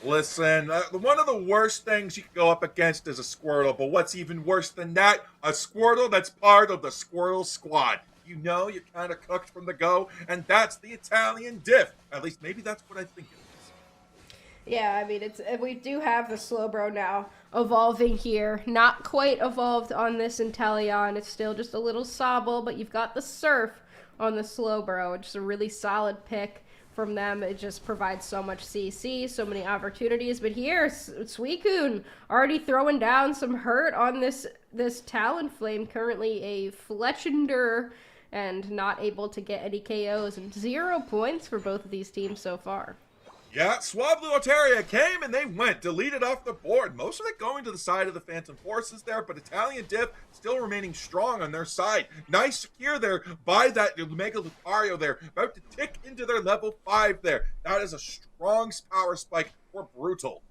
Listen, one of the worst things you can go up against is a Squirtle, but what's even worse than that? A Squirtle that's part of the Squirtle squad. You know you're kind of cooked from the go, and that's the Italian Diff. At least maybe that's what I think it is. Yeah, I mean, we do have the Slowbro now evolving here. Not quite evolved on this Inteleon. It's still just a little Sobble, but you've got the Surf on the Slowbro. It's a really solid pick from them. It just provides so much CC, so many opportunities. But here, Suicune already throwing down some hurt on this Talonflame. Currently a Fletchinder and not able to get any KOs. And 0 points for both of these teams so far. Yeah, Swablu Altaria came and they went, deleted off the board. Most of it going to the side of the Phantom Forces there, but Italian Diff still remaining strong on their side. Nice secure there by that Mega Lucario there, about to tick into their level 5 there. That is a strong power spike for Brutal.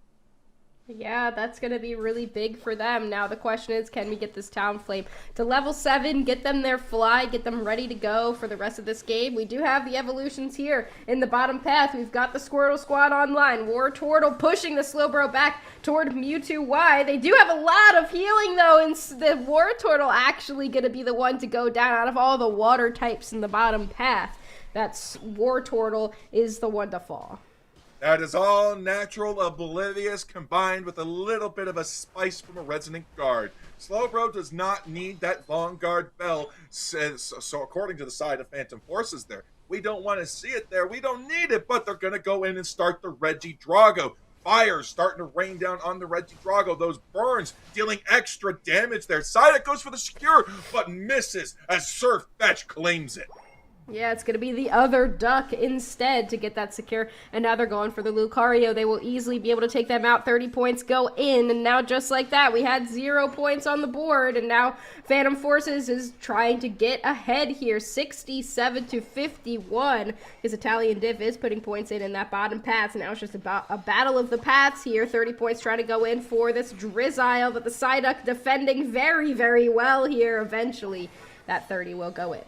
Yeah, that's going to be really big for them. Now the question is, can we get this Talonflame to level 7, get them their fly, get them ready to go for the rest of this game? We do have the evolutions here in the bottom path. We've got the Squirtle squad online. Wartortle pushing the Slowbro back toward Mewtwo Y. They do have a lot of healing, though, and the Wartortle actually going to be the one to go down out of all the water types in the bottom path. That's Wartortle is the one to fall. That is all natural oblivious combined with a little bit of a spice from a resonant guard. Slowbro does not need that long guard bell, so according to the side of Phantom Forces there, we don't want to see it there. We don't need it, but they're going to go in and start the Regidrago. Fire starting to rain down on the Regidrago. Those burns dealing extra damage there. Psyduck goes for the secure, but misses as Surf Fetch claims it. Yeah, it's going to be the other duck instead to get that secure. And now they're going for the Lucario. They will easily be able to take them out. 30 points go in. And now just like that, we had 0 points on the board. And now Phantom Forces is trying to get ahead here. 67-51. His Italian Div is putting points in that bottom path. Now it's just about a battle of the paths here. 30 points trying to go in for this Drizzile. But the Psyduck defending very, very well here. Eventually, that 30 will go in.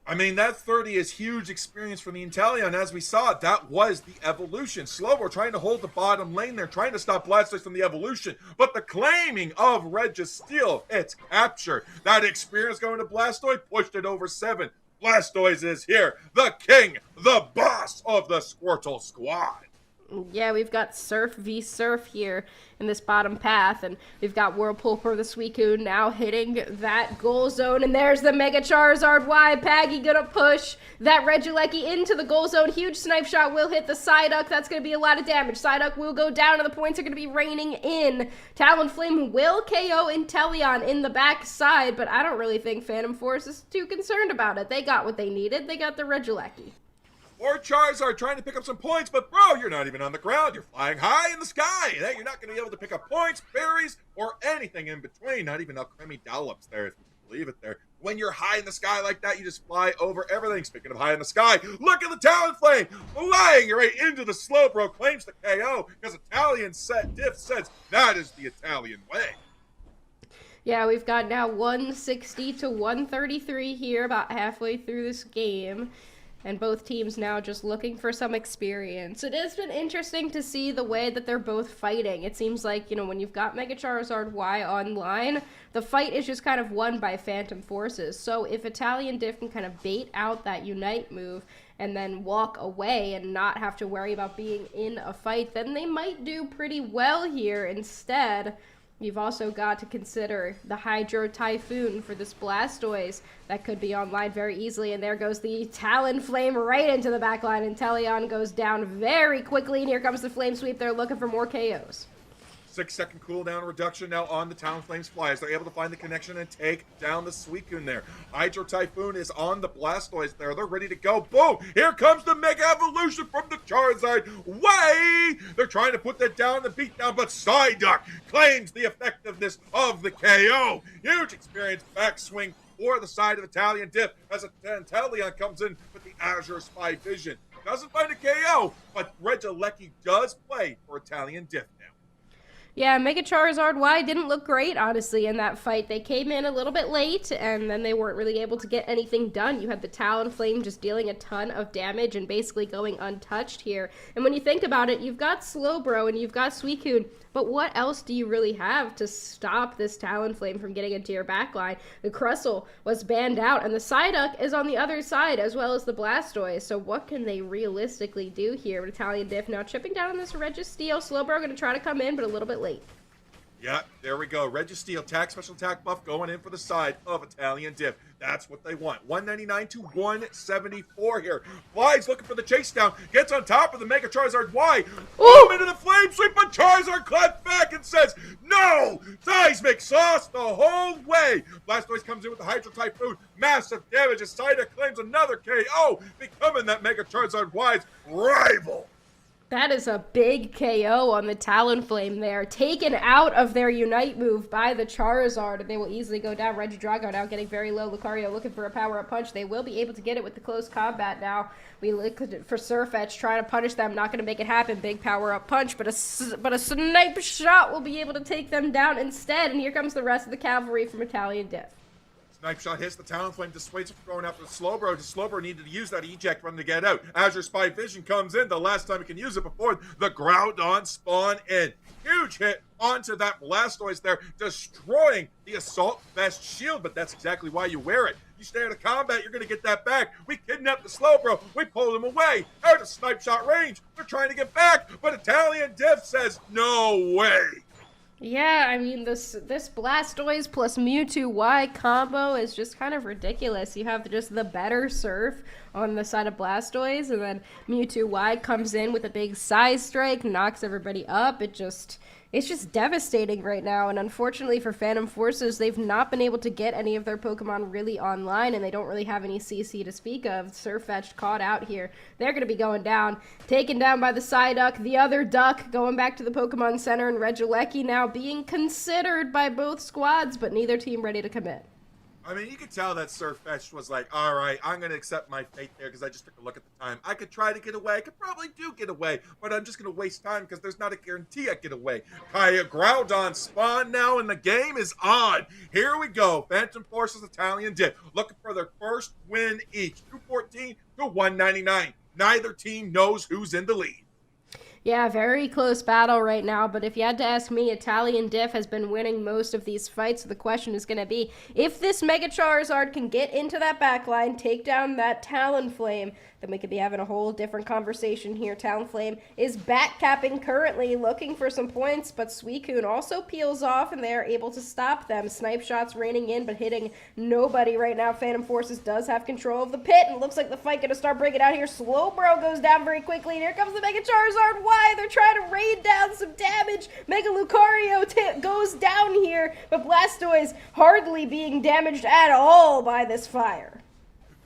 I mean, that 30 is huge experience for the Inteleon. As we saw, that was the evolution. Slowbro trying to hold the bottom lane there, trying to stop Blastoise from the evolution. But the claiming of Registeel, it's captured. That experience going to Blastoise, pushed it over 7. Blastoise is here, the king, the boss of the Squirtle squad. Yeah, we've got Surf v Surf here in this bottom path, and we've got Whirlpool for the Suicune now hitting that goal zone, and there's the Mega Charizard Y. Paggy gonna push that Regieleki into the goal zone. Huge snipe shot will hit the Psyduck. That's gonna be a lot of damage. Psyduck will go down, and the points are gonna be raining in. Talonflame will KO Inteleon in the back side, but I don't really think Phantom Force is too concerned about it. They got what they needed. They got the Regieleki. Or Charizard trying to pick up some points, but bro, you're not even on the ground. You're flying high in the sky. Hey, you're not going to be able to pick up points, berries, or anything in between. Not even Alchemy Dollops there, if you can believe it there. When you're high in the sky like that, you just fly over everything. Speaking of high in the sky, look at the Talonflame flying right into the Slowbro, claims the KO because Italian Diff says that is the Italian way. Yeah, we've got now 160 to 133 here, about halfway through this game. And both teams now just looking for some experience. It has been interesting to see the way that they're both fighting. It seems like, when you've got Mega Charizard Y online, the fight is just kind of won by Phantom Forces. So if Italian Diff can kind of bait out that Unite move and then walk away and not have to worry about being in a fight, then they might do pretty well here. Instead, you've also got to consider the Hydro Typhoon for this Blastoise that could be online very easily. And there goes the Talonflame right into the back line. And Teleon goes down very quickly. And here comes the Flame Sweep. They're looking for more KOs. 6-second cooldown reduction now on the Talonflame's flyers. They're able to find the connection and take down the Suicune there. Hydro Typhoon is on the Blastoise there. They're ready to go. Boom! Here comes the Mega Evolution from the Charizard. Way! They're trying to put that down, the beat down, but Psyduck claims the effectiveness of the KO. Huge experience backswing for the side of Italian Diff as Teleon comes in with the Azure Spy Vision. Doesn't find a KO, but Regieleki does play for Italian Diff now. Yeah, Mega Charizard Y didn't look great, honestly, in that fight. They came in a little bit late, and then they weren't really able to get anything done. You had the Talonflame just dealing a ton of damage and basically going untouched here. And when you think about it, you've got Slowbro and you've got Suicune, but what else do you really have to stop this Talonflame from getting into your backline? The Crustle was banned out, and the Psyduck is on the other side, as well as the Blastoise. So what can they realistically do here? Italian Diff now chipping down on this Registeel. Slowbro going to try to come in, but a little bit late. Yeah, there we go. Registeel, special attack buff going in for the side of Italian Diff. That's what they want. 199 to 174 here. Flies looking for the chase down. Gets on top of the Mega Charizard Y. Boom into the Flame Sweep, but Charizard claps back and says, no! Seismic sauce the whole way. Blastoise comes in with the Hydro Typhoon. Massive damage as Psyduck claims another KO, becoming that Mega Charizard Y's rival. That is a big KO on the Talonflame there. Taken out of their Unite move by the Charizard. They will easily go down. Regidrago now getting very low. Lucario looking for a power-up punch. They will be able to get it with the close combat now. We look for Surfetch trying to punish them. Not going to make it happen. Big power-up punch. But a snipe shot will be able to take them down instead. And here comes the rest of the cavalry from Italian Diff. Snipe shot hits the Talonflame, dissuades from throwing after Slowbro. Slowbro needed to use that eject run to get out. Azure Spy Vision comes in the last time he can use it before the Groudon spawn in. Huge hit onto that Blastoise there, destroying the Assault Vest shield, but that's exactly why you wear it. You stay out of combat, you're going to get that back. We kidnapped the Slowbro. We pulled him away. Out of snipe shot range. They're trying to get back, but Italian Diff says, no way. Yeah, I mean, this Blastoise plus Mewtwo Y combo is just kind of ridiculous. You have just the better Surf on the side of Blastoise, and then Mewtwo Y comes in with a big Size Strike, knocks everybody up. It's just devastating right now, and unfortunately for Phantom Forces, they've not been able to get any of their Pokemon really online, and they don't really have any CC to speak of. Surfetch caught out here. They're going to be going down. Taken down by the Psyduck, the other Duck going back to the Pokemon Center, and Regieleki now being considered by both squads, but neither team ready to commit. I mean, you could tell that Surfetch was like, all right, I'm going to accept my fate there because I just took a look at the time. I could try to get away. I could probably do get away, but I'm just going to waste time because there's not a guarantee I get away. Kaya Groudon spawn now, and the game is on. Here we go. Phantom Forces, Italian Diff, looking for their first win each. 214 to 199. Neither team knows who's in the lead. Yeah, very close battle right now, but if you had to ask me, Italian Diff has been winning most of these fights, so the question is going to be, if this Mega Charizard can get into that backline, take down that Talonflame, then we could be having a whole different conversation here. Talonflame is backcapping currently, looking for some points, but Suicune also peels off, and they are able to stop them. Snipe shots raining in, but hitting nobody right now. Phantom Forces does have control of the pit, and it looks like the fight going to start breaking out here. Slowbro goes down very quickly, and here comes the Mega Charizard. Why? They're trying to rain down some damage. Mega Lucario goes down here, but Blastoise hardly being damaged at all by this fire.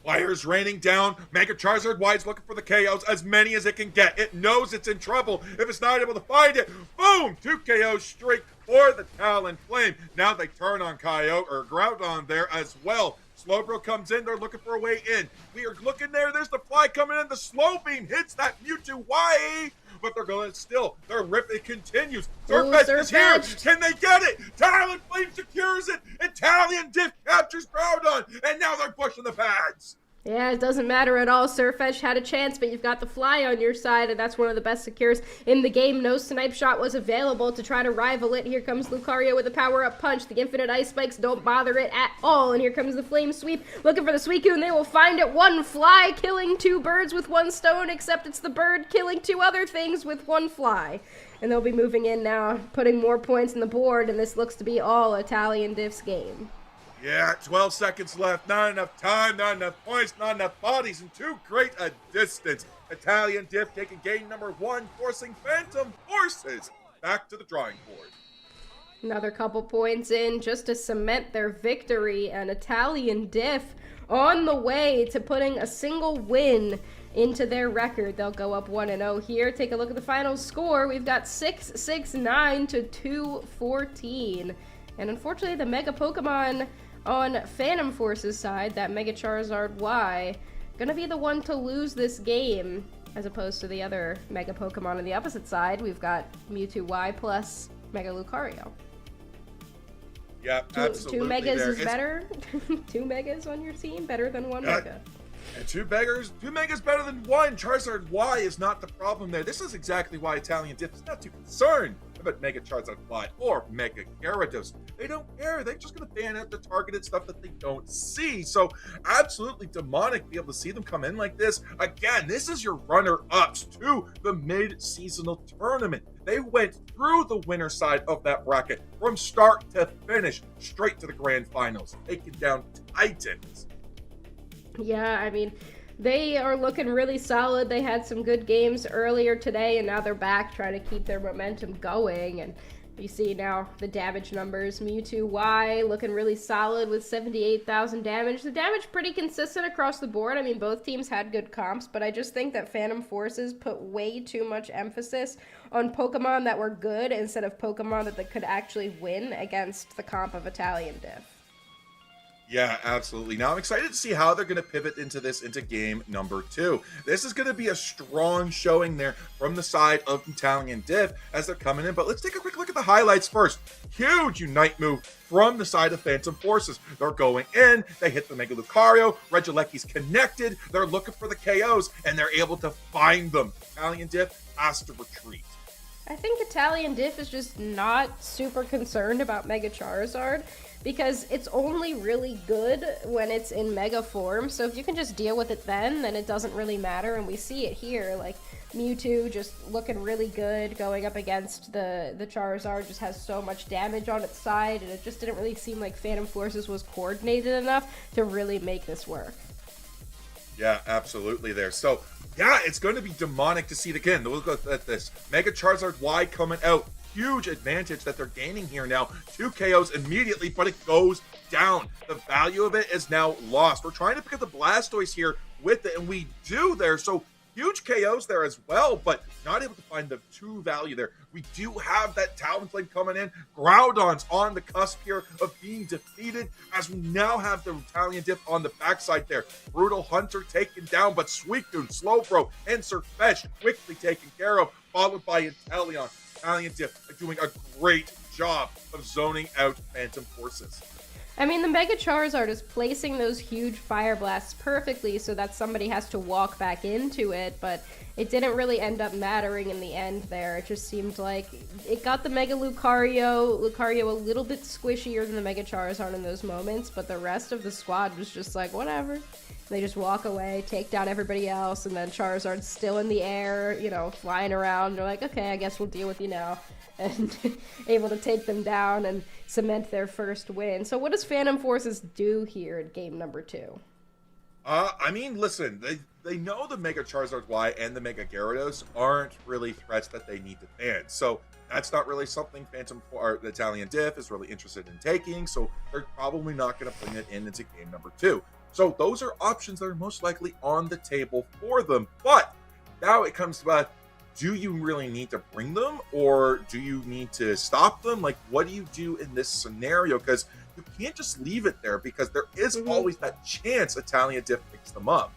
Fire's raining down. Mega Charizard Y's looking for the KOs, as many as it can get. It knows it's in trouble if it's not able to find it. Boom! 2 KO streak for the Talonflame. Now they turn on Groudon there as well. Slowbro comes in. They're looking for a way in. We are looking there. There's the fly coming in. The slow beam hits that Mewtwo Y, but they're going still. Their rip, it continues. Surfetch is here. Can they get it? Talonflame secures it. Italian Diff captures Groudon, and now they're pushing the pads. Yeah, it doesn't matter at all. Surfetch had a chance, but you've got the fly on your side, and that's one of the best secures in the game. No Snipe Shot was available to try to rival it. Here comes Lucario with a power-up punch. The Infinite Ice Spikes don't bother it at all, and here comes the Flame Sweep. Looking for the Suicune, and they will find it. One fly killing two birds with one stone, except it's the bird killing two other things with one fly. And they'll be moving in now, putting more points on the board, and this looks to be all Italian Diff's game. Yeah, 12 seconds left. Not enough time, not enough points, not enough bodies, and too great a distance. Italian Diff taking game number 1, forcing Phantom Forces back to the drawing board. Another couple points in just to cement their victory, and Italian Diff on the way to putting a single win into their record. They'll go up 1-0 here. Take a look at the final score. We've got 669 to 214. And unfortunately, the Mega Pokemon on Phantom Force's side, that Mega Charizard Y, gonna be the one to lose this game, as opposed to the other Mega Pokemon on the opposite side. We've got Mewtwo Y plus Mega Lucario. Yeah, absolutely. Two Megas is better? 2 Megas on your team? Better than 1 Mega? And 2 Megas better than 1. Charizard Y is not the problem there. This is exactly why Italian Diff is not too concerned about Mega Charizard Y or Mega Gyarados. They don't care. They're just going to ban out the targeted stuff that they don't see. So absolutely demonic to be able to see them come in like this. Again, this is your runner-ups to the mid-seasonal tournament. They went through the winner side of that bracket from start to finish, straight to the grand finals, taking down Titans. Yeah, I mean, they are looking really solid. They had some good games earlier today, and now they're back trying to keep their momentum going. And you see now the damage numbers. Mewtwo Y looking really solid with 78,000 damage. The damage pretty consistent across the board. I mean, both teams had good comps, but I just think that Phantom Forces put way too much emphasis on Pokemon that were good instead of Pokemon that they could actually win against the comp of Italian Diff. Yeah, absolutely. Now I'm excited to see how they're going to pivot into game number 2. This is going to be a strong showing there from the side of Italian Diff as they're coming in. But let's take a quick look at the highlights first. Huge Unite move from the side of Phantom Forces. They're going in. They hit the Mega Lucario. Regieleki's connected. They're looking for the KOs, and they're able to find them. Italian Diff has to retreat. I think Italian Diff is just not super concerned about Mega Charizard, because it's only really good when it's in Mega form. So if you can just deal with it then it doesn't really matter. And we see it here, like Mewtwo just looking really good going up against the Charizard, just has so much damage on its side, and it just didn't really seem like Phantom Forces was coordinated enough to really make this work. Yeah, absolutely there. So, yeah, it's going to be demonic to see it again. Look at this. Mega Charizard Y coming out. Huge advantage that they're gaining here now. 2 KOs immediately, but it goes down. The value of it is now lost. We're trying to pick up the Blastoise here with it, and we do there. So huge KOs there as well, but not able to find the 2 value there. We do have that Talonflame coming in. Groudon's on the cusp here of being defeated, as we now have the Italian Diff on the backside there. Brutal Hunter taken down, but Suicune, Slowbro, and Surfetch quickly taken care of, followed by Inteleon. Italian Diff are doing a great job of zoning out Phantom Forces. I mean, the Mega Charizard is placing those huge Fire Blasts perfectly so that somebody has to walk back into it, but it didn't really end up mattering in the end there. It just seemed like it got the Mega Lucario a little bit squishier than the Mega Charizard in those moments, but the rest of the squad was just like, whatever. They just walk away, take down everybody else, and then Charizard's still in the air, you know, flying around. They're like, okay, I guess we'll deal with you now. And able to take them down and cement their first win. So what does Phantom Forces do here in game number 2? I mean, listen, they know the Mega Charizard Y and the Mega Gyarados aren't really threats that they need to ban. So that's not really something the Italian Diff is really interested in taking. So they're probably not going to bring it into game number 2. So those are options that are most likely on the table for them. But now it comes to do you really need to bring them, or do you need to stop them? Like, what do you do in this scenario? Because you can't just leave it there because there is always that chance Italian Diff picks them up.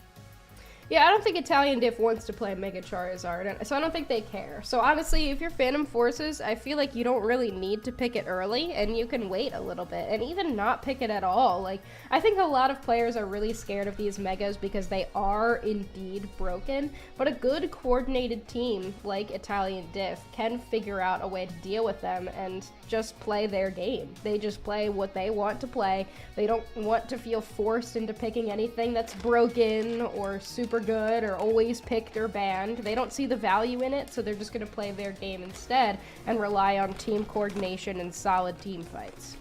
Yeah, I don't think Italian Diff wants to play Mega Charizard, so I don't think they care. So honestly, if you're Phantom Forces, I feel like you don't really need to pick it early, and you can wait a little bit, and even not pick it at all. Like, I think a lot of players are really scared of these Megas because they are indeed broken, but a good coordinated team like Italian Diff can figure out a way to deal with them and just play their game. They just play what they want to play. They don't want to feel forced into picking anything that's broken or super good or always picked or banned. They don't see the value in it, so they're just going to play their game instead and rely on team coordination and solid team fights.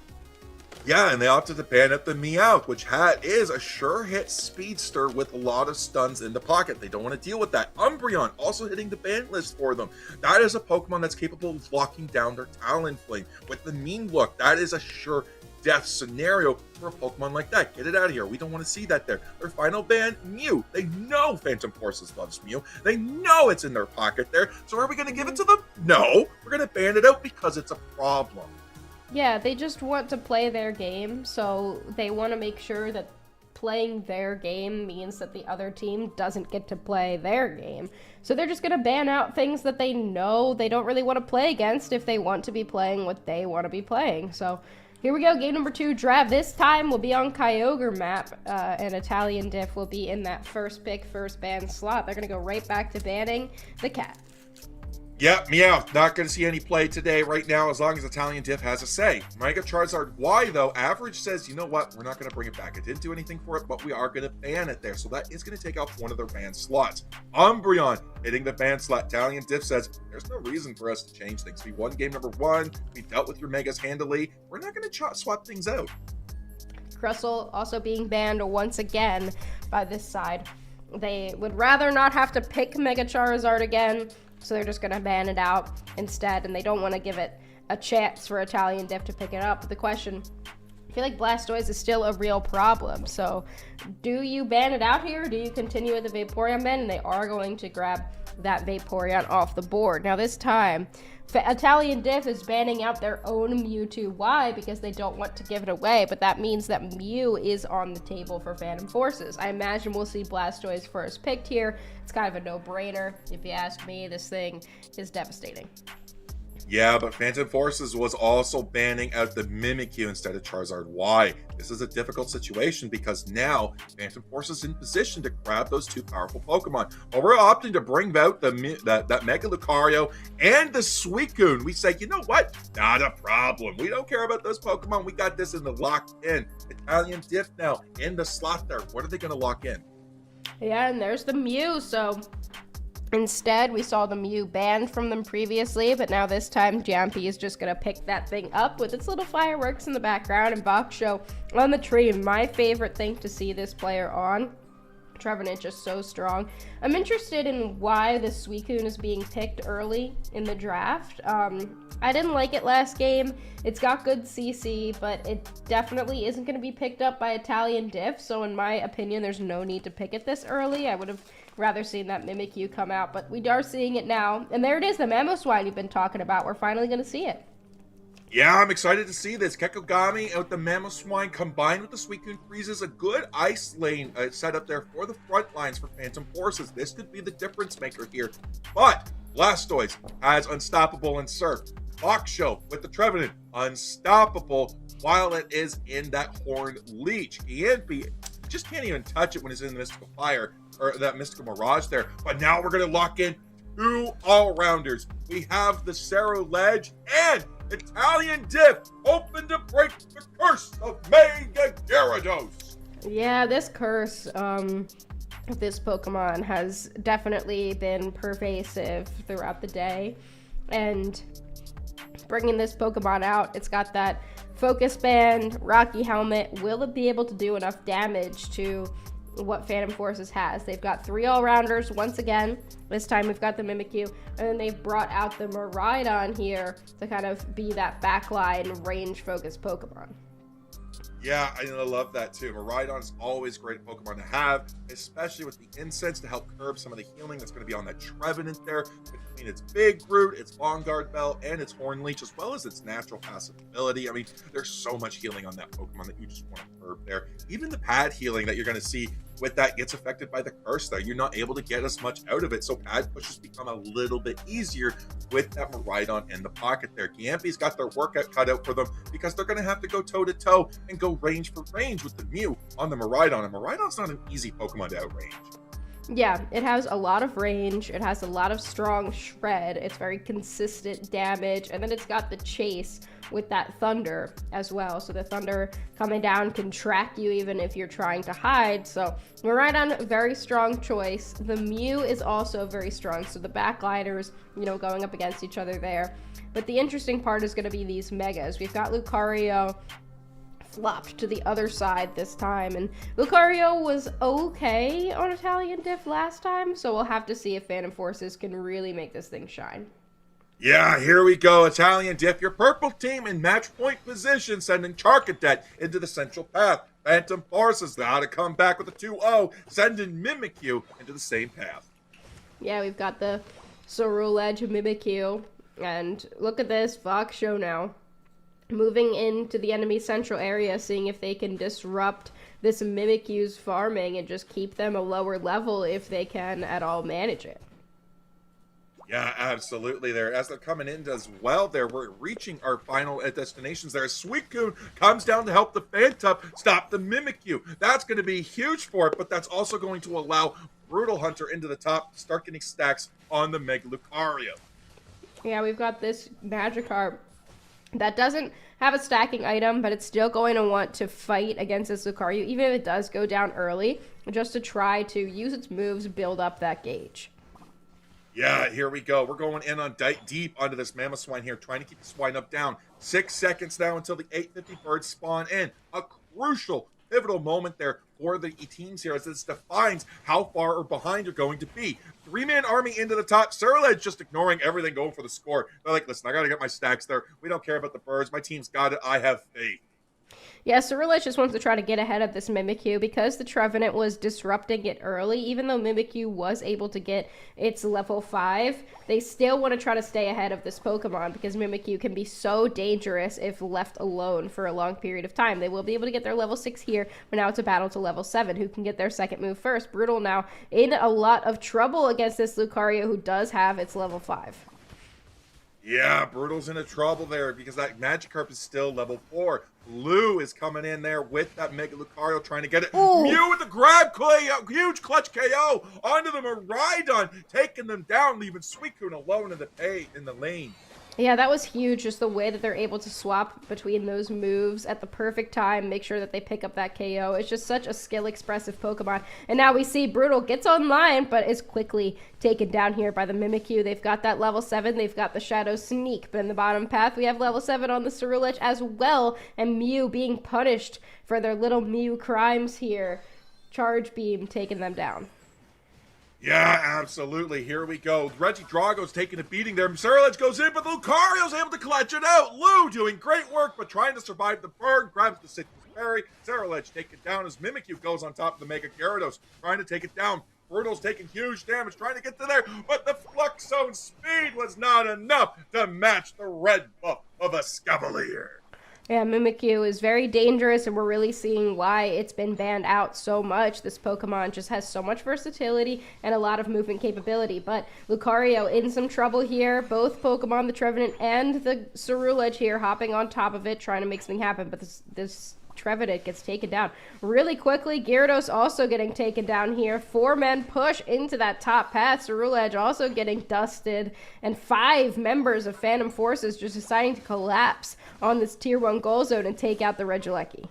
Yeah, and they opted to ban out the Meowth, which is a sure hit speedster with a lot of stuns in the pocket. They don't want to deal with that. Umbreon also hitting the ban list for them. That is a Pokemon that's capable of locking down their Talonflame. With the Mean Look, that is a sure death scenario for a Pokemon like that. Get it out of here. We don't want to see that there. Their final ban, Mew. They know Phantom Forces loves Mew. They know it's in their pocket there. So are we going to give it to them? No. We're going to ban it out because it's a problem. Yeah, they just want to play their game, so they want to make sure that playing their game means that the other team doesn't get to play their game. So they're just going to ban out things that they know they don't really want to play against if they want to be playing what they want to be playing. So here we go, game number 2, draft. This time will be on Kyogre map, and Italian Diff will be in that first pick, first ban slot. They're going to go right back to banning the cat. Yep, Meowth, not going to see any play today right now as long as Italian Diff has a say. Mega Charizard Y, though, Average says, you know what, we're not going to bring it back. It didn't do anything for it, but we are going to ban it there. So that is going to take off one of their ban slots. Umbreon hitting the ban slot. Italian Diff says, there's no reason for us to change things. We won game number 1. We dealt with your Megas handily. We're not going to swap things out. Crustle also being banned once again by this side. They would rather not have to pick Mega Charizard again, so they're just going to ban it out instead, and they don't want to give it a chance for Italian Diff to pick it up. But the question, I feel like Blastoise is still a real problem, so do you ban it out here, or do you continue with the Vaporeon ban? And they are going to grab that Vaporeon off the board. Now this time, Italian Diff is banning out their own Mewtwo. Why? Because they don't want to give it away, but that means that Mew is on the table for Phantom Forces. I imagine we'll see Blastoise first picked here. It's kind of a no-brainer. If you ask me, this thing is devastating. Yeah, but Phantom Forces was also banning out the Mimikyu instead of Charizard Y. This is a difficult situation because now Phantom Forces is in position to grab those two powerful Pokemon. But we're opting to bring out that Mega Lucario and the Suicune. We say, you know what? Not a problem. We don't care about those Pokemon. We got this in the locked in. Italian Diff now in the slot there. What are they going to lock in? Yeah, and there's the Mew, so instead, we saw the Mew banned from them previously, but now this time, Jampy is just going to pick that thing up with its little fireworks in the background and Box Show on the tree. My favorite thing to see this player on. Trevenant just so strong. I'm interested in why the Suicune is being picked early in the draft. I didn't like it last game. It's got good CC, but it definitely isn't going to be picked up by Italian Diff, so in my opinion, there's no need to pick it this early. I would have rather seen that Mimikyu come out, but we are seeing it now. And there it is, the Mamoswine you've been talking about. We're finally going to see it. Yeah, I'm excited to see this. Kekogami out the Mamoswine combined with the Suicune freezes a good ice lane set up there for the front lines for Phantom Forces. This could be the difference maker here. But Blastoise has Unstoppable and Surf. Box Show with the Trevenant, unstoppable while it is in that Horned Leech. EMP just can't even touch it when it's in the Mystical Fire, or that Mystical Mirage there. But now we're going to lock in 2 all-rounders. We have the Cerro Ledge and Italian Diff open to break the curse of Mega Gyarados. Yeah, this curse, this Pokemon has definitely been pervasive throughout the day. And bringing this Pokemon out, it's got that Focus Band, Rocky Helmet. Will it be able to do enough damage to what Phantom Forces has? They've got 3 all-rounders once again. This time we've got the Mimikyu, and then they've brought out the Miraidon here to kind of be that backline range-focused Pokemon. Yeah, I love that too. Miraidon is always a great Pokemon to have, especially with the incense to help curb some of the healing that's going to be on that Trevenant there, between its Big Root, its Vanguard Bell, and its Horn Leech, as well as its natural passive ability. I mean, there's so much healing on that Pokemon that you just want to curb there. Even the pad healing that you're going to see with that gets affected by the curse there. You're not able to get as much out of it, so pad pushes become a little bit easier with that Miraidon in the pocket there. Giampi's got their workout cut out for them because they're going to have to go toe-to-toe and go range for range with the Mew on the Miraidon, and Miraidon's not an easy Pokemon to outrange. Yeah, it has a lot of range, it has a lot of strong shred, it's very consistent damage, and then it's got the chase with that thunder as well. So the thunder coming down can track you even if you're trying to hide. So Miraidon, very strong choice. The Mew is also very strong, so the backliners, going up against each other there. But the interesting part is going to be these megas. We've got Lucario flopped to the other side this time, and Lucario was okay on Italian Diff last time, so we'll have to see if Phantom Forces can really make this thing shine. Yeah, here we go. Italian Diff, your purple team in match point position, sending Charcadet into the central path. Phantom Forces got to come back with a 2-0, sending Mimikyu into the same path. Yeah, we've got the Ceruledge Mimikyu, and look at this, Fox Show now. Moving into the enemy central area, seeing if they can disrupt this Mimikyu's farming and just keep them a lower level if they can at all manage it. Yeah, absolutely there. As they're coming in as well there, we're reaching our final destinations there. Suicune comes down to help the Phantom stop the Mimikyu. That's going to be huge for it, but that's also going to allow Brutal Hunter into the top to start getting stacks on the Mega Lucario. Yeah, we've got this Magikarp that doesn't have a stacking item, but it's still going to want to fight against this Lucario, even if it does go down early, just to try to use its moves, build up that gauge. Yeah, here we go. We're going in on deep onto this Mamoswine here, trying to keep the Swine up down. 6 seconds now until the 850 birds spawn in. A crucial, pivotal moment there for the teams here as this defines how far or behind you're going to be. 3-man army into the top. Ceruledge just ignoring everything, going for the score. They're like, listen, I got to get my stacks there. We don't care about the birds. My team's got it. I have faith. Yeah, Ceruledge just wants to try to get ahead of this Mimikyu because the Trevenant was disrupting it early. Even though Mimikyu was able to get its level 5, they still want to try to stay ahead of this Pokemon because Mimikyu can be so dangerous if left alone for a long period of time. They will be able to get their level 6 here, but now it's a battle to level 7. Who can get their second move first? Brutal now in a lot of trouble against this Lucario who does have its level 5. Yeah, Brutal's into trouble there because that Magikarp is still level 4. Lou is coming in there with that Mega Lucario trying to get it. Ooh. Mew with the grab KO, huge clutch KO onto the Miraidon, taking them down, leaving Suicune alone in the lane. Yeah, that was huge, just the way that they're able to swap between those moves at the perfect time, make sure that they pick up that KO. It's just such a skill-expressive Pokemon. And now we see Brutal gets online, but is quickly taken down here by the Mimikyu. They've got that level 7, they've got the Shadow Sneak, but in the bottom path, we have level 7 on the Ceruledge as well, and Mew being punished for their little Mew crimes here. Charge Beam taking them down. Yeah, absolutely. Here we go. Reggie Drago's taking a beating there. Ceruledge goes in, but Lucario's able to clutch it out. Lou doing great work, but trying to survive the burn. Grabs the Citrus Berry. Ceruledge taken down as Mimikyu goes on top of the Mega Gyarados, trying to take it down. Brutal's taking huge damage, trying to get to there, but the Flux Zone speed was not enough to match the red buff of a Escavalier. Yeah, Mimikyu is very dangerous, and we're really seeing why it's been banned out so much. This Pokemon just has so much versatility and a lot of movement capability. But Lucario in some trouble here. Both Pokemon, the Trevenant and the Ceruledge here, hopping on top of it, trying to make something happen. But this Trevenant gets taken down really quickly. Gyarados also getting taken down here. 4-men push into that top path. Ceruledge also getting dusted. And 5 members of Phantom Forces just deciding to collapse on this Tier 1 goal zone and take out the Regieleki.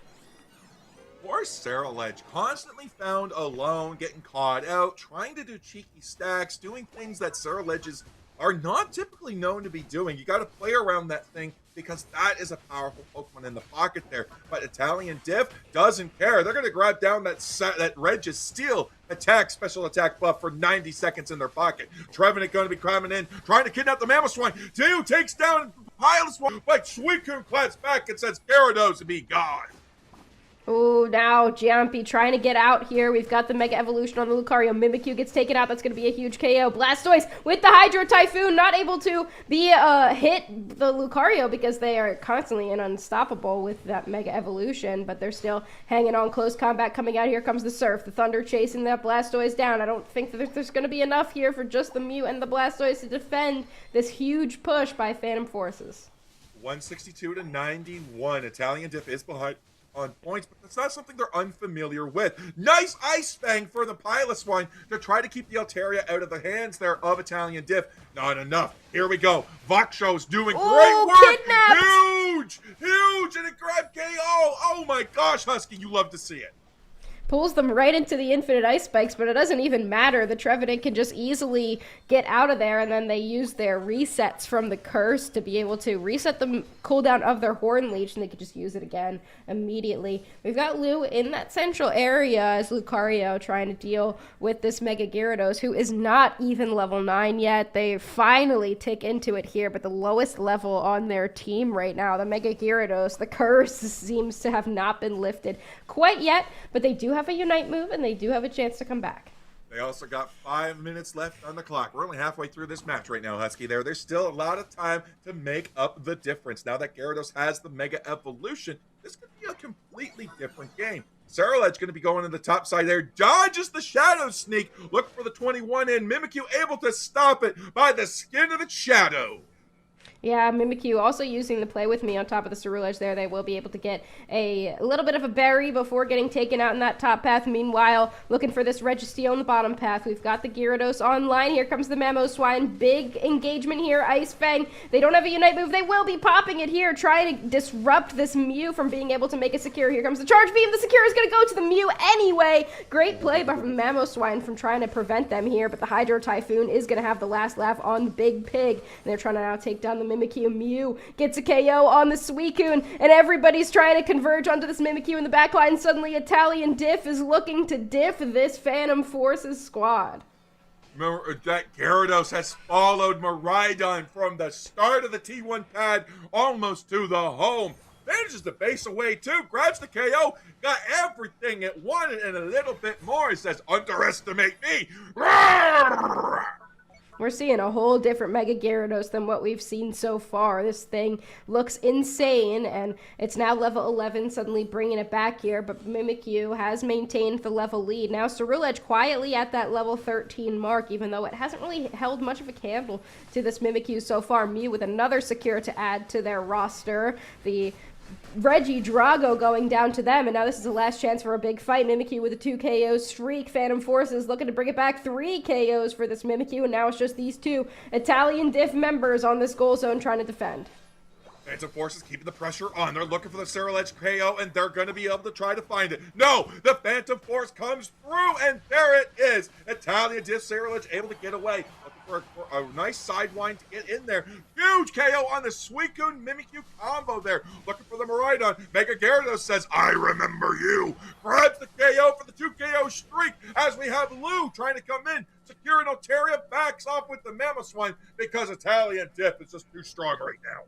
Poor Ceruledge, constantly found alone, getting caught out, trying to do cheeky stacks, doing things that Ceruledges are not typically known to be doing. You got to play around that thing because that is a powerful Pokemon in the pocket there. But Italian Diff doesn't care. They're going to grab down that Regis Steel attack, special attack buff for 90 seconds in their pocket. Trevenant going to be climbing in, trying to kidnap the Mamoswine. Teo takes down Pilot Swine, but Suicune claps back and says Gyarados to be gone. Oh, now Giampi trying to get out here. We've got the Mega Evolution on the Lucario. Mimikyu gets taken out. That's going to be a huge KO. Blastoise with the Hydro Typhoon, not able to be hit the Lucario because they are constantly and unstoppable with that Mega Evolution, but they're still hanging on. Close combat coming out. Here comes the Surf. The Thunder chasing that Blastoise down. I don't think that there's going to be enough here for just the Mew and the Blastoise to defend this huge push by Phantom Forces. 162 to 91. Italian Diff is behind on points, but that's not something they're unfamiliar with. Nice Ice Fang for the Piloswine to try to keep the Altaria out of the hands there of Italian Diff. Not enough. Here we go. Voxo's doing great work. Kidnapped. Huge, and it grabbed KO. Oh my gosh, Husky, you love to see it. Pulls them right into the infinite ice spikes, but it doesn't even matter. The Trevenant can just easily get out of there, and then they use their resets from the curse to be able to reset the cooldown of their Horn Leech, and they can just use it again immediately. We've got Lou in that central area as Lucario trying to deal with this Mega Gyarados, who is not even level 9 yet. They finally tick into it here, but the lowest level on their team right now, the Mega Gyarados, the curse seems to have not been lifted quite yet, but they do have a Unite move, and they do have a chance to come back. They also got 5 minutes left on the clock. We're only halfway through this match right now, Husky. There's still a lot of time to make up the difference. Now that Gyarados has the Mega Evolution, this could be a completely different game. Ceruledge going to be going to the top side there. Dodges the Shadow Sneak. Look for the 21 in. Mimikyu able to stop it by the skin of its shadow. Yeah, Mimikyu also using the Play With Me on top of the Ceruledge there. They will be able to get a little bit of a berry before getting taken out in that top path. Meanwhile, looking for this Registeel on the bottom path. We've got the Gyarados online. Here comes the Mamoswine. Big engagement here. Ice Fang. They don't have a Unite move. They will be popping it here, trying to disrupt this Mew from being able to make a Secure. Here comes the Charge Beam. The Secure is going to go to the Mew anyway. Great play by Mamoswine from trying to prevent them here, but the Hydro Typhoon is going to have the last laugh on the Big Pig. And they're trying to now take down the Mimikyu. Mew gets a KO on the Suicune, and everybody's trying to converge onto this Mimikyu in the backline. Suddenly, Italian Diff is looking to diff this Phantom Forces squad. Remember that Gyarados has followed Miraidon from the start of the T1 pad almost to the home. Manages to base away too, grabs the KO, got everything it wanted and a little bit more. He says, underestimate me. We're seeing a whole different Mega Gyarados than what we've seen so far. This thing looks insane, and it's now level 11, suddenly bringing it back here, but Mimikyu has maintained the level lead. Now Ceruledge quietly at that level 13 mark, even though it hasn't really held much of a candle to this Mimikyu so far. Mew with another Secure to add to their roster. The Reggie Drago going down to them, and now this is the last chance for a big fight. Mimikyu with a 2 KO streak. Phantom Forces looking to bring it back. 3 KOs for this Mimikyu, and now it's just these two Italian Diff members on this goal zone trying to defend. Phantom Forces keeping the pressure on. They're looking for the Ceruledge KO, and they're going to be able to try to find it. No, the Phantom Force comes through, and there it is. Italian Diff Ceruledge able to get away. For a nice sidewind to get in there. Huge KO on the Suicune Mimikyu combo there. Looking for the Miraidon. Mega Gyarados says, I remember you. Grabs the KO for the 2 KO streak as we have Lou trying to come in. Secure and Altaria backs off with the Mamoswine because Italian Diff is just too strong right now.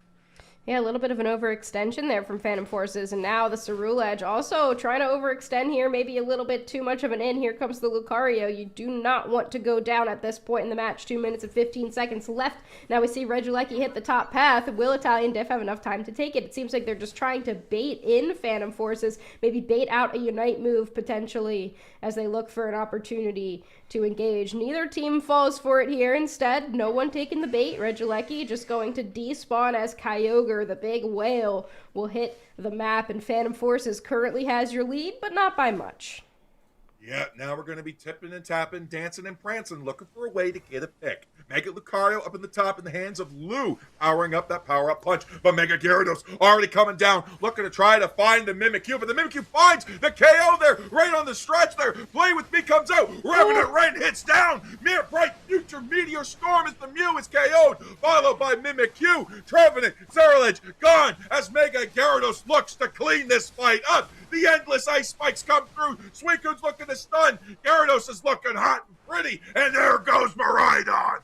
Yeah, a little bit of an overextension there from Phantom Forces, and now the Ceruledge also trying to overextend here, maybe a little bit too much of an in. Here comes the Lucario. You do not want to go down at this point in the match. 2 minutes and 15 seconds left. Now we see Regieleki hit the top path. Will Italian Diff have enough time to take it? It seems like they're just trying to bait in Phantom Forces, maybe bait out a Unite move potentially as they look for an opportunity to engage. Neither team falls for it here. Instead, no one taking the bait. Regieleki just going to despawn as Kyogre, the big whale, will hit the map, and Phantom Forces currently has your lead, but not by much. Yeah, now we're going to be tipping and tapping, dancing and prancing, looking for a way to get a pick. Mega Lucario up in the top in the hands of Lou, powering up that power-up punch. But Mega Gyarados already coming down, looking to try to find the Mimikyu. But the Mimikyu finds the KO there, right on the stretch there. Play With Me comes out. Revenant Rain hits down. Mere Bright Future Meteor Storm as the Mew is KO'd, followed by Mimikyu. Trevenant, Ceruledge, gone as Mega Gyarados looks to clean this fight up. The endless ice spikes come through. Suicune's looking to stun. Gyarados is looking hot and pretty. And there goes Miraidon.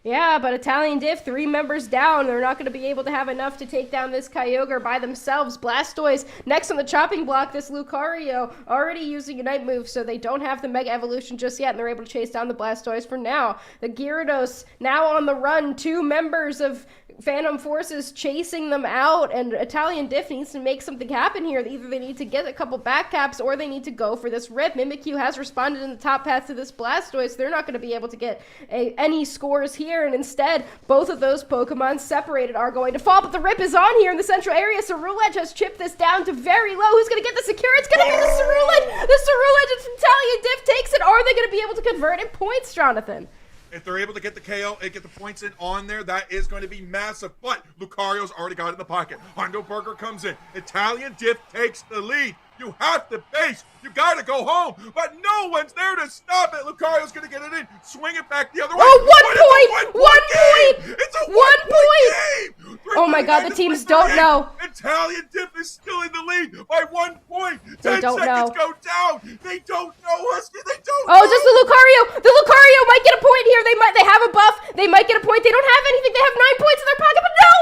Yeah, but Italian Diff, 3 members down. They're not going to be able to have enough to take down this Kyogre by themselves. Blastoise next on the chopping block. This Lucario already using a Night move, so they don't have the Mega Evolution just yet, and they're able to chase down the Blastoise for now. The Gyarados now on the run. 2 members of Phantom Forces chasing them out, and Italian Diff needs to make something happen here. Either they need to get a couple back caps, or they need to go for this rip. Mimikyu has responded in the top path to this Blastoise. They're not going to be able to get any scores here, and instead, both of those Pokemon separated are going to fall, but the rip is on here in the central area. Ceruledge has chipped this down to very low. Who's going to get the secure? It's going to be the Ceruledge! The Ceruledge, and Italian Diff takes it. Are they going to be able to convert in points, Jonathan? If they're able to get the KO and get the points in on there, that is going to be massive. But Lucario's already got it in the pocket. Hondo Burger comes in. Italian Diff takes the lead. You have to face. You got to go home. But no one's there to stop it. Lucario's going to get it in. Swing it back the other way. Oh, 1 point! 1 point! It's a 1 point game! Oh my god, the teams don't know. Italian Diff is still in the lead by 1 point. They 10 don't seconds know. go down. They don't know, Husky. They don't know. Oh, just the Lucario. The Lucario might get a point here. They have a buff. They might get a point. They don't have anything. They have 9 points in their pocket, but no,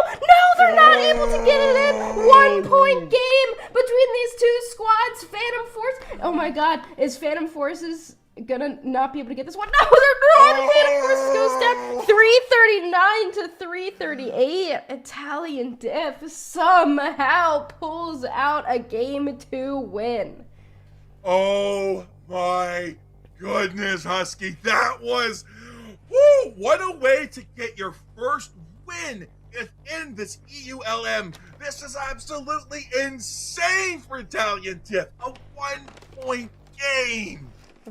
they're not able to get it in. 1 point game between these 2 squads. Phantom Force. Oh my god, is Phantom Forces gonna not be able to get this one? No, they're not. Phantom Forces goes down 339 to 338. Italian Diff somehow pulls out a Game 2 win. Oh my goodness, Husky. That was, woo, what a way to get your first win in this EULM. This is absolutely insane for Italian Diff. A 1 point game.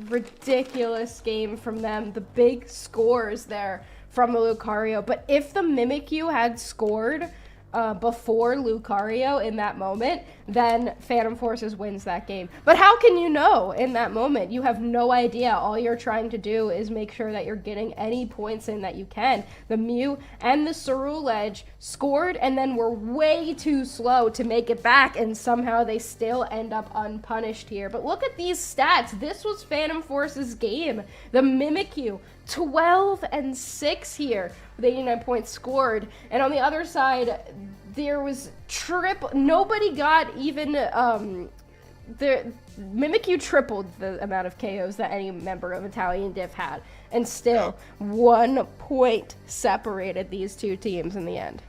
Ridiculous game from them. The big scores there from the Lucario. But if the Mimikyu had scored before Lucario in that moment, then Phantom Forces wins that game. But how can you know in that moment? You have no idea. All you're trying to do is make sure that you're getting any points in that you can. The Mew and the Ceruledge scored and then were way too slow to make it back, and somehow they still end up unpunished here. But look at these stats. This was Phantom Forces' game. The Mimikyu, 12 and 6 here with 89 points scored. And on the other side, there was nobody got even, the Mimikyu tripled the amount of KOs that any member of Italian Diff had. And still, 1 point separated these 2 teams in the end.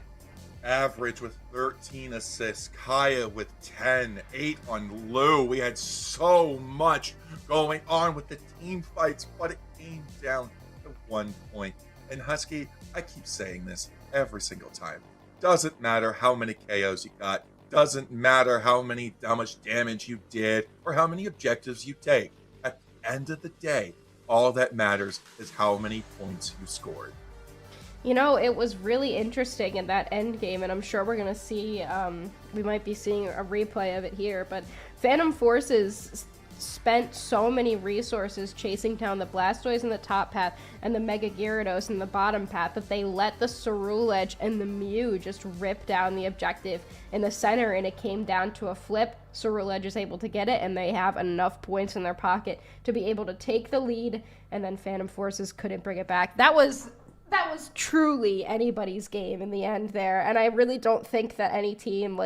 Average with 13 assists, Kaya with 10, 8 on Lou. We had so much going on with the team fights, but it came down to 1 point. And Husky, I keep saying this every single time. Doesn't matter how many KOs you got. Doesn't matter how much damage you did or how many objectives you take. At the end of the day, all that matters is how many points you scored. You know, it was really interesting in that end game, and I'm sure we're going to see, we might be seeing a replay of it here, but Phantom Forces spent so many resources chasing down the Blastoise in the top path and the Mega Gyarados in the bottom path that they let the Ceruledge and the Mew just rip down the objective in the center, and it came down to a flip. Ceruledge is able to get it, and they have enough points in their pocket to be able to take the lead, and then Phantom Forces couldn't bring it back. That was truly anybody's game in the end there, and I really don't think that any team,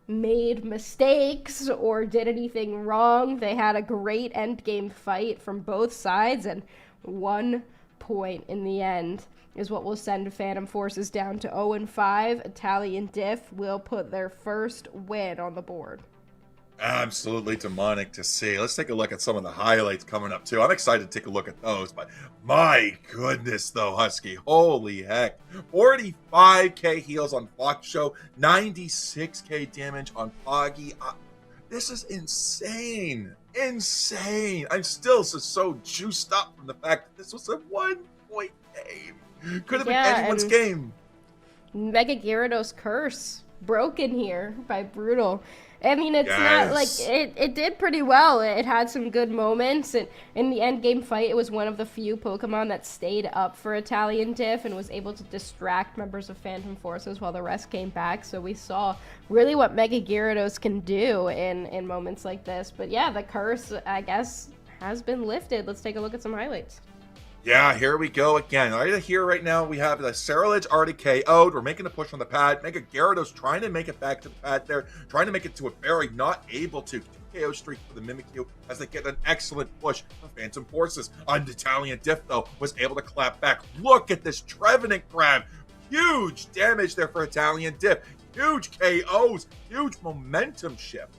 made mistakes or did anything wrong. They had a great endgame fight from both sides, and 1 point in the end is what will send Phantom Forces down to 0-5. Italian Diff will put their first win on the board. Absolutely demonic to see. Let's take a look at some of the highlights coming up, too. I'm excited to take a look at those, but my goodness, though, Husky. Holy heck. 45k heals on Fox Show, 96k damage on Foggy. This is insane. Insane. I'm still so juiced up from the fact that this was a 1 point game. Could have been anyone's game. Mega Gyarados curse broken here by Brutal. I mean, it's not it did pretty well. It had some good moments, and in the end game fight, it was one of the few Pokemon that stayed up for Italian Diff and was able to distract members of Phantom Forces while the rest came back. So we saw really what Mega Gyarados can do in moments like this. But yeah, the curse, I guess, has been lifted. Let's take a look at some highlights. Yeah, here we go again. Right here, right now, we have the Ceruledge already KO'd. We're making a push on the pad. Mega Gyarados trying to make it back to the pad there, trying to make it to a berry, not able to. 2 KO streak for the Mimikyu as they get an excellent push of Phantom Forces. Italian Diff, though, was able to clap back. Look at this Trevenant grab. Huge damage there for Italian Diff. Huge KOs, huge momentum shift.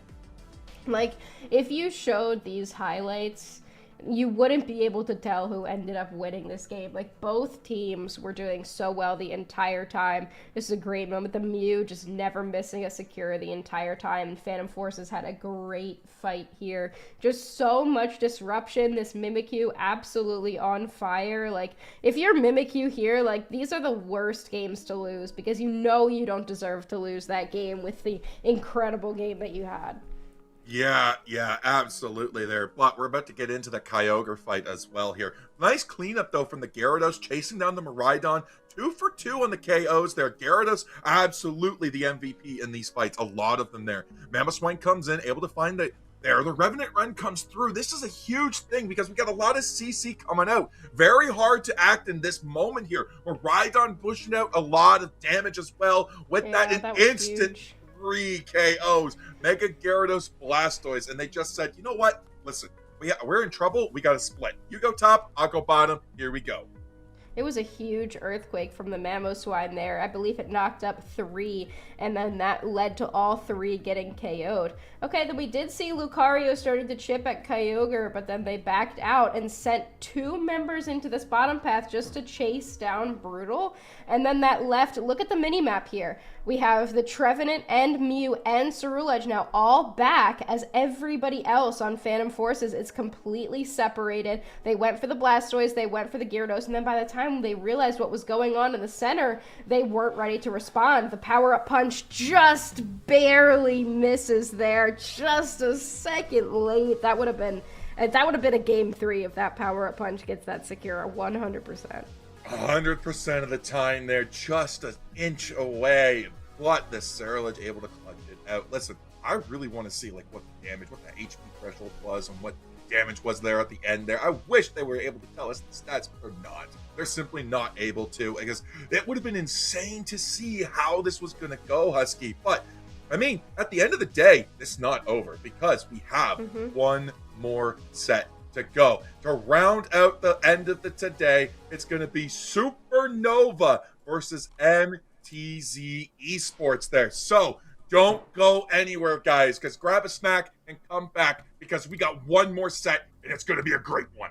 Like, if you showed these highlights, you wouldn't be able to tell who ended up winning this game. Like, both teams were doing so well the entire time. This is a great moment. The Mew just never missing a secure the entire time. Phantom Forces had a great fight here. Just so much disruption. This Mimikyu absolutely on fire. Like, if you're Mimikyu here, like, these are the worst games to lose because you know you don't deserve to lose that game with the incredible game that you had. Yeah, absolutely there. But we're about to get into the Kyogre fight as well here. Nice cleanup, though, from the Gyarados, chasing down the Miraidon. 2 for 2 on the KOs there. Gyarados, absolutely the MVP in these fights. A lot of them there. Mamoswine comes in, able to find the Revenant Run comes through. This is a huge thing because we got a lot of CC coming out. Very hard to act in this moment here. Miraidon pushing out a lot of damage as well with that instant... Huge. 3 KOs, Mega Gyarados, Blastoise, and they just said, you know what? Listen, we're in trouble. We got to split. You go top, I'll go bottom. Here we go. It was a huge earthquake from the Mamoswine there. I believe it knocked up 3, and then that led to all 3 getting KO'd. Okay, then we did see Lucario starting to chip at Kyogre, but then they backed out and sent 2 members into this bottom path just to chase down Brutal. And then that left, look at the mini-map here. We have the Trevenant and Mew and Ceruledge now all back as everybody else on Phantom Forces is completely separated. They went for the Blastoise, they went for the Gyarados, and then by the time they realized what was going on in the center, they weren't ready to respond. The power-up punch just barely misses there, just a second late. That would have been a game 3 if that power-up punch gets that secure 100%. 100% of the time there, just an inch away. But the Ceruledge able to clutch it out. Listen, I really want to see like what the damage, what the HP threshold was, and what damage was there at the end there. I wish they were able to tell us the stats, but they're not. They're simply not able to, because it would have been insane to see how this was going to go, Husky. But I mean, at the end of the day, it's not over because we have one more set to go. To round out the end of the today, it's going to be Supernova versus MTZ Esports there. So don't go anywhere, guys, because grab a snack and come back because we got one more set and it's going to be a great one.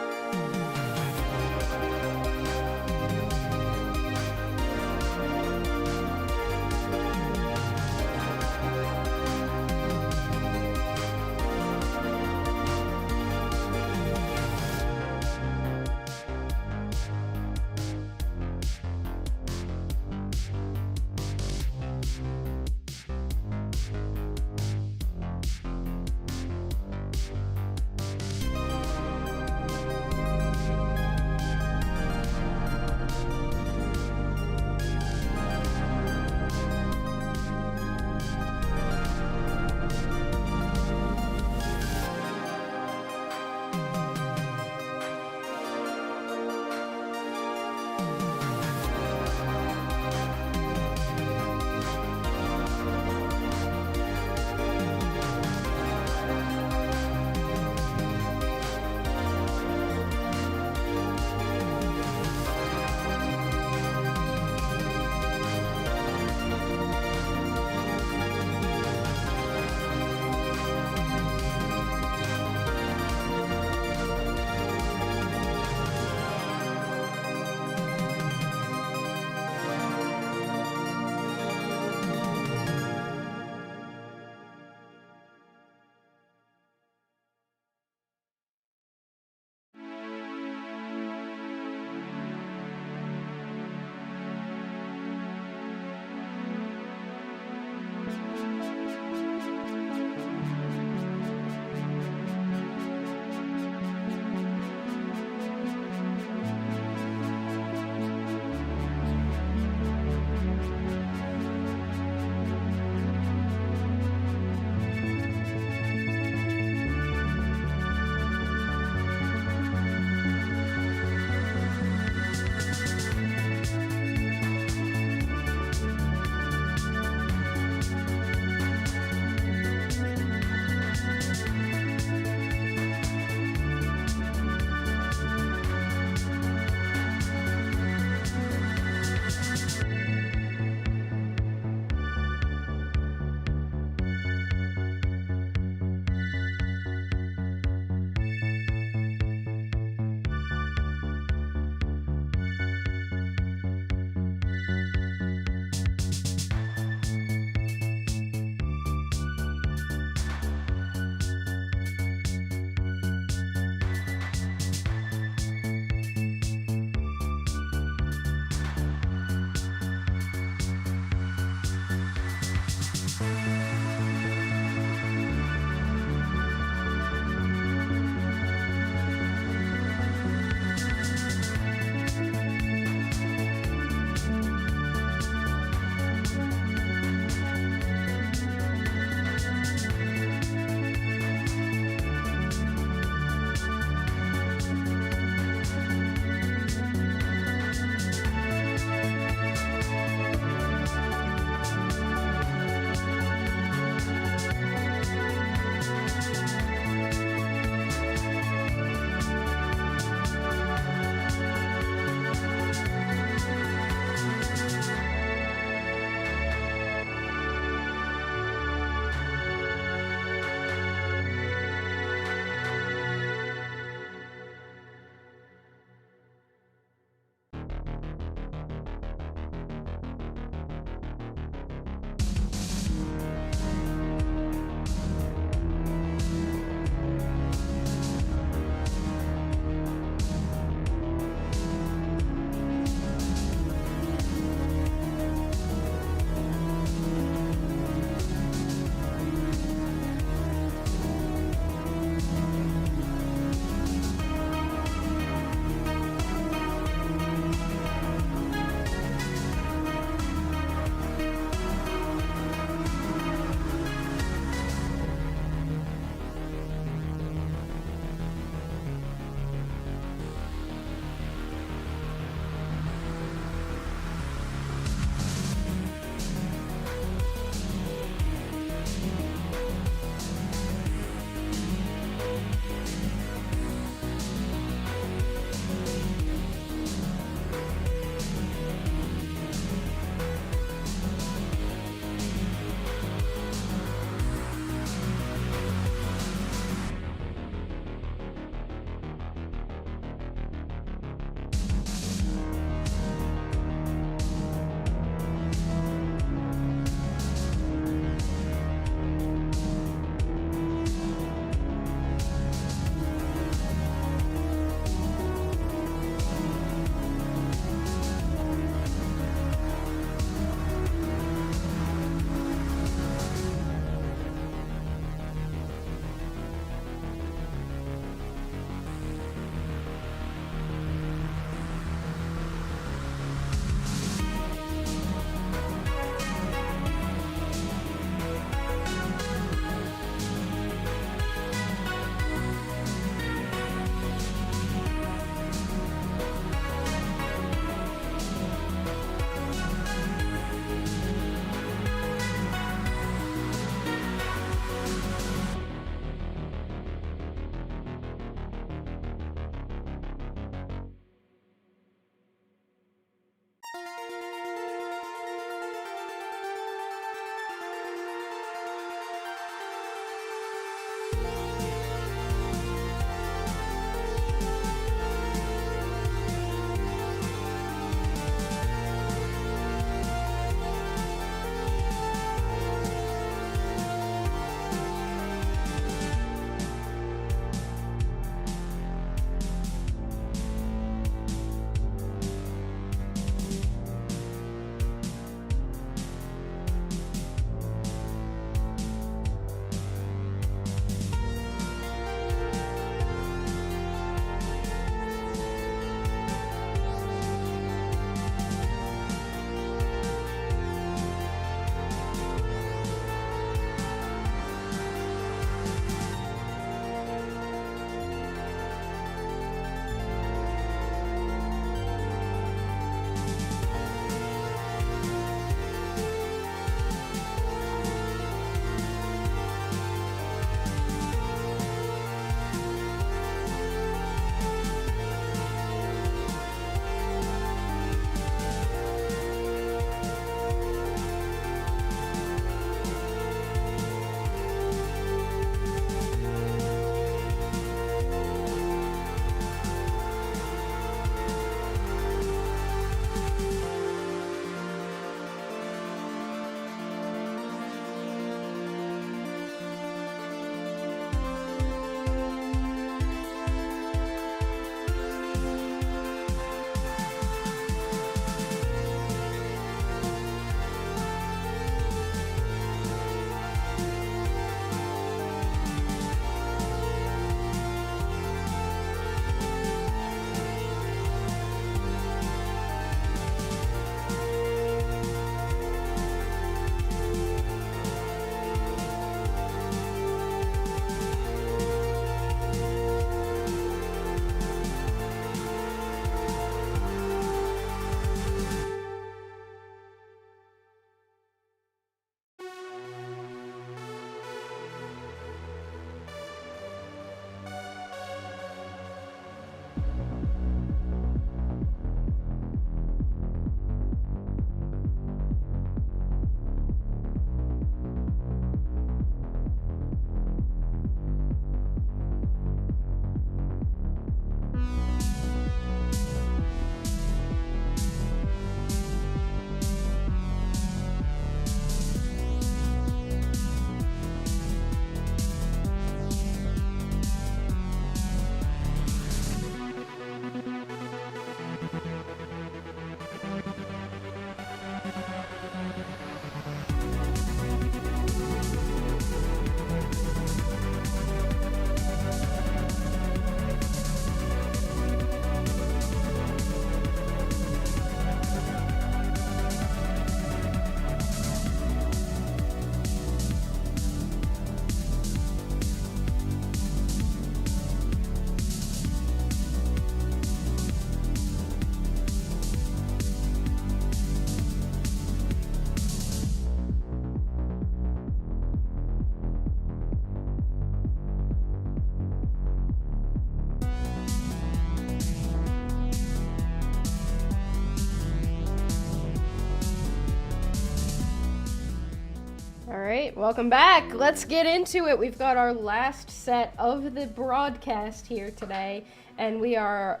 right, welcome back. Let's get into it. We've got our last set of the broadcast here today, and we are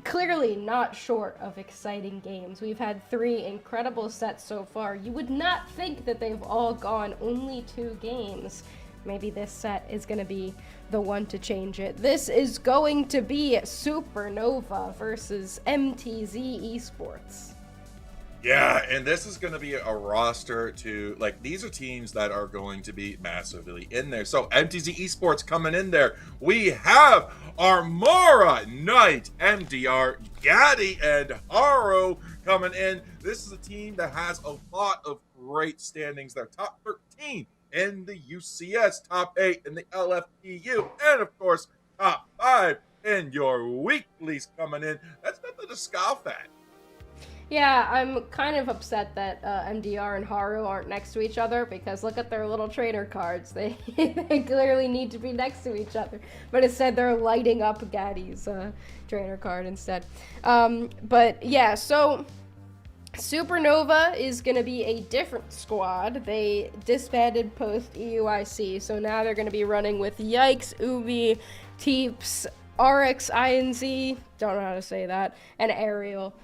clearly not short of exciting games. We've had 3 incredible sets so far. You would not think that they've all gone only 2 games. Maybe this set is going to be the one to change it. This is going to be Supernova versus MTZ Esports. Yeah, and this is going to be a roster to, like, these are teams that are going to be massively in there. So MTZ Esports coming in there. We have Armora, Knight, MDR, Gaddy, and Haro coming in. This is a team that has a lot of great standings. They're top 13 in the UCS, top 8 in the LFPU, and of course, top 5 in your weeklies coming in. That's nothing to scoff at. Yeah, I'm kind of upset that MDR and Haru aren't next to each other, because look at their little trainer cards. They clearly need to be next to each other, but instead they're lighting up Gaddy's trainer card instead. But yeah, so Supernova is going to be a different squad. They disbanded post EUIC, so now they're going to be running with Yikes, Ubi, Teeps, RX, INZ, don't know how to say that, and Ariel.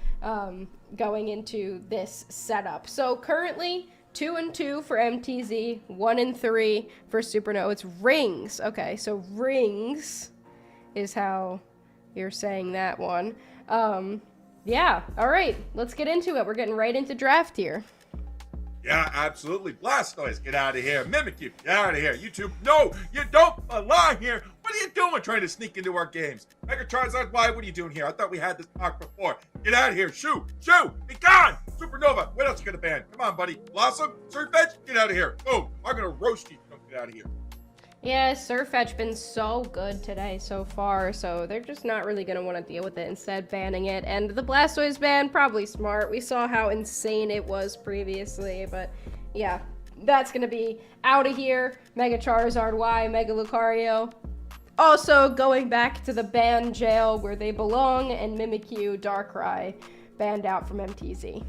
Going into this setup. So currently 2-2 for MTZ, 1-3 for Supernova. It's rings. Okay, so rings is how you're saying that one. Yeah, all right, let's get into it. We're getting right into draft here. Yeah, absolutely. Blastoise, get out of here. Mimikyu, get out of here. YouTube, no, you don't belong here. What are you doing trying to sneak into our games? Mega Charizard, why? What are you doing here? I thought we had this talk before. Get out of here. Shoo, be gone. Supernova, what else you gonna ban? Come on, buddy. Blossom, Surfetch, get out of here. Boom, I'm gonna roast you. Don't get out of here. Yeah, Surfetch been so good today so far, so they're just not really going to want to deal with it, instead banning it. And the Blastoise ban, probably smart. We saw how insane it was previously, but yeah, that's going to be out of here. Mega Charizard Y, Mega Lucario. Also going back to the ban jail where they belong, and Mimikyu, Darkrai banned out from MTZ.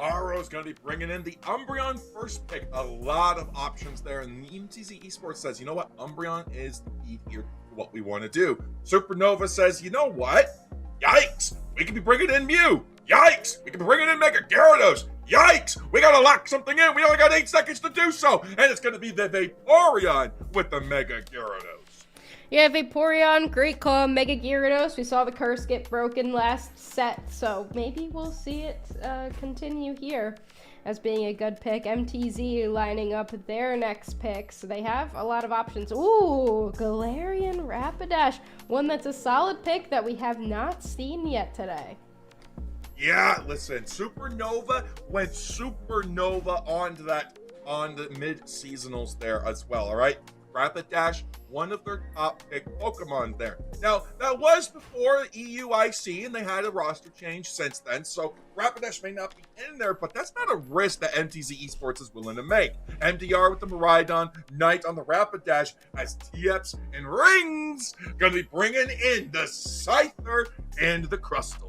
Aro's going to be bringing in the Umbreon first pick. A lot of options there. And the MTZ Esports says, you know what? Umbreon is the key here to what we want to do. Supernova says, you know what? Yikes. We could be bringing in Mew. Yikes. We could be bringing in Mega Gyarados. Yikes. We got to lock something in. We only got 8 seconds to do so. And it's going to be the Vaporeon with the Mega Gyarados. Yeah, Vaporeon, great call, Mega Gyarados. We saw the curse get broken last set, so maybe we'll see it continue here as being a good pick. MTZ lining up their next pick, so they have a lot of options. Ooh, Galarian Rapidash, one that's a solid pick that we have not seen yet today. Yeah, listen, Supernova went Supernova on the mid-seasonals there as well, all right? Rapidash, one of their top pick Pokemon there. Now, that was before EUIC, and they had a roster change since then, so Rapidash may not be in there, but that's not a risk that MTZ Esports is willing to make. MDR with the Miraidon, Knight on the Rapidash, as TFs and Rings gonna be bringing in the Scyther and the Crustle.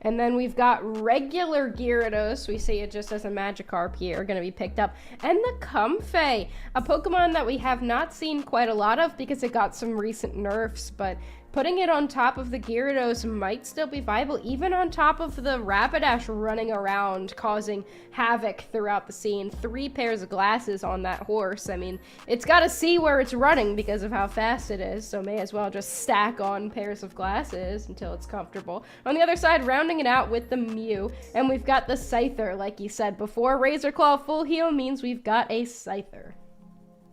And then we've got regular Gyarados, we see it just as a Magikarp here, going to be picked up. And the Comfey, a Pokemon that we have not seen quite a lot of because it got some recent nerfs, but putting it on top of the Gyarados might still be viable, even on top of the Rapidash running around, causing havoc throughout the scene. 3 pairs of glasses on that horse. I mean, it's got to see where it's running because of how fast it is, so may as well just stack on pairs of glasses until it's comfortable. On the other side, rounding it out with the Mew, and we've got the Scyther, like you said before. Razor Claw full heal means we've got a Scyther.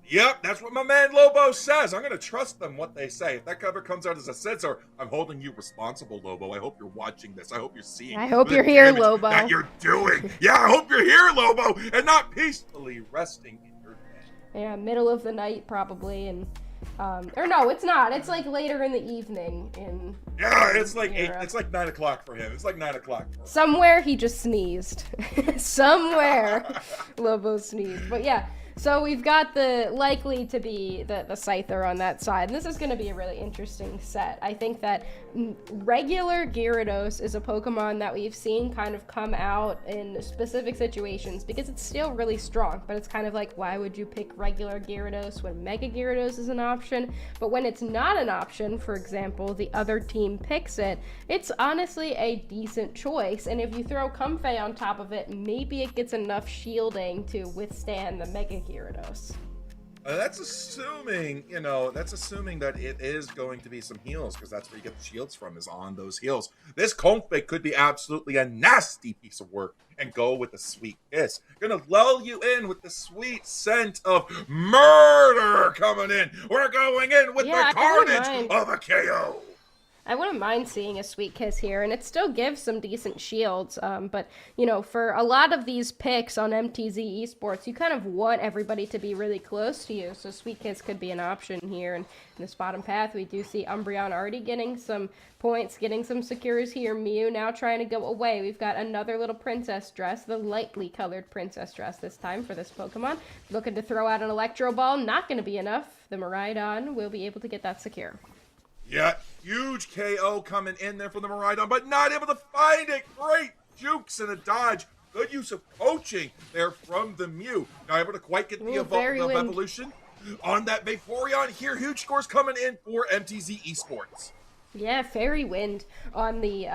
Yep, that's what my man Lobo says. I'm going to trust them what they say. If that cover comes out as a censor, I'm holding you responsible, Lobo. I hope you're watching this. I hope you're seeing. I hope you're here, Lobo. That you're doing. Yeah, I hope you're here, Lobo, and not peacefully resting in your bed. Yeah, middle of the night probably, and or no, it's not. It's like later in the evening. Yeah, it's like 8. It's like 9 o'clock for him. It's like 9 o'clock. Somewhere he just sneezed. Somewhere Lobo sneezed. But yeah. So we've got the likely to be the Scyther on that side. And this is going to be a really interesting set. I think that regular Gyarados is a Pokemon that we've seen kind of come out in specific situations because it's still really strong. But it's kind of like, why would you pick regular Gyarados when Mega Gyarados is an option? But when it's not an option, for example, the other team picks it, it's honestly a decent choice. And if you throw Comfey on top of it, maybe it gets enough shielding to withstand the Mega Gyarados. That's assuming that it is going to be some heals, because that's where you get the shields from, is on those heals. This Comfey could be absolutely a nasty piece of work and go with a Sweet Kiss. Gonna lull you in with the sweet scent of murder coming in. We're going in with the carnage of a KO. I wouldn't mind seeing a Sweet Kiss here, and it still gives some decent shields, but, for a lot of these picks on MTZ Esports, you kind of want everybody to be really close to you, so Sweet Kiss could be an option here. And in this bottom path, we do see Umbreon already getting some points, getting some secures here. Mew now trying to go away. We've got another little princess dress, the lightly colored princess dress this time for this Pokemon. Looking to throw out an Electro Ball, not going to be enough. The Miraidon will be able to get that secure. Yeah, huge KO coming in there from the Miraidon, but not able to find it. Great jukes and a dodge. Good use of poaching there from the Mew. Not able to quite get the evolution on that Vaporeon here. Huge scores coming in for MTZ Esports. Yeah, Fairy Wind on the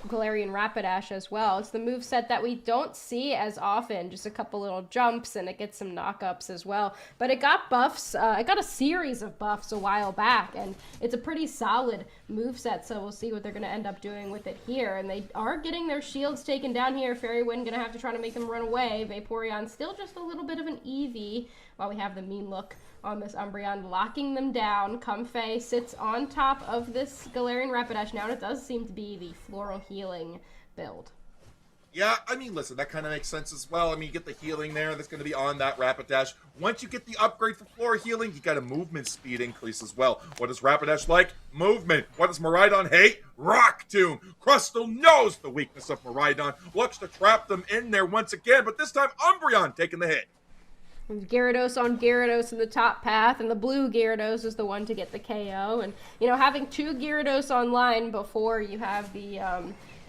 Galarian Rapidash as well. It's the moveset that we don't see as often, just a couple little jumps, and it gets some knockups as well. But it got buffs, it got a series of buffs a while back, and it's a pretty solid moveset, so we'll see what they're going to end up doing with it here. And they are getting their shields taken down here. Fairy Wind going to have to try to make them run away. Vaporeon still just a little bit of an EV, while we have the mean look on this Umbreon, locking them down. Comfey sits on top of this Galarian Rapidash now, and it does seem to be the floral healing build. Yeah, I mean, listen, that kind of makes sense as well. I mean, you get the healing there that's going to be on that Rapidash. Once you get the upgrade for floral healing, you got a movement speed increase as well. What does Rapidash like? Movement. What does Miraidon hate? Rock Tomb. Crustle knows the weakness of Miraidon, looks to trap them in there once again, but this time Umbreon taking the hit. Gyarados on Gyarados in the top path, and the blue Gyarados is the one to get the KO. And, having two Gyarados online before you have the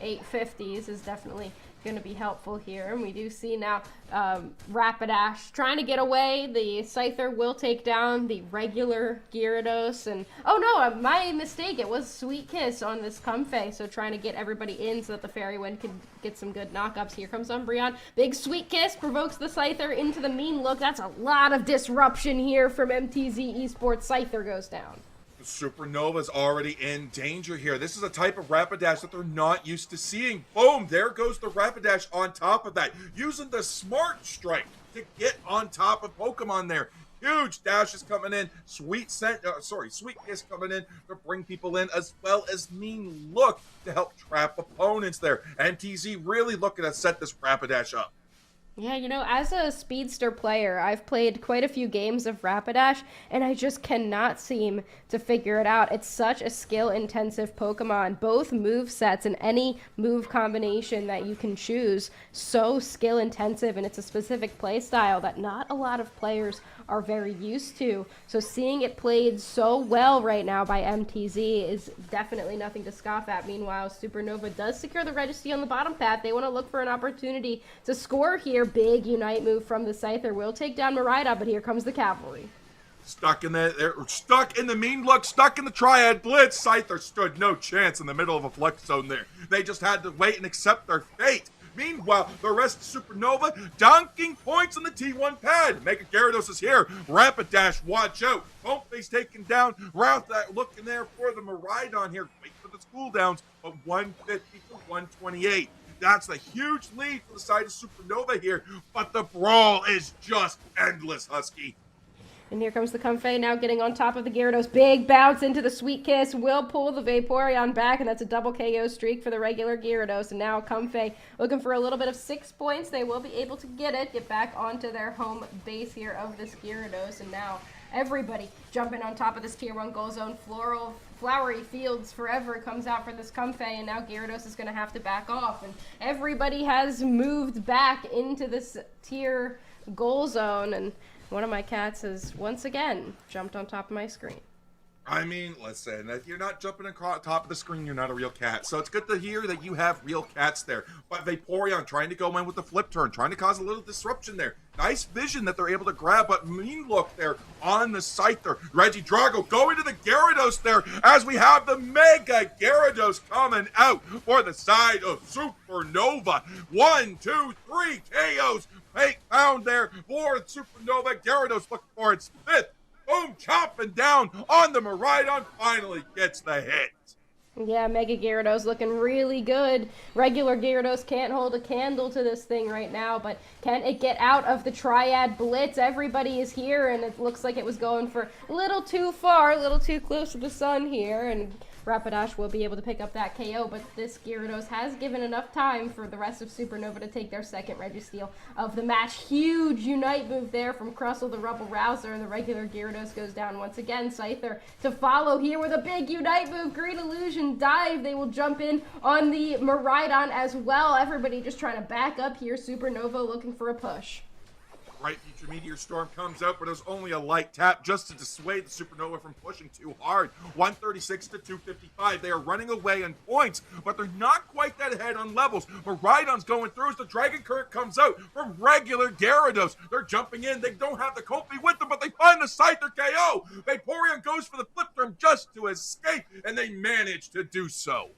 850s is definitely going to be helpful here. And we do see now Rapidash trying to get away. The Scyther will take down the regular Gyarados. And, oh no, my mistake. It was Sweet Kiss on this Comfey. So trying to get everybody in so that the Fairy Wind can get some good knockups. Here comes Umbreon. Big Sweet Kiss provokes the Scyther into the mean look. That's a lot of disruption here from MTZ Esports. Scyther goes down. Supernova's already in danger here. This is a type of Rapidash that they're not used to seeing. Boom, there goes the Rapidash on top of that, using the Smart Strike to get on top of Pokemon there. Huge dashes coming in, Sweet Kiss coming in to bring people in, as well as Mean Look to help trap opponents there. MTZ really looking to set this Rapidash up. Yeah, as a speedster player, I've played quite a few games of Rapidash, and I just cannot seem to figure it out. It's such a skill-intensive Pokemon. Both move sets and any move combination that you can choose, so skill-intensive, and it's a specific play style that not a lot of players are very used to. So seeing it played so well right now by MTZ is definitely nothing to scoff at. Meanwhile, Supernova does secure the Registry on the bottom path. They want to look for an opportunity to score here. Big Unite move from the Scyther will take down Miraidon, but here comes the Cavalry. Stuck in the mean look, stuck in the Triad Blitz. Scyther stood no chance in the middle of a flex zone there. They just had to wait and accept their fate. Meanwhile, the rest of Supernova dunking points on the T1 pad. Mega Gyarados is here. Rapidash, watch out. Comfey's taken down. Route that looking there for the Miraidon here. Wait for the cooldowns of 150 to 128. That's a huge lead for the side of Supernova here, but the brawl is just endless, Husky. And here comes the Comfey now getting on top of the Gyarados. Big bounce into the Sweet Kiss. Will pull the Vaporeon back, and that's a double KO streak for the regular Gyarados. And now Comfey looking for a little bit of 6 points. They will be able to get back onto their home base here of this Gyarados. And now everybody jumping on top of this Tier 1 Goal Zone. Flowery Fields Forever comes out for this Comfey, and now Gyarados is going to have to back off. And everybody has moved back into this Tier Goal Zone, and one of my cats has once again jumped on top of my screen. I mean, listen, if you're not jumping on top of the screen, you're not a real cat. So it's good to hear that you have real cats there. But Vaporeon trying to go in with the flip turn, trying to cause a little disruption there. Nice vision that they're able to grab, but mean look there on the Scyther. Regidrago going to the Gyarados there as we have the Mega Gyarados coming out for the side of Supernova. 1, 2, 3 KOs found there for Supernova. Gyarados looking for its 5th. Boom, chopping down on the Miraidon, finally gets the hit. Yeah, Mega Gyarados looking really good. Regular Gyarados can't hold a candle to this thing right now, but can it get out of the Triad Blitz? Everybody is here, and it looks like it was going for a little too far, a little too close to the sun here, and Rapidash will be able to pick up that KO, but this Gyarados has given enough time for the rest of Supernova to take their second Registeel of the match. Huge Unite move there from Crustle the Rubble Rouser, and the regular Gyarados goes down once again. Scyther to follow here with a big Unite move. Green Illusion dive. They will jump in on the Miraidon as well. Everybody just trying to back up here. Supernova looking for a push. Right, Future Meteor Storm comes out, but it was only a light tap just to dissuade the Supernova from pushing too hard. 136 to 255. They are running away in points, but they're not quite that ahead on levels. Miraidon's going through as the Dragon Current comes out from regular Gyarados. They're jumping in. They don't have the Kofi with them, but they find the Scyther KO. Vaporeon goes for the flip turn just to escape, and they manage to do so.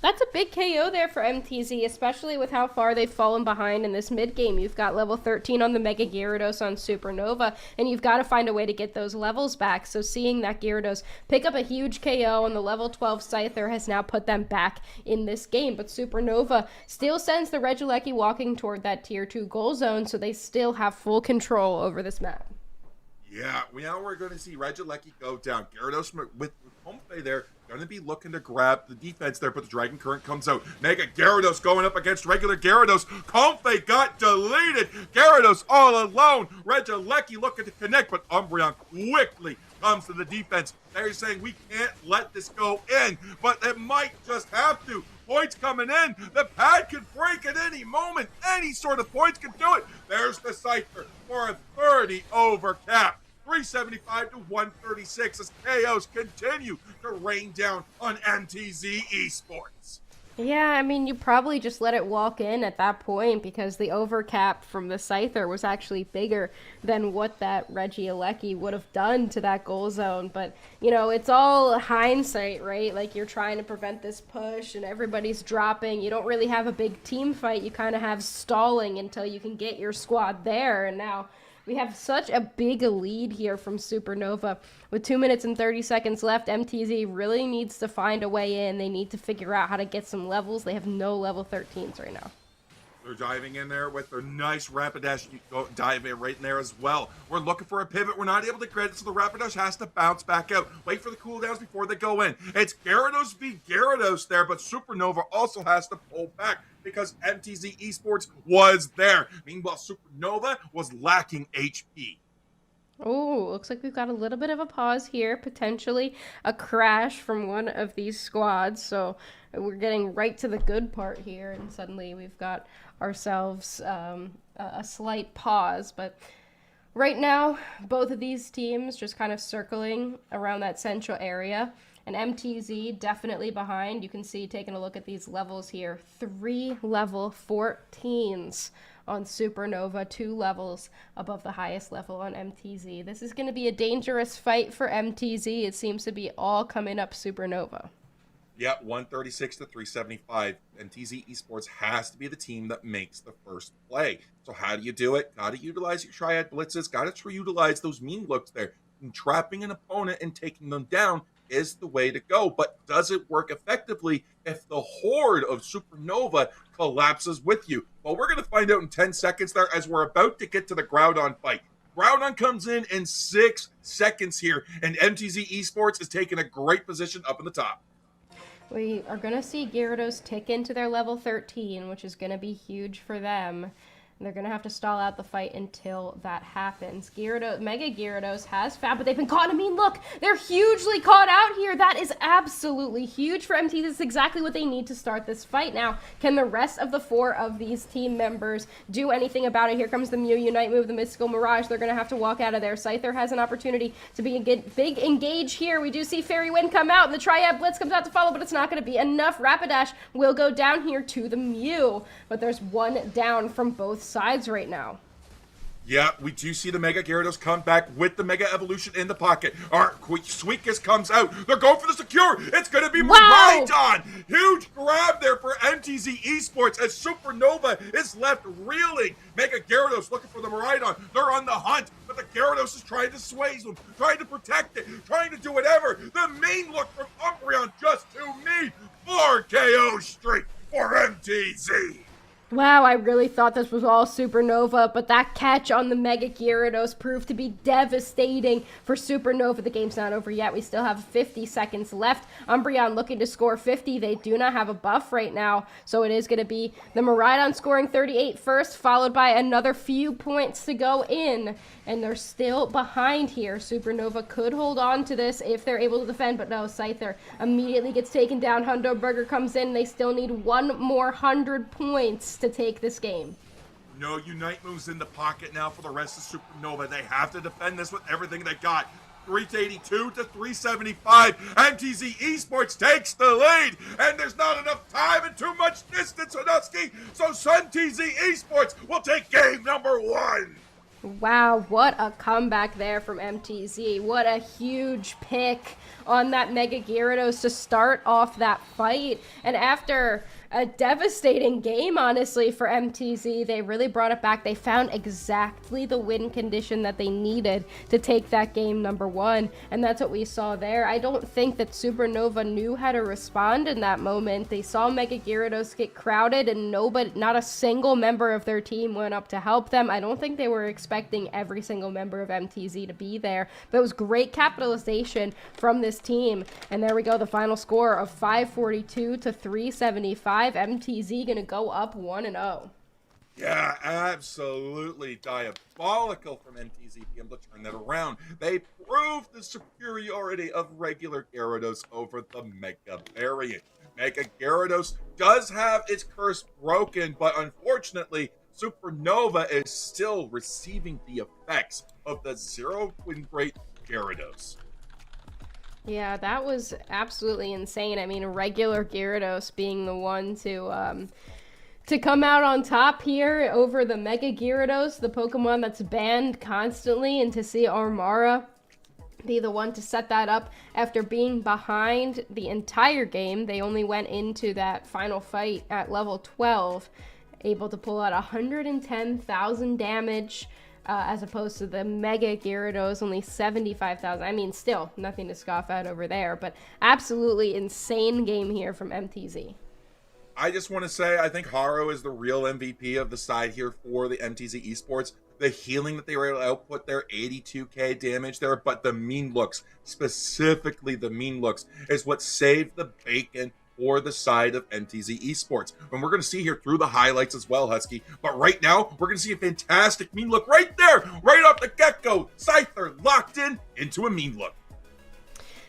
That's a big KO there for MTZ, especially with how far they've fallen behind in this mid-game. You've got level 13 on the Mega Gyarados on Supernova, and you've got to find a way to get those levels back. So seeing that Gyarados pick up a huge KO on the level 12 Scyther has now put them back in this game. But Supernova still sends the Regieleki walking toward that tier 2 goal zone, so they still have full control over this map. Yeah, now we're going to see Regieleki go down. Gyarados with Comfey there, going to be looking to grab the defense there, but the Dragon Current comes out. Mega Gyarados going up against regular Gyarados. Comfey got deleted. Gyarados all alone. Regieleki looking to connect, but Umbreon quickly comes to the defense. They're saying we can't let this go in, but it might just have to. Points coming in. The pad could break at any moment. Any sort of points can do it. There's the Scyther for a 30 over cap. 375 to 136 as KOs continue to rain down on MTZ Esports. Yeah, I mean, you probably just let it walk in at that point because the overcap from the Scyther was actually bigger than what that Regieleki would have done to that goal zone. But, you know, it's all hindsight, right? Like, you're trying to prevent this push and everybody's dropping. You don't really have a big team fight. You kind of have stalling until you can get your squad there. And now we have such a big lead here from Supernova. With 2 minutes and 30 seconds left, MTZ really needs to find a way in. They need to figure out how to get some levels. They have no level 13s right now. They're diving in there with their nice Rapidash. You go dive in right in there as well. We're looking for a pivot. We're not able to get it, so the Rapidash has to bounce back out. Wait for the cooldowns before they go in. It's Gyarados v Gyarados there, but Supernova also has to pull back because MTZ Esports was there. Meanwhile, Supernova was lacking HP. Oh, looks like we've got a little bit of a pause here, potentially a crash from one of these squads. So we're getting right to the good part here, and suddenly we've got ourselves a slight pause. But right now, both of these teams just kind of circling around that central area. And MTZ definitely behind. You can see, taking a look at these levels here, 3 level 14s on Supernova, 2 levels above the highest level on MTZ. This is going to be a dangerous fight for MTZ. It seems to be all coming up Supernova. Yeah, 136 to 375. MTZ Esports has to be the team that makes the first play. So how do you do it? Got to utilize your Triad Blitzes. Got to utilize those mean looks there. And trapping an opponent and taking them down is the way to go. But does it work effectively if the horde of Supernova collapses with you? Well, we're going to find out in 10 seconds there as we're about to get to the Groudon fight. Groudon comes in 6 seconds here, and MTZ Esports is taking a great position up in the top. We are going to see Gyarados tick into their level 13, which is going to be huge for them. and they're going to have to stall out the fight until that happens. Mega Gyarados has found, but they've been caught. I mean, look, they're hugely caught out here. That is absolutely huge for MT. This is exactly what they need to start this fight. Now, can the rest of the 4 of these team members do anything about it? Here comes the Mew Unite move, the Mystical Mirage. They're going to have to walk out of there. Scyther has an opportunity to be a big engage here. We do see Fairy Wind come out, and the Triad Blitz comes out to follow, but it's not going to be enough. Rapidash will go down here to the Mew, but there's one down from both sides right now. Yeah, we do see the Mega Gyarados come back with the Mega Evolution in the pocket. Our Suicune comes out. They're going for the secure. It's going to be Miraidon. Huge grab there for MTZ Esports as Supernova is left reeling. Mega Gyarados looking for the Miraidon. They're on the hunt, but the Gyarados is trying to sway them, trying to protect it, trying to do whatever. The main look from Umbreon just to me. 4 KO streak for MTZ. Wow, I really thought this was all Supernova, but that catch on the Mega Gyarados proved to be devastating for Supernova. The game's not over yet. We still have 50 seconds left. Umbreon looking to score 50. They do not have a buff right now, so it is going to be the Miraidon scoring 38 first, followed by another few points to go in, and they're still behind here. Supernova could hold on to this if they're able to defend, but no, Scyther immediately gets taken down. Hundo Burger comes in. They still need one more 100 points to take this game. No Unite moves in the pocket now for the rest of Supernova. They have to defend this with everything they got. 382 to 375. MTZ Esports takes the lead, and there's not enough time and too much distance, Husky. So MTZ Esports will take game number 1. Wow, what a comeback there from MTZ. What a huge pick on that Mega Gyarados to start off that fight. And after a devastating game, honestly, for MTZ, they really brought it back. They found exactly the win condition that they needed to take that game number 1, and that's what we saw there. I don't think that Supernova knew how to respond in that moment. They saw Mega Gyarados get crowded, and not a single member of their team went up to help them. I don't think they were expecting every single member of MTZ to be there, but it was great capitalization from this team. And there we go, the final score of 542 to 375. MTZ gonna go up 1-0. Yeah, absolutely diabolical from MTZ to be able to turn that around. They proved the superiority of regular Gyarados over the Mega variant. Mega Gyarados does have its curse broken, but unfortunately, Supernova is still receiving the effects of the zero win rate Gyarados. Yeah, that was absolutely insane. I mean, regular Gyarados being the one to come out on top here over the Mega Gyarados, the Pokemon that's banned constantly, and to see Armara be the one to set that up after being behind the entire game. They only went into that final fight at level 12, able to pull out 110,000 damage, as opposed to the Mega Gyarados, only 75,000. I mean, still, nothing to scoff at over there, but absolutely insane game here from MTZ. I just want to say, I think Haro is the real MVP of the side here for the MTZ Esports. The healing that they were able to output there, 82k damage there, but the mean looks, specifically the mean looks, is what saved the bacon for the side of MTZ Esports. And we're going to see here through the highlights as well, Husky. But right now, we're going to see a fantastic mean look right there, right off the get-go. Scyther locked in into a mean look.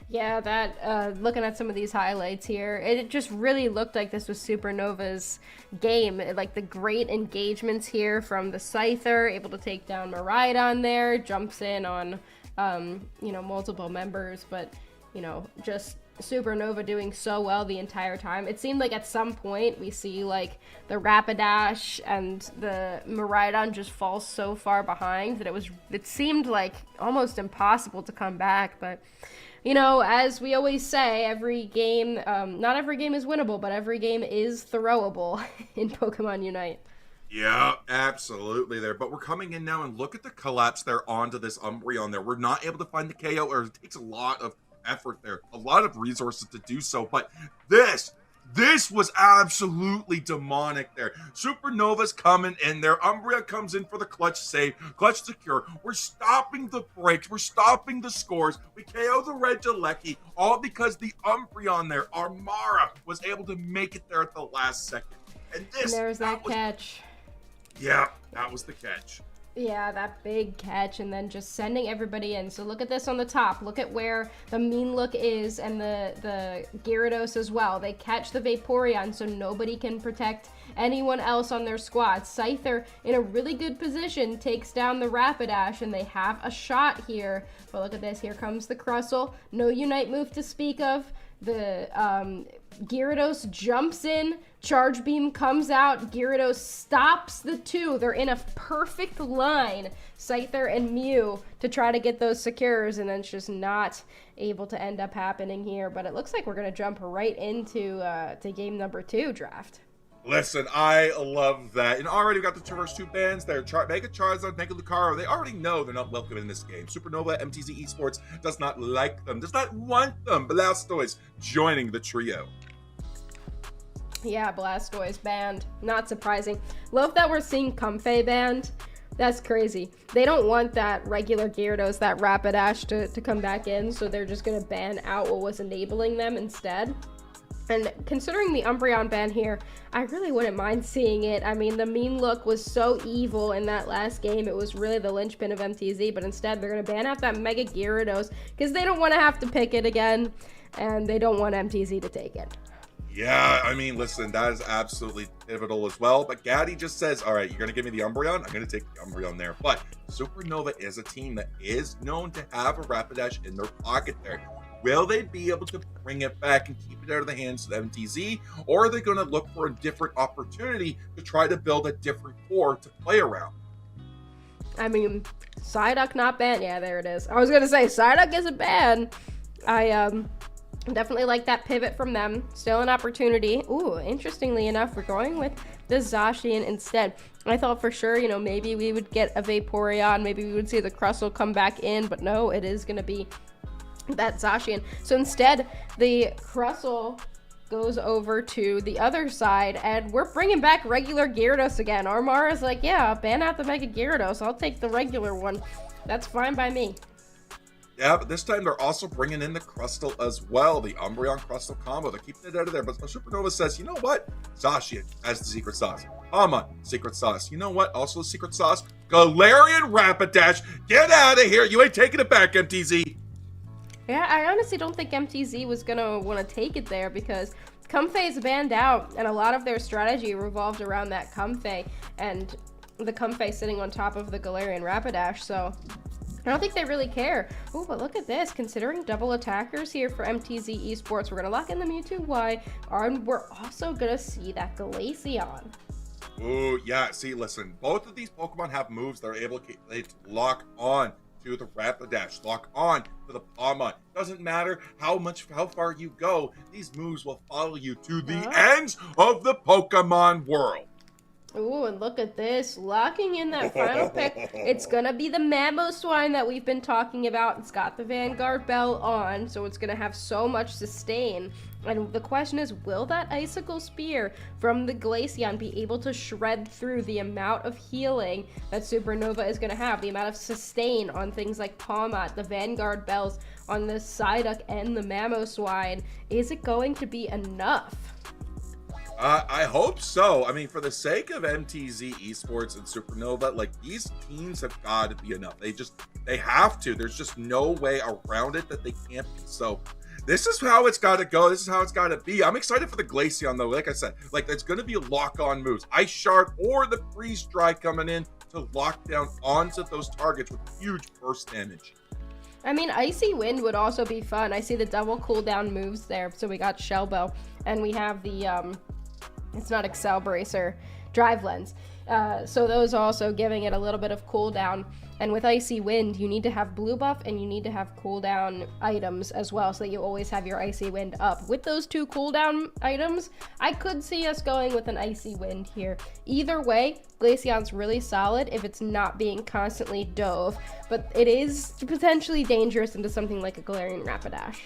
Yeah, that, looking at some of these highlights here, it just really looked like this was Supernova's game. Like the great engagements here from the Scyther, able to take down Miraidon there, jumps in on, multiple members, but, just Supernova doing so well the entire time. It seemed like at some point we see like the Rapidash and the Miraidon just fall so far behind that it seemed like almost impossible to come back. But as we always say, every game, not every game is winnable, but every game is throwable in Pokemon Unite. Yeah, absolutely there. But we're coming in now and look at the collapse there onto this Umbreon there. We're not able to find the KO, or it takes a lot of effort there, a lot of resources to do so, but this was absolutely demonic there. Supernova's coming in there. Umbreon comes in for the clutch save, clutch secure. We're stopping the breaks, we're stopping the scores. We KO the red Jalecki, all because the Umbreon there, Armara, was able to make it there at the last second. And there's that catch. Yeah, that was the catch. Yeah, that big catch, and then just sending everybody in. So look at this on the top. Look at where the Mean Look is, and the Gyarados as well. They catch the Vaporeon, so nobody can protect anyone else on their squad. Scyther, in a really good position, takes down the Rapidash, and they have a shot here. But look at this. Here comes the Crustle. No Unite move to speak of. The Gyarados jumps in, Charge Beam comes out, Gyarados stops the two. They're in a perfect line, Scyther and Mew, to try to get those secures, and then it's just not able to end up happening here. But it looks like we're going to jump right into to game number 2 draft. Listen, I love that. And already got the first 2 bands there. Mega Charizard, Mega Lucario. They already know they're not welcome in this game. Supernova, MTZ Esports does not like them, does not want them. Blastoise joining the trio. Yeah, Blastoise banned. Not surprising. Love that we're seeing Comfey banned. That's crazy. They don't want that regular Gyarados, that Rapidash to come back in, so they're just going to ban out what was enabling them instead. And considering the Umbreon ban here, I really wouldn't mind seeing it. I mean, the Mean Look was so evil in that last game. It was really the linchpin of MTZ, but instead they're going to ban out that Mega Gyarados because they don't want to have to pick it again, and they don't want MTZ to take it. Yeah, I mean, listen, that is absolutely pivotal as well. But Gaddy just says, all right, you're going to give me the Umbreon? I'm going to take the Umbreon there. But Supernova is a team that is known to have a Rapidash in their pocket there. Will they be able to bring it back and keep it out of the hands of MTZ? Or are they going to look for a different opportunity to try to build a different core to play around? I mean, Psyduck not banned. Yeah, there it is. I was going to say, Psyduck isn't banned. I definitely like that pivot from them. Still an opportunity. Ooh, interestingly enough, we're going with the Zacian instead. I thought for sure, you know, maybe we would get a Vaporeon. Maybe we would see the Crustle come back in. But no, it is going to be that Zacian. So instead, the Crustle goes over to the other side, and we're bringing back regular Gyarados again. Armara's like, yeah, ban out the Mega Gyarados. I'll take the regular one. That's fine by me. Yeah, but this time they're also bringing in the Crustle as well, the Umbreon Crustle combo. They're keeping it out of there, but Supernova says, you know what? Zacian as the secret sauce. Palma, secret sauce. You know what? Also the secret sauce. Galarian Rapidash. Get out of here. You ain't taking it back, MTZ. Yeah, I honestly don't think MTZ was going to want to take it there because Comfey is banned out, and a lot of their strategy revolved around that Comfey, and the Comfey sitting on top of the Galarian Rapidash, so I don't think they really care. Oh, but look at this. Considering double attackers here for MTZ Esports, we're going to lock in the Mewtwo Y, and we're also going to see that Glaceon. Ooh, yeah. See, listen, both of these Pokemon have moves that are able to lock on to the Rapidash, lock on to the Palma. Doesn't matter how far you go, these moves will follow you to the ends of the Pokemon world. Ooh, and look at this. Locking in that final pick. It's going to be the Mamoswine that we've been talking about. It's got the Vanguard Bell on, so it's going to have so much sustain. And the question is, will that Icicle Spear from the Glaceon be able to shred through the amount of healing that Supernova is going to have? The amount of sustain on things like Palmat, the Vanguard Bells, on the Psyduck and the Mamoswine. Is it going to be enough? I hope so. I mean, for the sake of MTZ Esports and Supernova, like, these teams have got to be enough. They have to. There's just no way around it that they can't be. So this is how it's got to go. This is how it's got to be. I'm excited for the Glaceon, though. Like I said, like, it's going to be lock-on moves. Ice Shard or the Freeze Dry coming in to lock down onto those targets with huge burst damage. I mean, Icy Wind would also be fun. I see the double cooldown moves there. So we got Shell Bow, and we have the it's not Excel Bracer, Drive Lens. So those also giving it a little bit of cooldown. And with Icy Wind, you need to have blue buff and you need to have cooldown items as well, so that you always have your Icy Wind up. With those two cooldown items, I could see us going with an Icy Wind here. Either way, Glaceon's really solid if it's not being constantly dove, but it is potentially dangerous into something like a Galarian Rapidash.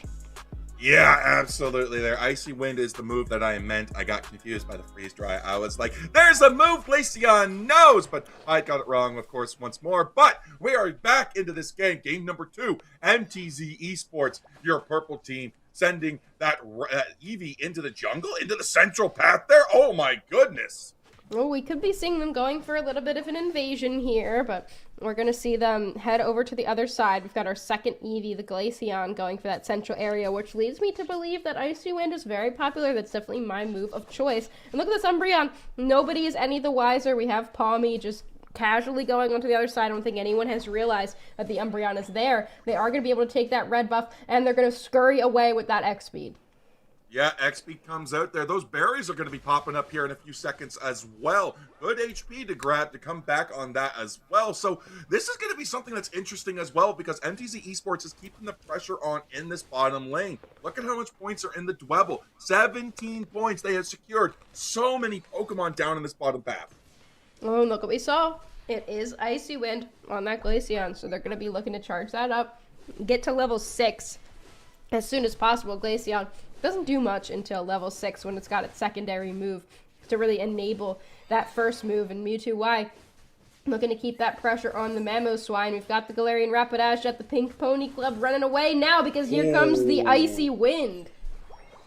Yeah, absolutely. There, Icy Wind is the move that I meant. I got confused by the Freeze Dry. I was like, there's a move Glaceon knows, but I got it wrong, of course, once more. But we are back into this game, game number 2. MTZ Esports, your purple team, sending that Eevee into the jungle, into the central path there. Oh my goodness. Well, we could be seeing them going for a little bit of an invasion here, but we're going to see them head over to the other side. We've got our second Eevee, the Glaceon, going for that central area, which leads me to believe that Icy Wind is very popular. That's definitely my move of choice. And look at this Umbreon. Nobody is any the wiser. We have Palmy just casually going onto the other side. I don't think anyone has realized that the Umbreon is there. They are going to be able to take that red buff, and they're going to scurry away with that X-Speed. Yeah, X-Speed comes out there. Those berries are going to be popping up here in a few seconds as well. Good HP to grab to come back on that as well. So this is going to be something that's interesting as well because MTZ Esports is keeping the pressure on in this bottom lane. Look at how much points are in the Dwebble. 17 points. They have secured so many Pokemon down in this bottom path. Oh, look what we saw. It is Icy Wind on that Glaceon, so they're going to be looking to charge that up, get to level 6 as soon as possible. Glaceon doesn't do much until level 6 when it's got its secondary move to really enable that first move. And Mewtwo Y looking to keep that pressure on the Mamoswine. We've got the Galarian Rapidash at the Pink Pony Club running away now because here comes the Icy Wind.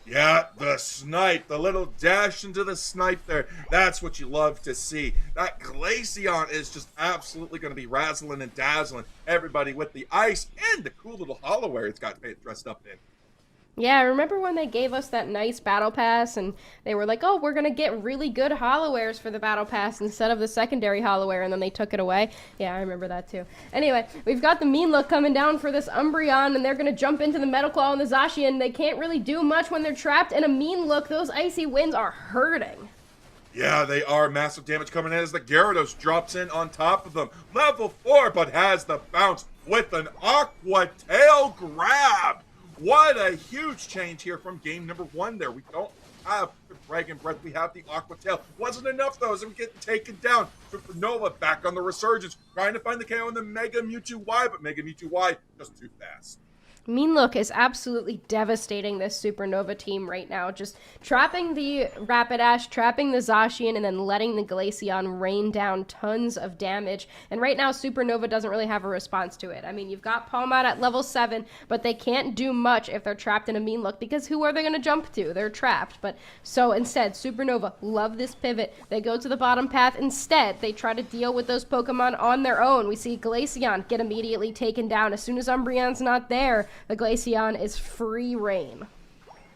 Yeah, the snipe, the little dash into the snipe there. That's what you love to see. That Glaceon is just absolutely going to be razzling and dazzling everybody with the ice and the cool little Hollowware it's got dressed up in. Yeah, I remember when they gave us that nice battle pass and they were like, oh, we're going to get really good Hollowares for the battle pass instead of the secondary Holloware, and then they took it away. Yeah, I remember that too. Anyway, we've got the Mean Look coming down for this Umbreon, and they're going to jump into the Metal Claw and the Zacian. They can't really do much when they're trapped in a Mean Look. Those Icy Winds are hurting. Yeah, they are. Massive damage coming in as the Gyarados drops in on top of them. Level 4, but has the bounce with an Aqua Tail grab. What a huge change here from game number 1 there. We don't have the Dragon Breath. We have the Aqua Tail. Wasn't enough, though, as we get taken down. Supernova back on the Resurgence, trying to find the KO in the Mega Mewtwo Y, but Mega Mewtwo Y just too fast. Mean Look is absolutely devastating this Supernova team right now. Just trapping the Rapidash, trapping the Zacian, and then letting the Glaceon rain down tons of damage. And right now, Supernova doesn't really have a response to it. I mean, you've got Palmot at level 7, but they can't do much if they're trapped in a Mean Look, because who are they going to jump to? They're trapped. But so instead, Supernova love this pivot. They go to the bottom path. Instead, they try to deal with those Pokemon on their own. We see Glaceon get immediately taken down. As soon as Umbreon's not there, the Glaceon is free reign.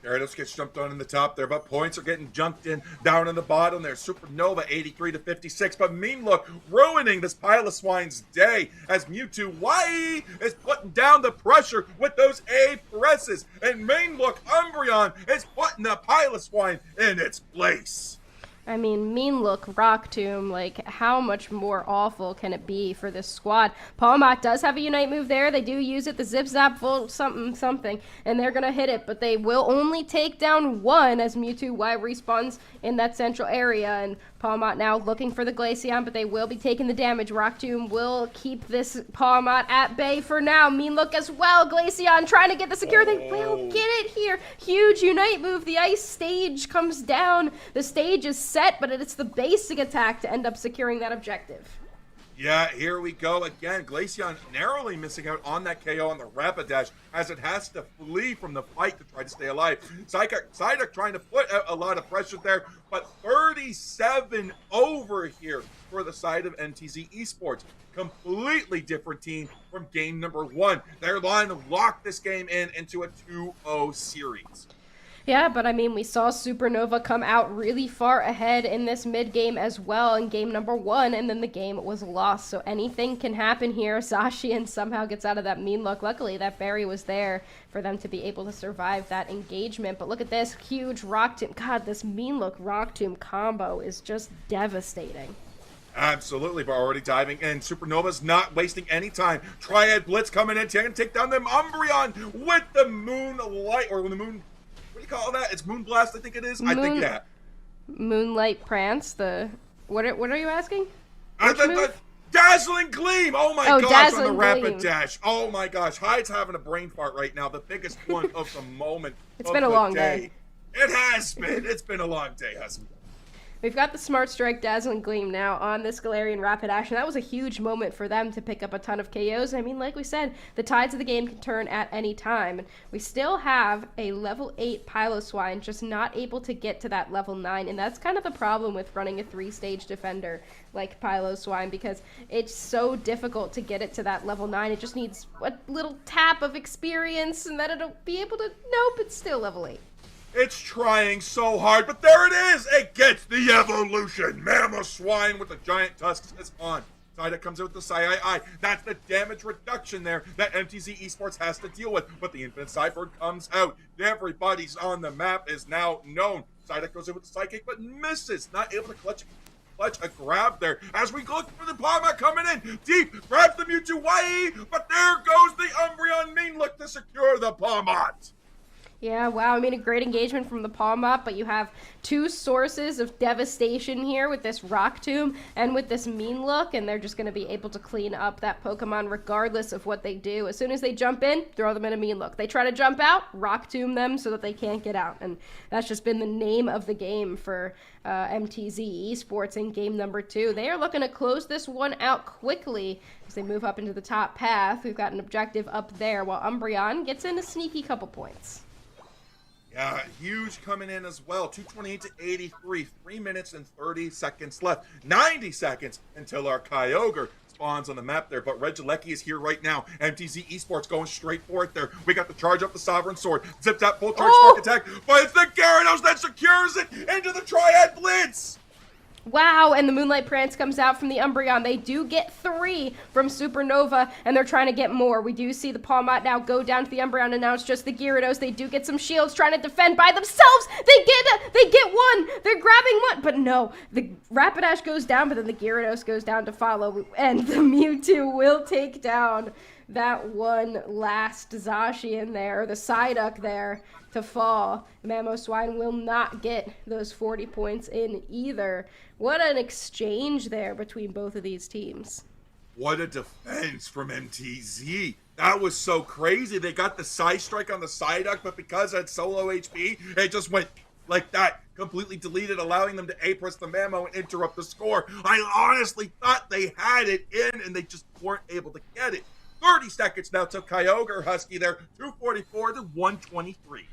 Gyarados gets jumped on in the top there, but points are getting junked in down in the bottom there. Supernova 83 to 56, but Mean Look ruining this Piloswine's day as Mewtwo Y is putting down the pressure with those A presses, and Mean Look Umbreon is putting the Piloswine in its place. I mean, Mean Look, Rock Tomb, like, how much more awful can it be for this squad? Palmot does have a Unite move there. They do use it, the Zip Zap Volt something, and they're going to hit it, but they will only take down one as Mewtwo Y respawns in that central area, and Palmot now looking for the Glaceon, but they will be taking the damage. Rock Tomb will keep this Palmot at bay for now. Mean Look as well. Glaceon trying to get the secure. They will get it here. Huge Unite move. The ice stage comes down. The stage is set, but it's the basic attack to end up securing that objective. Yeah, here we go again. Glaceon narrowly missing out on that KO on the Rapidash as it has to flee from the fight to try to stay alive. Psyduck trying to put out a lot of pressure there, but 37 over here for the side of MTZ Esports. Completely different team from game number 1. They're trying to lock this game into a 2-0 series. Yeah, but I mean, we saw Supernova come out really far ahead in this mid-game as well in game number 1, and then the game was lost. So anything can happen here. Zacian somehow gets out of that Mean Look. Luckily, that berry was there for them to be able to survive that engagement. But look at this huge Rock Tomb. God, this Mean Look Rock Tomb combo is just devastating. Absolutely, but already diving in. Supernova's not wasting any time. Triad Blitz coming in, take down them Umbreon with the Moonlight, or the Moon... What do you call that? It's Moonblast, I think it is. I think, yeah. Moonlight Prance. What are you asking? The Dazzling Gleam. Oh my gosh, on the Rapidash. Oh my gosh, Hyde's having a brain fart right now. The biggest one of the moment. It's been a long day. It has been. It's been a long day, hasn't it? we've got the Smart Strike Dazzling Gleam now on this Galarian Rapidash, and that was a huge moment for them to pick up a ton of KOs. I mean, like we said, the tides of the game can turn at any time. And we still have a level 8 Piloswine, just not able to get to that level 9, and that's kind of the problem with running a 3-stage defender like Piloswine, because it's so difficult to get it to that level 9. It just needs a little tap of experience, and then it'll be able to, nope, it's still level 8. It's trying so hard, but there it is! It gets the evolution! Mamoswine with the giant tusks is on. Psyduck comes out with the Psy-I. That's the damage reduction there that MTZ Esports has to deal with. But the Infinite Cyborg comes out. Everybody's on the map is now known. Psyduck goes in with the Psychic, but misses. Not able to clutch a grab there. As we look for the Palma coming in. Deep grabs the Mewtwo YE, but there goes the Umbreon Mean Look to secure the Palmot. Yeah, wow, I mean, a great engagement from the Palmot, but you have two sources of devastation here with this Rock Tomb and with this Mean Look, and they're just going to be able to clean up that Pokemon regardless of what they do. As soon as they jump in, throw them in a Mean Look. They try to jump out, Rock Tomb them so that they can't get out, and that's just been the name of the game for MTZ Esports in game number 2. They are looking to close this one out quickly as they move up into the top path. We've got an objective up there, while Umbreon gets in a sneaky couple points. Yeah, huge coming in as well. 228 to 83, 3 minutes and 30 seconds left. 90 seconds until our Kyogre spawns on the map there. But Regieleki is here right now. MTZ Esports going straight for it there. We got the charge up the Sovereign Sword. Zip Tap, full charge, spark attack. But it's the Gyarados that secures it into the Triad Blitz. Wow, and the Moonlight Prance comes out from the Umbreon. They do get 3 from Supernova, and they're trying to get more. We do see the Palmot now go down to the Umbreon, and now it's just the Gyarados. They do get some shields trying to defend by themselves. They get one. They're grabbing one, but no. The Rapidash goes down, but then the Gyarados goes down to follow, and the Mewtwo will take down that one last Zacian there, or the Psyduck there, to fall. Mamoswine will not get those 40 points in either. What an exchange there between both of these teams. What a defense from MTZ. That was so crazy. They got the Psy Strike on the Psyduck, but because it had solo HP, it just went like that. Completely deleted, allowing them to A-press the Mamo and interrupt the score. I honestly thought they had it in, and they just weren't able to get it. 30 seconds now to Kyogre Husky there. 244 to 123.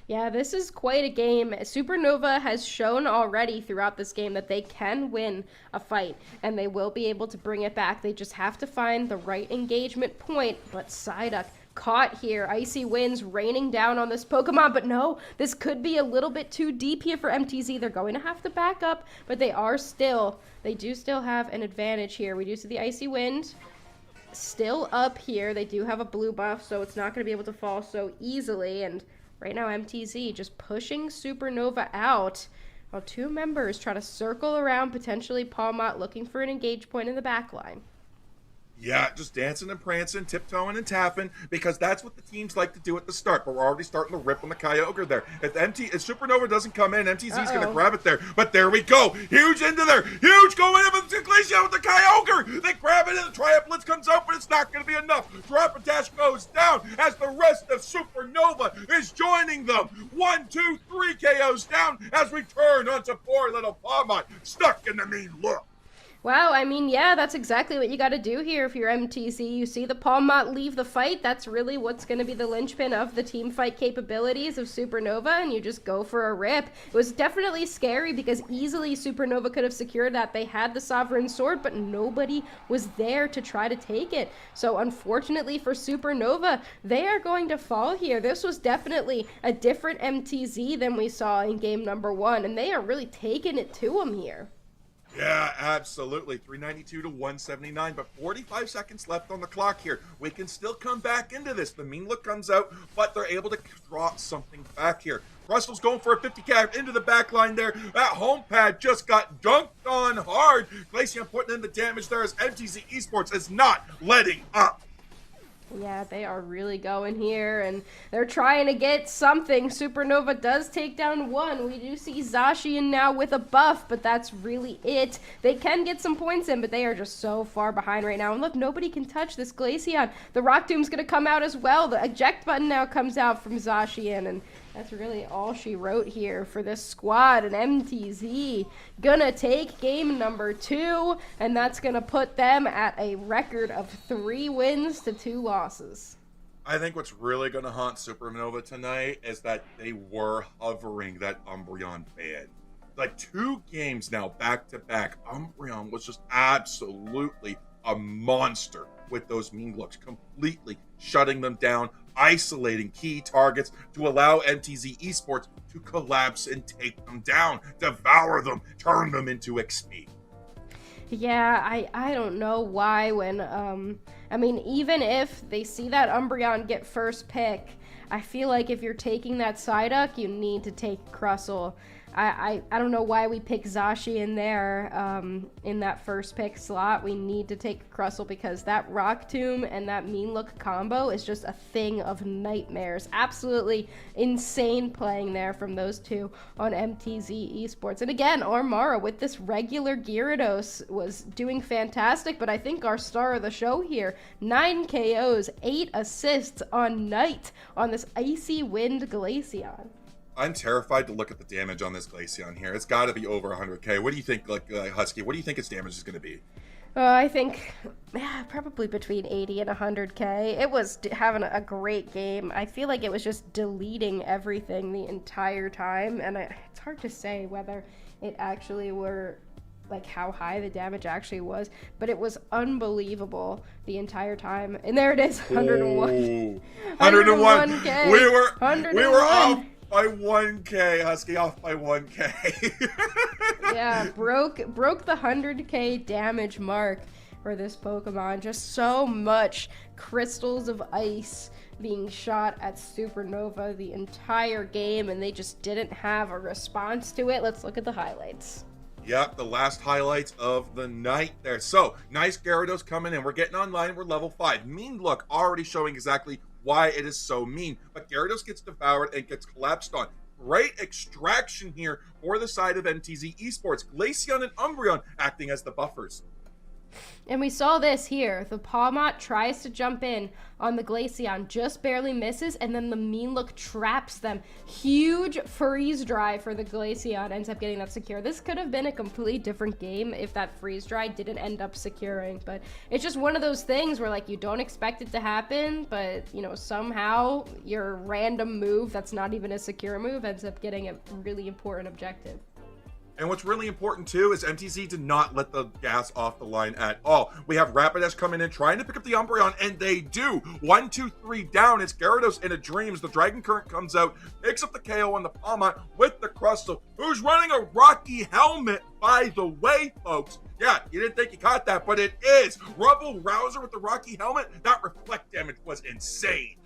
Yeah, this is quite a game. Supernova has shown already throughout this game that they can win a fight, and they will be able to bring it back. They just have to find the right engagement point, but Psyduck caught here. Icy Winds raining down on this Pokemon, but no, this could be a little bit too deep here for MTZ. They're going to have to back up, but they do still have an advantage here. We do see the Icy Wind still up here. They do have a blue buff, so it's not going to be able to fall so easily, and right now, MTZ just pushing Supernova out while two members try to circle around potentially Palmot looking for an engage point in the back line. Yeah, just dancing and prancing, tiptoeing and tapping, because that's what the teams like to do at the start, but we're already starting to rip on the Kyogre there. If Supernova doesn't come in, MTZ's going to grab it there, but there we go. Huge into there. Huge going in with the Glacial with the Kyogre. They grab it and the Triumph Blitz comes out, but it's not going to be enough. Rapidash goes down as the rest of Supernova is joining them. 1, 2, 3 KOs down as we turn onto poor little Palmot stuck in the Mean Look. Wow, I mean, yeah, that's exactly what you got to do here if you're MTZ. You see the Palmot leave the fight. That's really what's going to be the linchpin of the team fight capabilities of Supernova, and you just go for a rip. It was definitely scary because easily Supernova could have secured that. They had the Sovereign Sword, but nobody was there to try to take it. So unfortunately for Supernova, they are going to fall here. This was definitely a different MTZ than we saw in game number 1, and they are really taking it to them here. Yeah, absolutely. 392 to 179, but 45 seconds left on the clock here. We can still come back into this. The Mean Look comes out, but they're able to draw something back here. Russell's going for a 50 cap into the back line there. That home pad just got dunked on hard. Glacian putting in the damage there as MTZ Esports is not letting up. Yeah, they are really going here, and they're trying to get something. Supernova does take down one. We do see Zacian now with a buff, but that's really it. They can get some points in, but they are just so far behind right now. And look, nobody can touch this Glaceon. The Rock Doom's going to come out as well. The eject button now comes out from Zacian, and that's really all she wrote here for this squad. And MTZ gonna take game number 2, and that's gonna put them at a record of 3 wins to 2 losses. I think what's really gonna haunt Supernova tonight is that they were hovering that Umbreon ban. Like 2 games now back to back, Umbreon was just absolutely a monster with those mean looks, completely shutting them down, isolating key targets to allow MTZ Esports to collapse and take them down, devour them, turn them into XP. Yeah, I don't know why when, I mean, even if they see that Umbreon get first pick, I feel like if you're taking that Psyduck, you need to take Crustle. I don't know why we pick Zashi in there in that first pick slot. We need to take Crustle because that Rock Tomb and that Mean Look combo is just a thing of nightmares. Absolutely insane playing there from those two on MTZ Esports. And again, Armara with this regular Gyarados was doing fantastic, but I think our star of the show here, 9 KOs, 8 assists on Night on this Icy Wind Glaceon. I'm terrified to look at the damage on this Glaceon here. It's got to be over 100k. What do you think, Husky? What do you think its damage is going to be? I think probably between 80 and 100k. It was having a great game. I feel like it was just deleting everything the entire time, and it's hard to say whether it actually were like how high the damage actually was, but it was unbelievable the entire time. And there it is, 101. 101k. We were 101. Off by 1k, Husky, off by 1k. Yeah, broke the 100k damage mark for this Pokemon. Just so much crystals of ice being shot at Supernova the entire game, and they just didn't have a response to it. Let's look at the highlights. Yep, the last highlights of the night there. So, nice Gyarados coming in. We're getting online. We're level 5. Mean Look already showing exactly why it is so mean. But Gyarados gets devoured and gets collapsed on. Great extraction here for the side of MTZ Esports. Glaceon and Umbreon acting as the buffers. And we saw this here. The Pawmot tries to jump in on the Glaceon, just barely misses, and then the Mean Look traps them. Huge freeze dry for the Glaceon, ends up getting that secure. This could have been a completely different game if that freeze dry didn't end up securing, but it's just one of those things where like you don't expect it to happen, but you know, somehow your random move that's not even a secure move ends up getting a really important objective. And what's really important too is MTZ did not let the gas off the line at all. We have Rapidash coming in trying to pick up the Umbreon, and they do. 1, 2, 3 down. It's Gyarados in a Dreams. The Dragon Current comes out, picks up the KO on the Pawmot with the Crustle, who's running a Rocky Helmet, by the way, folks. Yeah, you didn't think you caught that, but it is. Rubble Rouser with the Rocky Helmet. That reflect damage was insane.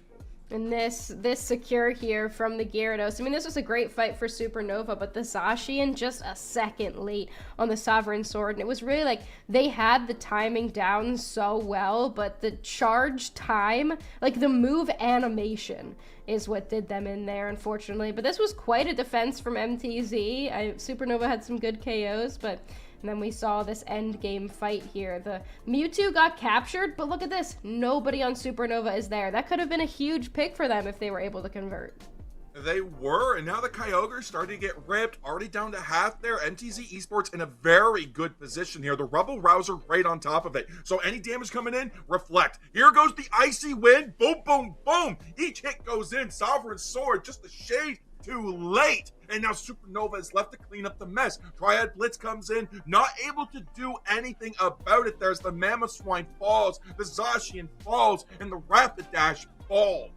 And this secure here from the Gyarados. I mean, this was a great fight for Supernova, but the Zacian just a second late on the Sovereign Sword. And it was really like they had the timing down so well, but the charge time, like the move animation is what did them in there, unfortunately. But this was quite a defense from MTZ. Supernova had some good KOs, but... And then we saw this end game fight here. The Mewtwo got captured, but look at this. Nobody on Supernova is there. That could have been a huge pick for them if they were able to convert. They were, and now the Kyogre's starting to get ripped, already down to half there. MTZ Esports in a very good position here. The Rubble Rouser right on top of it. So any damage coming in, reflect. Here goes the Icy Wind. Boom, boom, boom. Each hit goes in. Sovereign Sword, just a shade too late. And now Supernova is left to clean up the mess. Triad Blitz comes in, not able to do anything about it. There's the Mamoswine falls, the Zacian falls, and the Rapidash falls.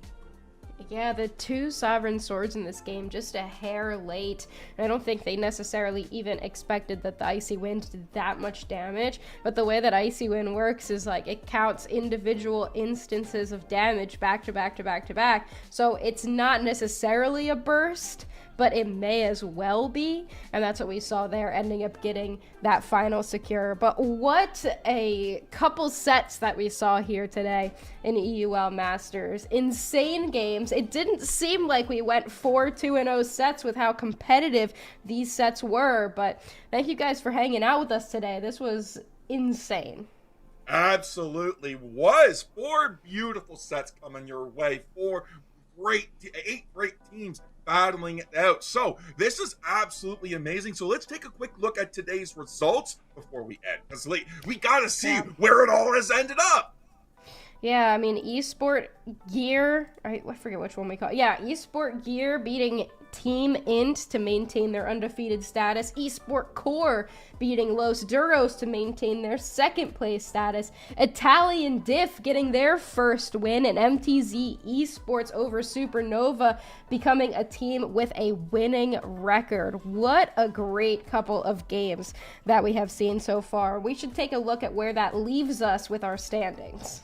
Yeah, the 2 Sovereign Swords in this game, just a hair late. And I don't think they necessarily even expected that the Icy Wind did that much damage. But the way that Icy Wind works is like it counts individual instances of damage back to back to back to back. So it's not necessarily a burst, but it may as well be, and that's what we saw there, ending up getting that final secure. But what a couple sets that we saw here today in EUL Masters. Insane games. It didn't seem like we went 4-2-0 sets with how competitive these sets were, but thank you guys for hanging out with us today. This was insane. Absolutely was. 4 beautiful sets coming your way. 8 great teams battling it out. So this is absolutely amazing. So let's take a quick look at today's results before we end, because we gotta see where it all has ended up. Yeah, I mean, Esport Gear, I forget which one we call it. Yeah, Esport Gear beating Team Int to maintain their undefeated status. Esport Core beating Los Duros to maintain their second place status. Italian Diff getting their first win, and MTZ Esports over Supernova becoming a team with a winning record. What a great couple of games that we have seen so far. We should take a look at where that leaves us with our standings.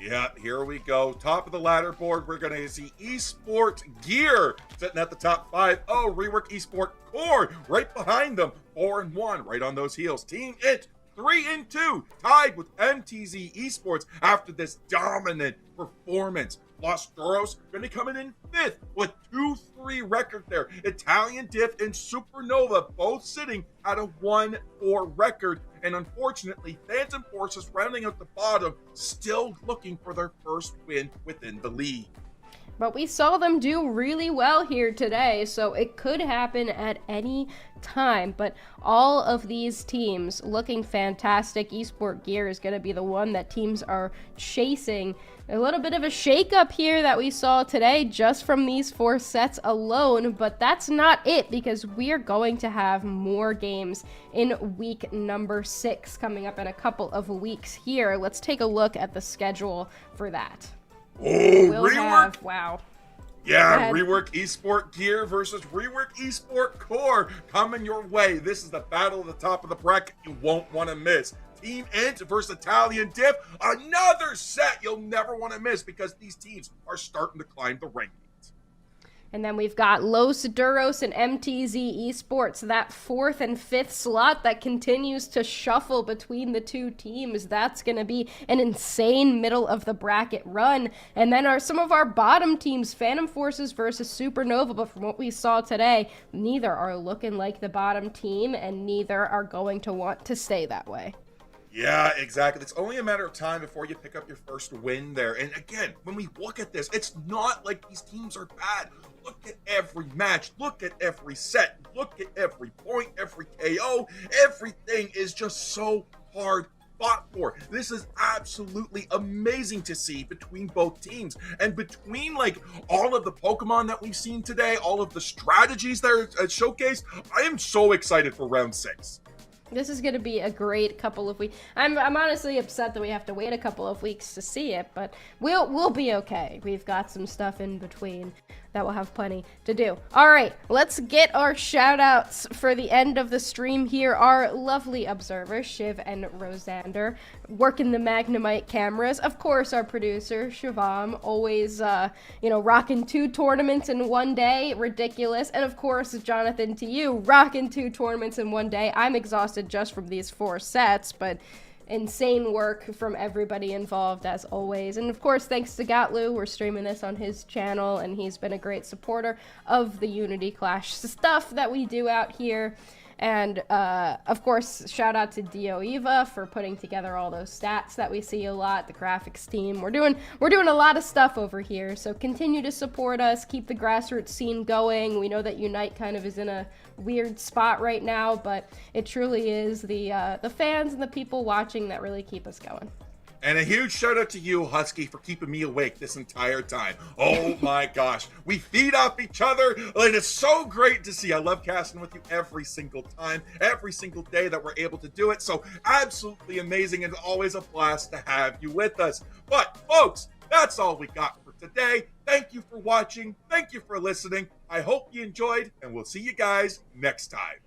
Yeah, here we go. Top of the ladder board, we're going to see Esport Gear sitting at the top 5. Oh, Rework Esport Core right behind them, 4-1, right on those heels. Team Int 3-2, tied with MTZ Esports after this dominant performance. Los Duros going to be coming in 5th with 2-3 record there. Italian Diff and Supernova both sitting at a 1-4 record. And unfortunately, Phantom Forces rounding out the bottom, still looking for their first win within the league. But we saw them do really well here today, so it could happen at any time. But all of these teams looking fantastic. Esport Gear is going to be the one that teams are chasing. A little bit of a shakeup here that we saw today just from these 4 sets alone, but that's not it, because we are going to have more games in week number 6 coming up in a couple of weeks here. Let's take a look at the schedule for that. Oh, Rework! Wow. Yeah, Rework Esport Gear versus Rework Esport Core coming your way. This is the battle at the top of the bracket you won't want to miss. Team Int versus Italian Diff, another set you'll never want to miss, because these teams are starting to climb the rankings. And then we've got Los Duros and MTZ Esports, that 4th and 5th slot that continues to shuffle between the two teams. That's going to be an insane middle of the bracket run. And then some of our bottom teams, Phantom Forces versus Supernova, but from what we saw today, neither are looking like the bottom team, and neither are going to want to stay that way. Yeah, exactly. It's only a matter of time before you pick up your first win there. And again, when we look at this, it's not like these teams are bad. Look at every match. Look at every set. Look at every point, every KO. Everything is just so hard fought for. This is absolutely amazing to see between both teams, and between like all of the Pokemon that we've seen today, all of the strategies that are showcased. I am so excited for round 6. This is going to be a great couple of weeks. I'm honestly upset that we have to wait a couple of weeks to see it, but we'll be okay. We've got some stuff in between that we'll have plenty to do. All right, let's get our shout outs for the end of the stream here. Our lovely observers, Shiv and Rosander, working the Magnemite cameras. Of course, our producer, Shivam, always, rocking 2 tournaments in one day. Ridiculous. And of course, Jonathan, to you, rocking 2 tournaments in one day. I'm exhausted just from these 4 sets, but insane work from everybody involved as always. And of course, thanks to Ghatlue, we're streaming this on his channel, and he's been a great supporter of the Unity Clash stuff that we do out here. And of course, shout out to Dio Eva for putting together all those stats that we see a lot, the graphics team. We're doing a lot of stuff over here, so continue to support us, keep the grassroots scene going. We know that Unite kind of is in a weird spot right now, but it truly is the fans and the people watching that really keep us going. And a huge shout out to you, Husky, for keeping me awake this entire time. Oh my gosh. We feed off each other, and it's so great to see. I love casting with you every single time, every single day that we're able to do it. So absolutely amazing, and always a blast to have you with us. But folks, that's all we got for today. Thank you for watching. Thank you for listening. I hope you enjoyed, and we'll see you guys next time.